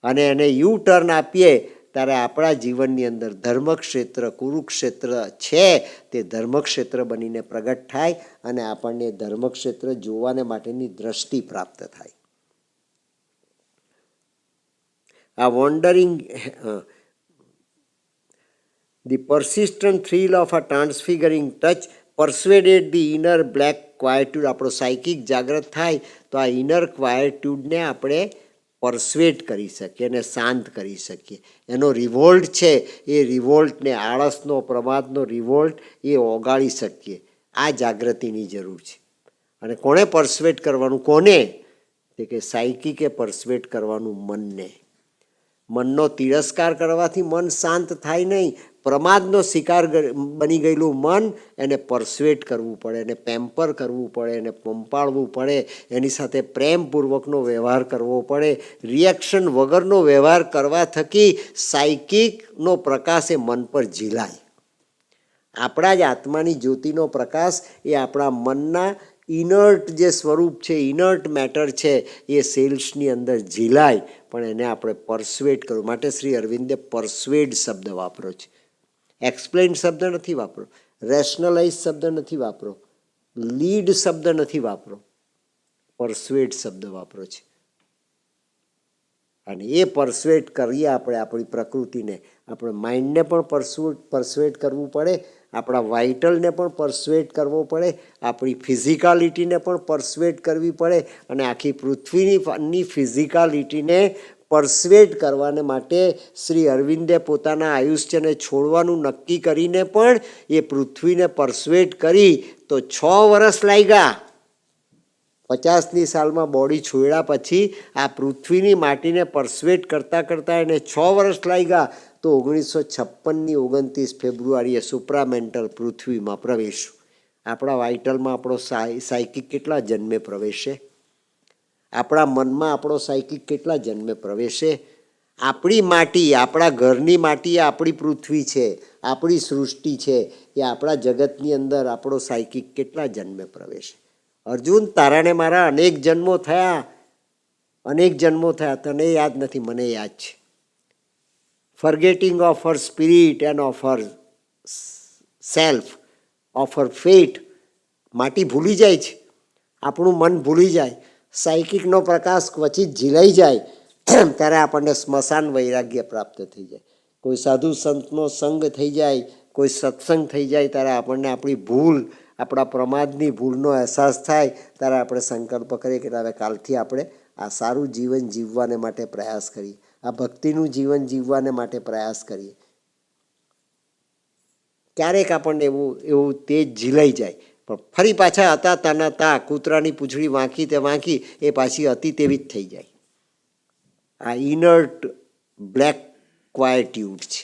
અને એને યુ ટર્ન આપીએ ત્યારે આપણા જીવનની અંદર ધર્મક્ષેત્ર કુરુક્ષેત્ર છે તે ધર્મક્ષેત્ર બનીને પ્રગટ થાય, અને આપણને ધર્મક્ષેત્ર જોવાને માટેની દ્રષ્ટિ પ્રાપ્ત થાય. આ વોન્ડરિંગ The persistent thrill of a transfiguring touch persuaded the inner black quietude. આપણો સાયકિક જાગૃત થાય તો આ ઇનર ક્વાયટ્યુડને આપણે પરસ્વેટ કરી શકીએ, એને શાંત કરી શકીએ. એનો રિવોલ્ટ છે એ રિવોલ્ટને, આળસનો પ્રમાદનો રિવોલ્ટ એ ઓગાળી શકીએ. આ જાગૃતિની જરૂર છે. અને કોણે પરસ્વેટ કરવાનું? કોને? તે કે સાયકિકે પરસ્વેટ કરવાનું મનને. મનનો તિરસ્કાર કરવાથી મન શાંત થાય નહીં. પ્રમાદનો શિકાર બની ગયેલું મન, એને પરસ્વેટ કરવું પડે, એને પેમ્પર કરવું પડે, એને પંપાળવું પડે, એની સાથે પ્રેમપૂર્વકનો વ્યવહાર કરવો પડે. રિએક્શન વગરનો વ્યવહાર કરવા થકી સાયકિકનો પ્રકાશ એ મન પર ઝીલાય. આપણા જ આત્માની જ્યોતિનો પ્રકાશ એ આપણા મનના ઇનર્ટ જે સ્વરૂપ છે, ઇનર્ટ મેટર છે, એ સેલ્સની અંદર ઝીલાય. પણ એને આપણે પરસ્વેટ કરવું માટે શ્રી અરવિંદે પરસ્વેડ શબ્દ વાપર્યો છે. એક્સપ્લેન શબ્દ નથી વાપરો, રેશનલાઇઝ શબ્દ નથી વાપરો, લીડ શબ્દ નથી વાપરો, પરસ્વેડ શબ્દ વાપરો છે. અને એ પરસ્વેટ કરીએ આપણે આપણી પ્રકૃતિને. આપણે માઇન્ડને પણ પરસ્વેટ કરવું પડે, આપણા વાઇટલને પણ પરસ્વેટ કરવો પડે, આપણી ફિઝિકાલિટીને પણ પરસ્વેટ કરવી પડે, અને આખી પૃથ્વીની ફિઝિકાલિટીને પરસ્વેટ કરવાને માટે શ્રી અરવિંદે પોતાના આયુષ્યને છોડવાનું નક્કી કરીને પણ એ પૃથ્વીને પરસ્વેટ કરી તો 6 વર્ષ લાગ્યા. 50ની સાલમાં બોડી છોડ્યા પછી આ પૃથ્વીની માટીને પરસ્વેટ કરતાં કરતાં એને 6 વર્ષ લાગ્યા. તો 1956ની 29 ફેબ્રુઆરીએ સુપ્રામેન્ટલ પૃથ્વીમાં પ્રવેશ્યું. આપણા વાઇટલમાં આપણો સાયકિક કેટલા જન્મે પ્રવેશે? આપણા મનમાં આપણો સાયકિક કેટલા જન્મે પ્રવેશે? આપણી માટી, આપણા ઘરની માટી એ આપણી પૃથ્વી છે, આપણી સૃષ્ટિ છે. એ આપણા જગતની અંદર આપણો સાયકિક કેટલા જન્મે પ્રવેશે? અર્જુન, તારાને મારા અનેક જન્મો થયા. તને યાદ નથી, મને યાદ છે. Forgetting of her spirit and of her self, of her fate. માટી ભૂલી જાય છે, આપણું મન ભૂલી જાય, સાયકિકનો પ્રકાશ ક્વચિત ઝીલાઈ જાય, ત્યારે આપણને સ્મશાન વૈરાગ્ય પ્રાપ્ત થઈ જાય. કોઈ સાધુ સંતનો સંગ થઈ જાય, કોઈ સત્સંગ થઈ જાય, ત્યારે આપણને આપણી ભૂલ, આપણા પ્રમાદની ભૂલનો અહેસાસ થાય. ત્યારે આપણે સંકલ્પ કરીએ કે હવે કાલથી આપણે આ સારું જીવન જીવવાને માટે પ્રયાસ કરીએ, આ ભક્તિનું જીવન જીવવાને માટે પ્રયાસ કરીએ. ક્યારેક આપણને એવું તેજ ઝીલાઈ જાય, પણ ફરી પાછા હતા તાના તા, કૂતરાની પૂંછડી વાંકી તે વાંકી, એ પાછી હતી તેવી જ થઈ જાય. આ ઇનર્ટ બ્લેક ક્વાયટ્યુડ છે.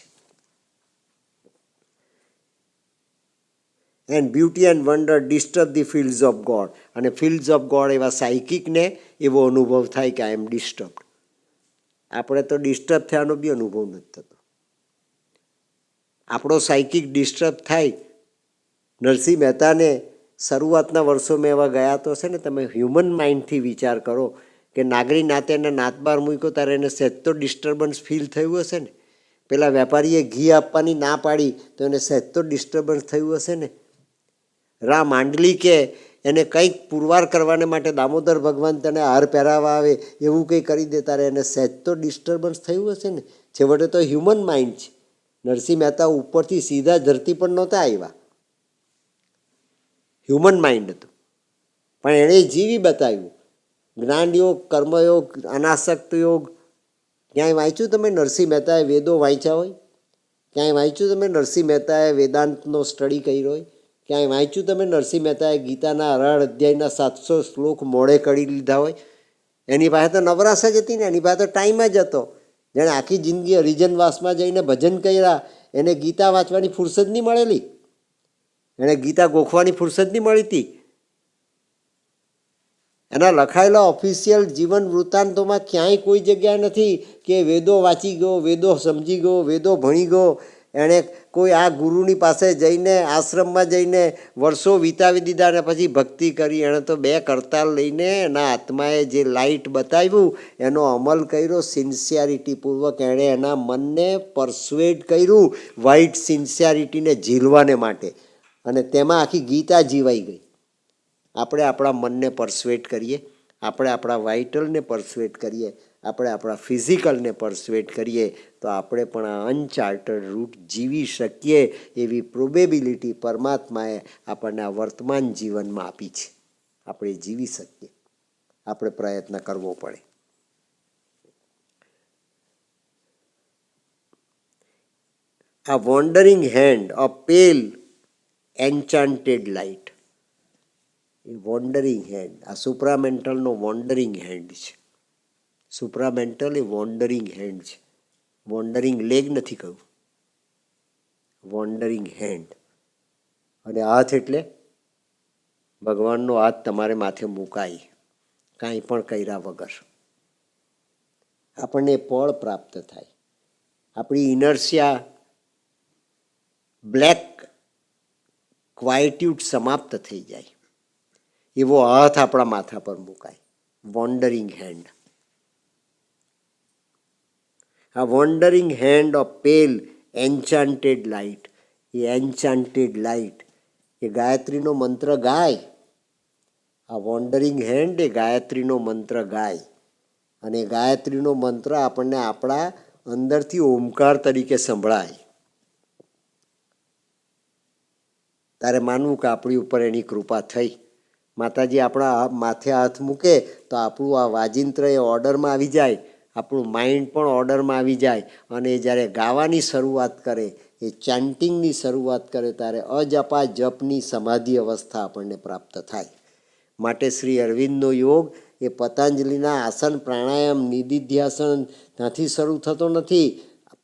And beauty and wonder disturb the fields of God. અને ફિલ્ડ્સ ઓફ ગોડ એવા સાયકિકને એવો અનુભવ થાય કે આઈ એમ ડિસ્ટર્બ. આપણે તો ડિસ્ટર્બ થવાનો બી અનુભવ નથી થતો. આપણો સાયકિક ડિસ્ટર્બ થાય. નરસિંહ મહેતાને શરૂઆતના વર્ષો મેં એવા ગયા તો છે ને, તમે હ્યુમન માઇન્ડથી વિચાર કરો કે નાગરી નાતે એને નાત બાર મૂક્યો ત્યારે એને સહેજ તો ડિસ્ટર્બન્સ ફીલ થયું હશે ને. પેલા વેપારીએ ઘી આપવાની ના પાડી તો એને સહેજ તો ડિસ્ટર્બન્સ થયું હશે ને. રા માંડલી કે એને કંઈક પુરવાર કરવાને માટે દામોદર ભગવાન તેને હાર પહેરાવા આવે એવું કંઈ કરી દે ત્યારે એને સહેજ તો ડિસ્ટર્બન્સ થયું હશે ને. છેવટે તો હ્યુમન માઇન્ડ છે. નરસિંહ મહેતા ઉપરથી સીધા ધરતી પર નહોતા આવ્યા, હ્યુમન માઇન્ડ હતું, પણ એણે જીવી બતાવ્યું. જ્ઞાન યોગ, કર્મયોગ, અનાસક્ત યોગ. ક્યાંય વાંચ્યું તમે નરસિંહ મહેતાએ વેદો વાંચ્યા હોય? ક્યાંય વાંચ્યું તમે નરસિંહ મહેતાએ વેદાંતનો સ્ટડી કર્યો હોય? ક્યાંય વાંચ્યું તમે નરસિંહ મહેતાએ ગીતાના 18 અધ્યાયના 700 શ્લોક મોડે કરી લીધા હોય? એની પાસે તો નવરાશ જ હતી ને, એની પાસે તો ટાઈમ જ હતો. જેણે આખી જિંદગી હરિજનવાસમાં જઈને ભજન કર્યા, એને ગીતા વાંચવાની ફુરસદ નહીં મળેલી, એણે ગીતા ગોખવાની ફુરસદ નહીં મળી હતી. એના લખાયેલા ઓફિશિયલ જીવન વૃત્તાંતોમાં ક્યાંય કોઈ જગ્યા નથી કે વેદો વાંચી ગયો, વેદો સમજી ગયો, વેદો ભણી ગયો. એણે કોઈ આ ગુરુની પાસે જઈને, આશ્રમમાં જઈને વર્ષો વિતાવી દીધા અને પછી ભક્તિ કરી. એણે તો 2 કરતાલ લઈને એના આત્માએ જે લાઇટ બતાવ્યું એનો અમલ કર્યો સિન્સિયરિટીપૂર્વક. એણે એના મનને પરસ્વેડ કર્યું વ્હાઇટ સિન્સિયરિટીને ઝીલવાને માટે, અને તેમાં આખી ગીતા જીવાઈ ગઈ. આપણે આપણા મનને પરસ્વેટ કરીએ, આપણે આપણા વાઇટલને પરસ્વેટ કરીએ, આપણે આપણા ફિઝિકલને પરસ્વેટ કરીએ તો આપણે પણ આ અનચાર્ટર્ડ રૂટ જીવી શકીએ એવી પ્રોબેબિલિટી પરમાત્માએ આપણને આ વર્તમાન જીવનમાં આપી છે. આપણે જીવી શકીએ, આપણે પ્રયત્ન કરવો પડે. આ વોન્ડરિંગ હેન્ડ, અ પેલ એન્ચાન્ટેડ લાઇટ. એ વોન્ડરિંગ હેન્ડ, આ સુપ્રામેન્ટલનો વોન્ડરિંગ હેન્ડ છે. સુપ્રામેન્ટલ એ વોન્ડરિંગ હેન્ડ છે. વોન્ડરિંગ લેગ નથી કહ્યું, વોન્ડરિંગ હેન્ડ. અને હાથ એટલે ભગવાનનો હાથ તમારે માથે મુકાય, કાંઈ પણ કર્યા વગર આપણને પળ પ્રાપ્ત થાય. આપણી ઇનર્શિયા, બ્લેક ક્વાયટ્યુડ સમાપ્ત થઈ જાય એવો હાથ આપણા માથા પર મુકાય. વોન્ડરિંગ હેન્ડ. આ વોન્ડરિંગ હેન્ડ ઓફ પેલ એન્ચાન્ટેડ લાઇટ. એ એન્ચાન્ટેડ લાઇટ એ ગાયત્રીનો મંત્ર ગાય. આ વોન્ડરિંગ હેન્ડ એ ગાયત્રીનો મંત્ર ગાય. અને ગાયત્રીનો મંત્ર આપણને આપણા અંદરથી ઓમકાર તરીકે સંભળાય. તારે માનવું કે આપણી ઉપર એની કૃપા થઈ. માતાજી આપણા માથે હાથ મૂકે તો આપણું આ વાજિંત્ર એ ઓર્ડરમાં આવી જાય, આપણું માઇન્ડ પણ ઓર્ડરમાં આવી જાય. અને જ્યારે ગાવાની શરૂઆત કરે, એ ચેન્ટિંગની શરૂઆત કરે, ત્યારે અજપા જપની સમાધિ અવસ્થા આપણને પ્રાપ્ત થાય. માટે શ્રી અરવિંદનો યોગ એ પતંજલિના આસન, પ્રાણાયામ, નિધિધ્યાસન ત્યાંથી શરૂ થતો નથી.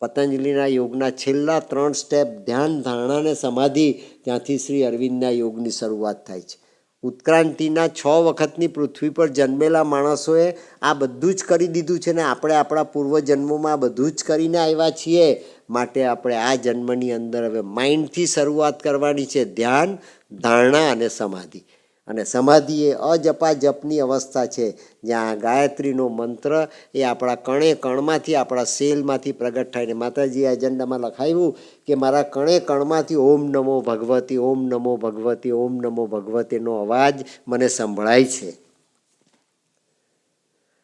પતંજલિના યોગના છેલ્લા 3 સ્ટેપ ધ્યાન, ધારણા અને સમાધિ, ત્યાંથી શ્રી અરવિંદના યોગની શરૂઆત થાય છે. ઉત્ક્રાંતિના 6 વખતની પૃથ્વી પર જન્મેલા માણસોએ આ બધું જ કરી દીધું છે ને આપણે આપણા પૂર્વજન્મોમાં આ બધું જ કરીને આવ્યા છીએ. માટે આપણે આ જન્મની અંદર હવે માઇન્ડથી શરૂઆત કરવાની છે. ધ્યાન, ધારણા અને સમાધિ. અને સમાધિ એ અજપા જપની અવસ્થા છે, જ્યાં ગાયત્રીનો મંત્ર એ આપણા કણે કણમાંથી, આપણા સેલમાંથી પ્રગટ થાય. ને માતાજીએ એજન્ડામાં લખાવ્યું કે મારા કણે કણમાંથી ઓમ નમો ભગવતી, ઓમ નમો ભગવતી, ઓમ નમો ભગવતીનો અવાજ મને સંભળાય છે.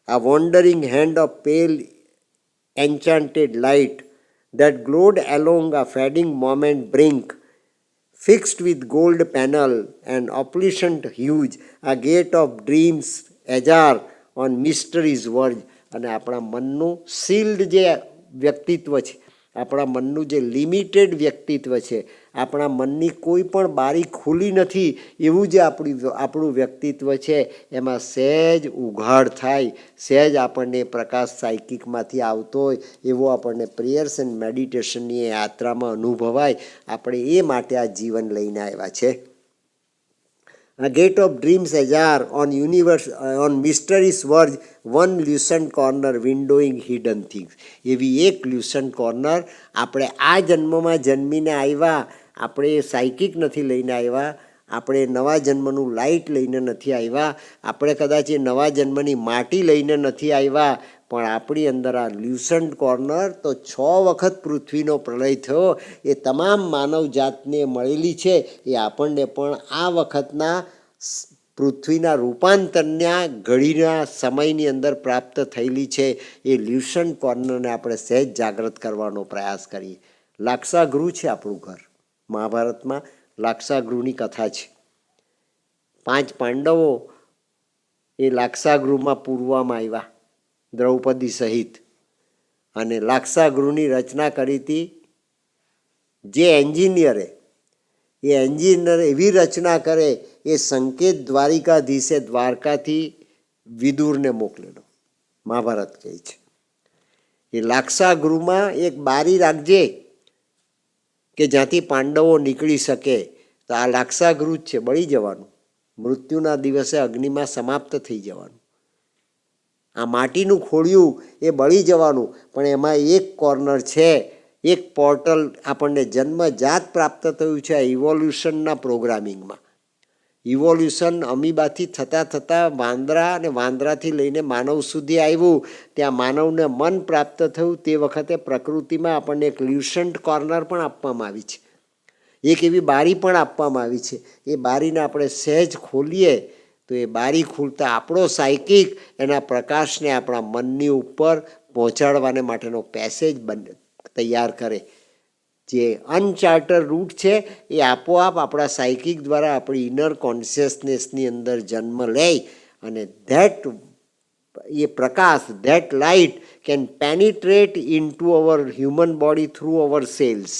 a wandering hand of pale enchanted light that glowed along a fading moment brink, fixed with gold panel and opulent hues, a gate of dreams ajar on mystery's verge. અને આપણા મનનું સીલ્ડ જે વ્યક્તિત્વ છે, આપણા મનનું જે લિમિટેડ વ્યક્તિત્વ છે, આપણા મનની કોઈ પણ બારી ખુલ્લી નથી એવું જે આપણું વ્યક્તિત્વ છે, એમાં સહેજ ઉઘાડ થાય, સહેજ આપણને પ્રકાશ સાયકિકમાંથી આવતો હોય એવો આપણને પ્રેયર્સ એન્ડ મેડિટેશનની યાત્રામાં અનુભવાય. આપણે એ માટે આ જીવન લઈને આવ્યા છે. A gate of dreams ajar on mystery's verge, one lucent corner windowing hidden things. એવી એક લ્યુસન્ટ કોર્નર આપણે આ જન્મમાં જન્મીને આવ્યા, આપણે સાયકિક નથી લઈને આવ્યા, આપણે નવા જન્મનું લાઇટ લઈને નથી આવ્યા, આપણે કદાચ એ નવા જન્મની માટી લઈને નથી આવ્યા, પણ આપણી અંદર આ લ્યુસન્ટ કોર્નર તો 6 વખત પૃથ્વીનો પ્રલય થયો એ તમામ માનવ જાતને મળેલી છે. એ આપણને પણ આ વખતના પૃથ્વીના રૂપાંતરના ઘડીના સમયની અંદર પ્રાપ્ત થયેલી છે. એ લ્યુસન્ટ કોર્નરને આપણે સહેજ જાગૃત કરવાનો પ્રયાસ કરીએ. લાક્ષાગૃહ છે આપણું ઘર. મહાભારતમાં લાક્ષાગૃહની કથા છે. 5 પાંડવો એ લાક્ષાગૃહમાં પૂરવામાં આવ્યા દ્રૌપદી સહિત, અને લાક્ષાગૃહની રચના કરી હતી જે એન્જિનિયરે. એ એન્જિનિયર એવી રચના કરે, એ સંકેત દ્વારિકાધીશે દ્વારકાથી વિદુરને મોકલેલો, મહાભારત કહે છે. એ લાક્ષાગૃહમાં એક બારી રાખજે કે જ્યાંથી પાંડવો નીકળી શકે. તો આ લાક્ષાગૃહ જ છે, બળી જવાનું, મૃત્યુના દિવસે અગ્નિમાં સમાપ્ત થઈ જવાનું. આ માટીનું ખોડિયું એ બળી જવાનું, પણ એમાં એક કોર્નર છે, એક પોર્ટલ આપણને જન્મજાત પ્રાપ્ત થયું છે ઇવોલ્યુશનના પ્રોગ્રામિંગમાં. ઇવોલ્યુશન અમીબાથી થતાં થતાં વાંદરા, અને વાંદરાથી લઈને માનવ સુધી આવ્યું. ત્યાં માનવને મન પ્રાપ્ત થયું. તે વખતે પ્રકૃતિમાં આપણને એક લ્યુસન્ટ કોર્નર પણ આપવામાં આવી છે, એક એવી બારી પણ આપવામાં આવી છે. એ બારીને આપણે સહેજ ખોલીએ તો એ બારી ખુલતા આપણો સાયકિક એના પ્રકાશને આપણા મનની ઉપર પહોંચાડવાને માટેનો પેસેજ તૈયાર કરે. જે અનચાર્ટર રૂટ છે એ આપોઆપ આપણા સાયકિક દ્વારા આપણી ઇનર કોન્શિયસનેસની અંદર જન્મ લે, અને એ પ્રકાશ, that light can penetrate into our human body through our cells.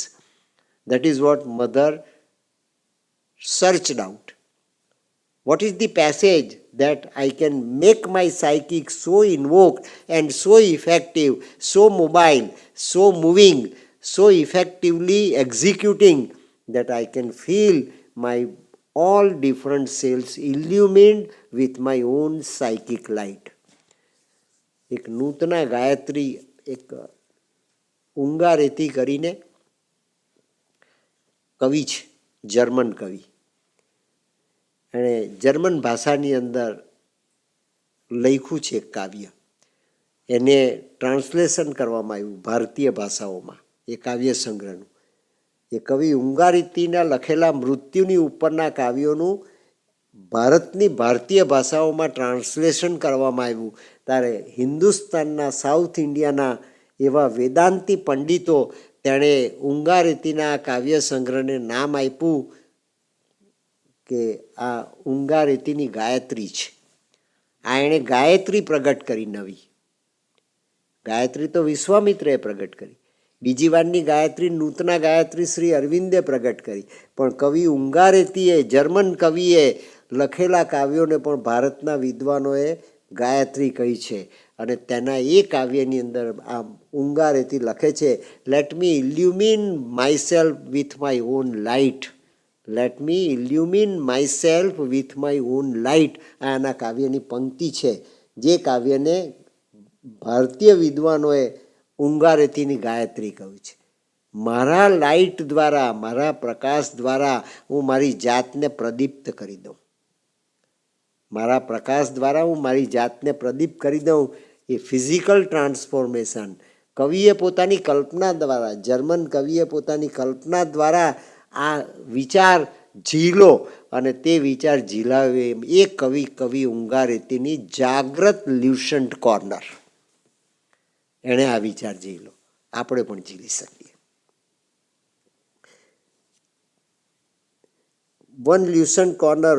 That is what mother searched out. What is the passage that I can make my psychic so invoked and so effective, so mobile, so moving, so effectively executing that I can feel my all different cells illumined with my own psychic light. એક નૂતના ગાયત્રી, એક ઉંગારેતી કરીને કવિ છે, German કવિ. એણે German ભાષાની અંદર લખ્યું છે એક કાવ્ય. એને ટ્રાન્સલેશન કરવામાં આવ્યું ભારતીય ભાષાઓમાં એ કાવ્ય સંગ્રહનું. એ કવિ ઉંગારીતીના લખેલા મૃત્યુની ઉપરના કાવ્યોનું ભારતની ભારતીય ભાષાઓમાં ટ્રાન્સલેશન કરવામાં આવ્યું. ત્યારે હિન્દુસ્તાનના, સાઉથ ઇન્ડિયાના એવા વેદાંતી પંડિતો તેણે ઉંગારેતીના કાવ્ય સંગ્રહને નામ આપ્યું કે આ ઉંગારેતીની ગાયત્રી છે. આ એણે ગાયત્રી પ્રગટ કરી નવી. ગાયત્રી તો વિશ્વામિત્રએ પ્રગટ કરી, બીજી વારની ગાયત્રી નૂતના ગાયત્રી શ્રી અરવિંદે પ્રગટ કરી, પણ કવિ ઉંગારેતીએ, જર્મન કવિએ લખેલા કાવ્યોને પણ ભારતના વિદ્વાનોએ ગાયત્રી કહી છે. અને તેના એ કાવ્યની અંદર આ ઉંગારેતી લખે છે, let me illumine myself with my own light. Let me illumine myself with my own light. આ આના કાવ્યની પંક્તિ છે, જે કાવ્યને ભારતીય વિદ્વાનોએ ઉંગારેતીની ગાયત્રી કહ્યું છે. મારા લાઇટ દ્વારા, મારા પ્રકાશ દ્વારા હું મારી જાતને પ્રદીપ્ત કરી દઉં. મારા પ્રકાશ દ્વારા હું મારી જાતને પ્રદીપ્ત કરી દઉં. એ ફિઝિકલ ટ્રાન્સફોર્મેશન કવિએ પોતાની કલ્પના દ્વારા, જર્મન કવિએ પોતાની કલ્પના દ્વારા આ વિચાર ઝીલો અને તે વિચાર ઝીલાવે એમ એ કવિ ઊંગારે તેની જાગ્રત લ્યુસન્ટ કોર્નર. એણે આ વિચાર ઝીલો, આપણે પણ ઝીલી શકીએ. One lucent corner,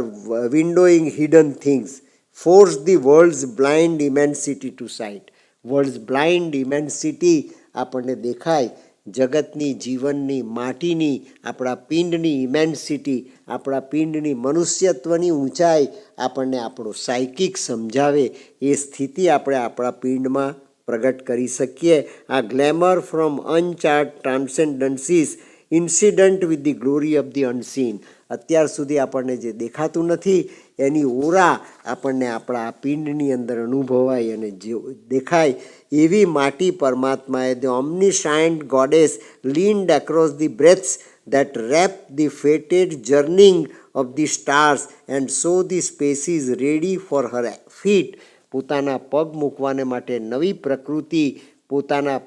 windowing hidden things, force the world's blind immensity to sight. World's blind immensity આપણને દેખાય, જગતની, જીવનની, માટીની, આપણા પિંડની ઇમેન્સિટી, આપણા પિંડની મનુષ્યત્વની ઊંચાઈ આપણને આપણો સાયકિક સમજાવે એ સ્થિતિ આપણે આપણા પિંડમાં પ્રગટ કરી શકીએ. આ glamour from uncharted transcendences incident with the glory of the unseen. અત્યાર સુધી આપણને જે દેખાતું નથી એની ઓરા આપણને આપણા આ પિંડની અંદર અનુભવાય અને જે દેખાય એવી માટી પરમાત્માએ the omniscient goddess leaned across the breaths that wrap the fated journeying of the stars and so the spaces ready for her feet. પોતાના પગ મૂકવાને માટે નવી પ્રકૃતિ પોતાના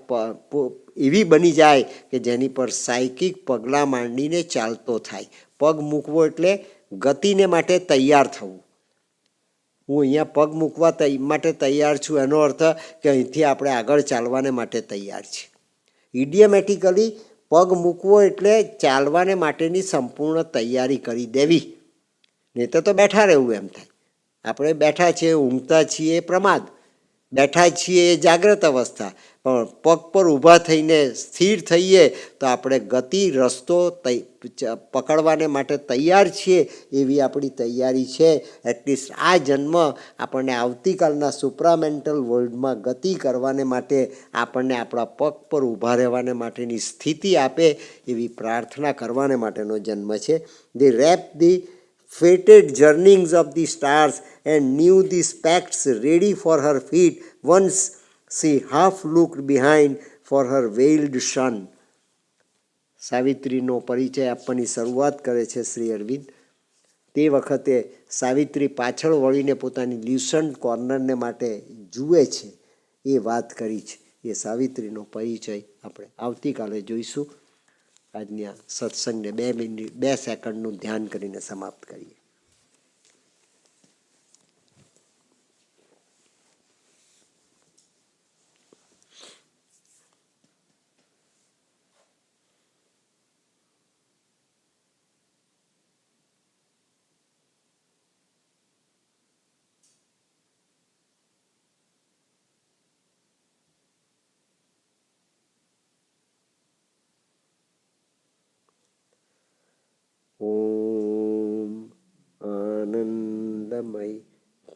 એવી બની જાય કે જેની પર સાયકિક પગલાં માંડીને ચાલતો થાય. પગ મૂકવો એટલે ગતિને માટે તૈયાર થવું. હું અહીંયા પગ મૂકવા માટે તૈયાર છું એનો અર્થ કે અહીંથી આપણે આગળ ચાલવાને માટે તૈયાર છીએ. ઇડિયમેટિકલી પગ મૂકવો એટલે ચાલવાને માટેની સંપૂર્ણ તૈયારી કરી દેવી. નહીં તો બેઠા રહેવું એમ થાય. આપણે બેઠા છીએ, ઊંઘતા છીએ એ પ્રમાદ, બેઠા છીએ એ જાગ્રત અવસ્થા. પણ પગ પર ઊભા થઈને સ્થિર થઈએ તો આપણે ગતિ રસ્તો પકડવાને માટે તૈયાર છીએ એવી આપણી તૈયારી છે. એટલીસ્ટ આ જન્મ આપણને આવતીકાલના સુપ્રામેન્ટલ વર્લ્ડમાં ગતિ કરવાને માટે આપણને આપણા પગ પર ઊભા રહેવાને માટેની સ્થિતિ આપે એવી પ્રાર્થના કરવાને માટેનો જન્મ છે. The wrap the fated journeyings of the stars and knew the specks ready for her feet once she half looked behind for her veiled son. સાવિત્રીનો પરિચય આપવાની શરૂઆત કરે છે શ્રી અરવિંદ. તે વખતે સાવિત્રી પાછળ વળીને પોતાની લ્યુસન્ટ કોર્નરને માટે જુએ છે એ વાત કરી છે. એ સાવિત્રીનો પરિચય આપણે આવતીકાલે જોઈશું. આજની આ સત્સંગને 2 સેકન્ડનું ધ્યાન કરીને સમાપ્ત કરીએ. ઓમ આનંદમય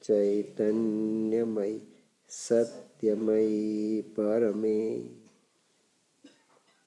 ચૈતન્યમય સત્યમય પરમે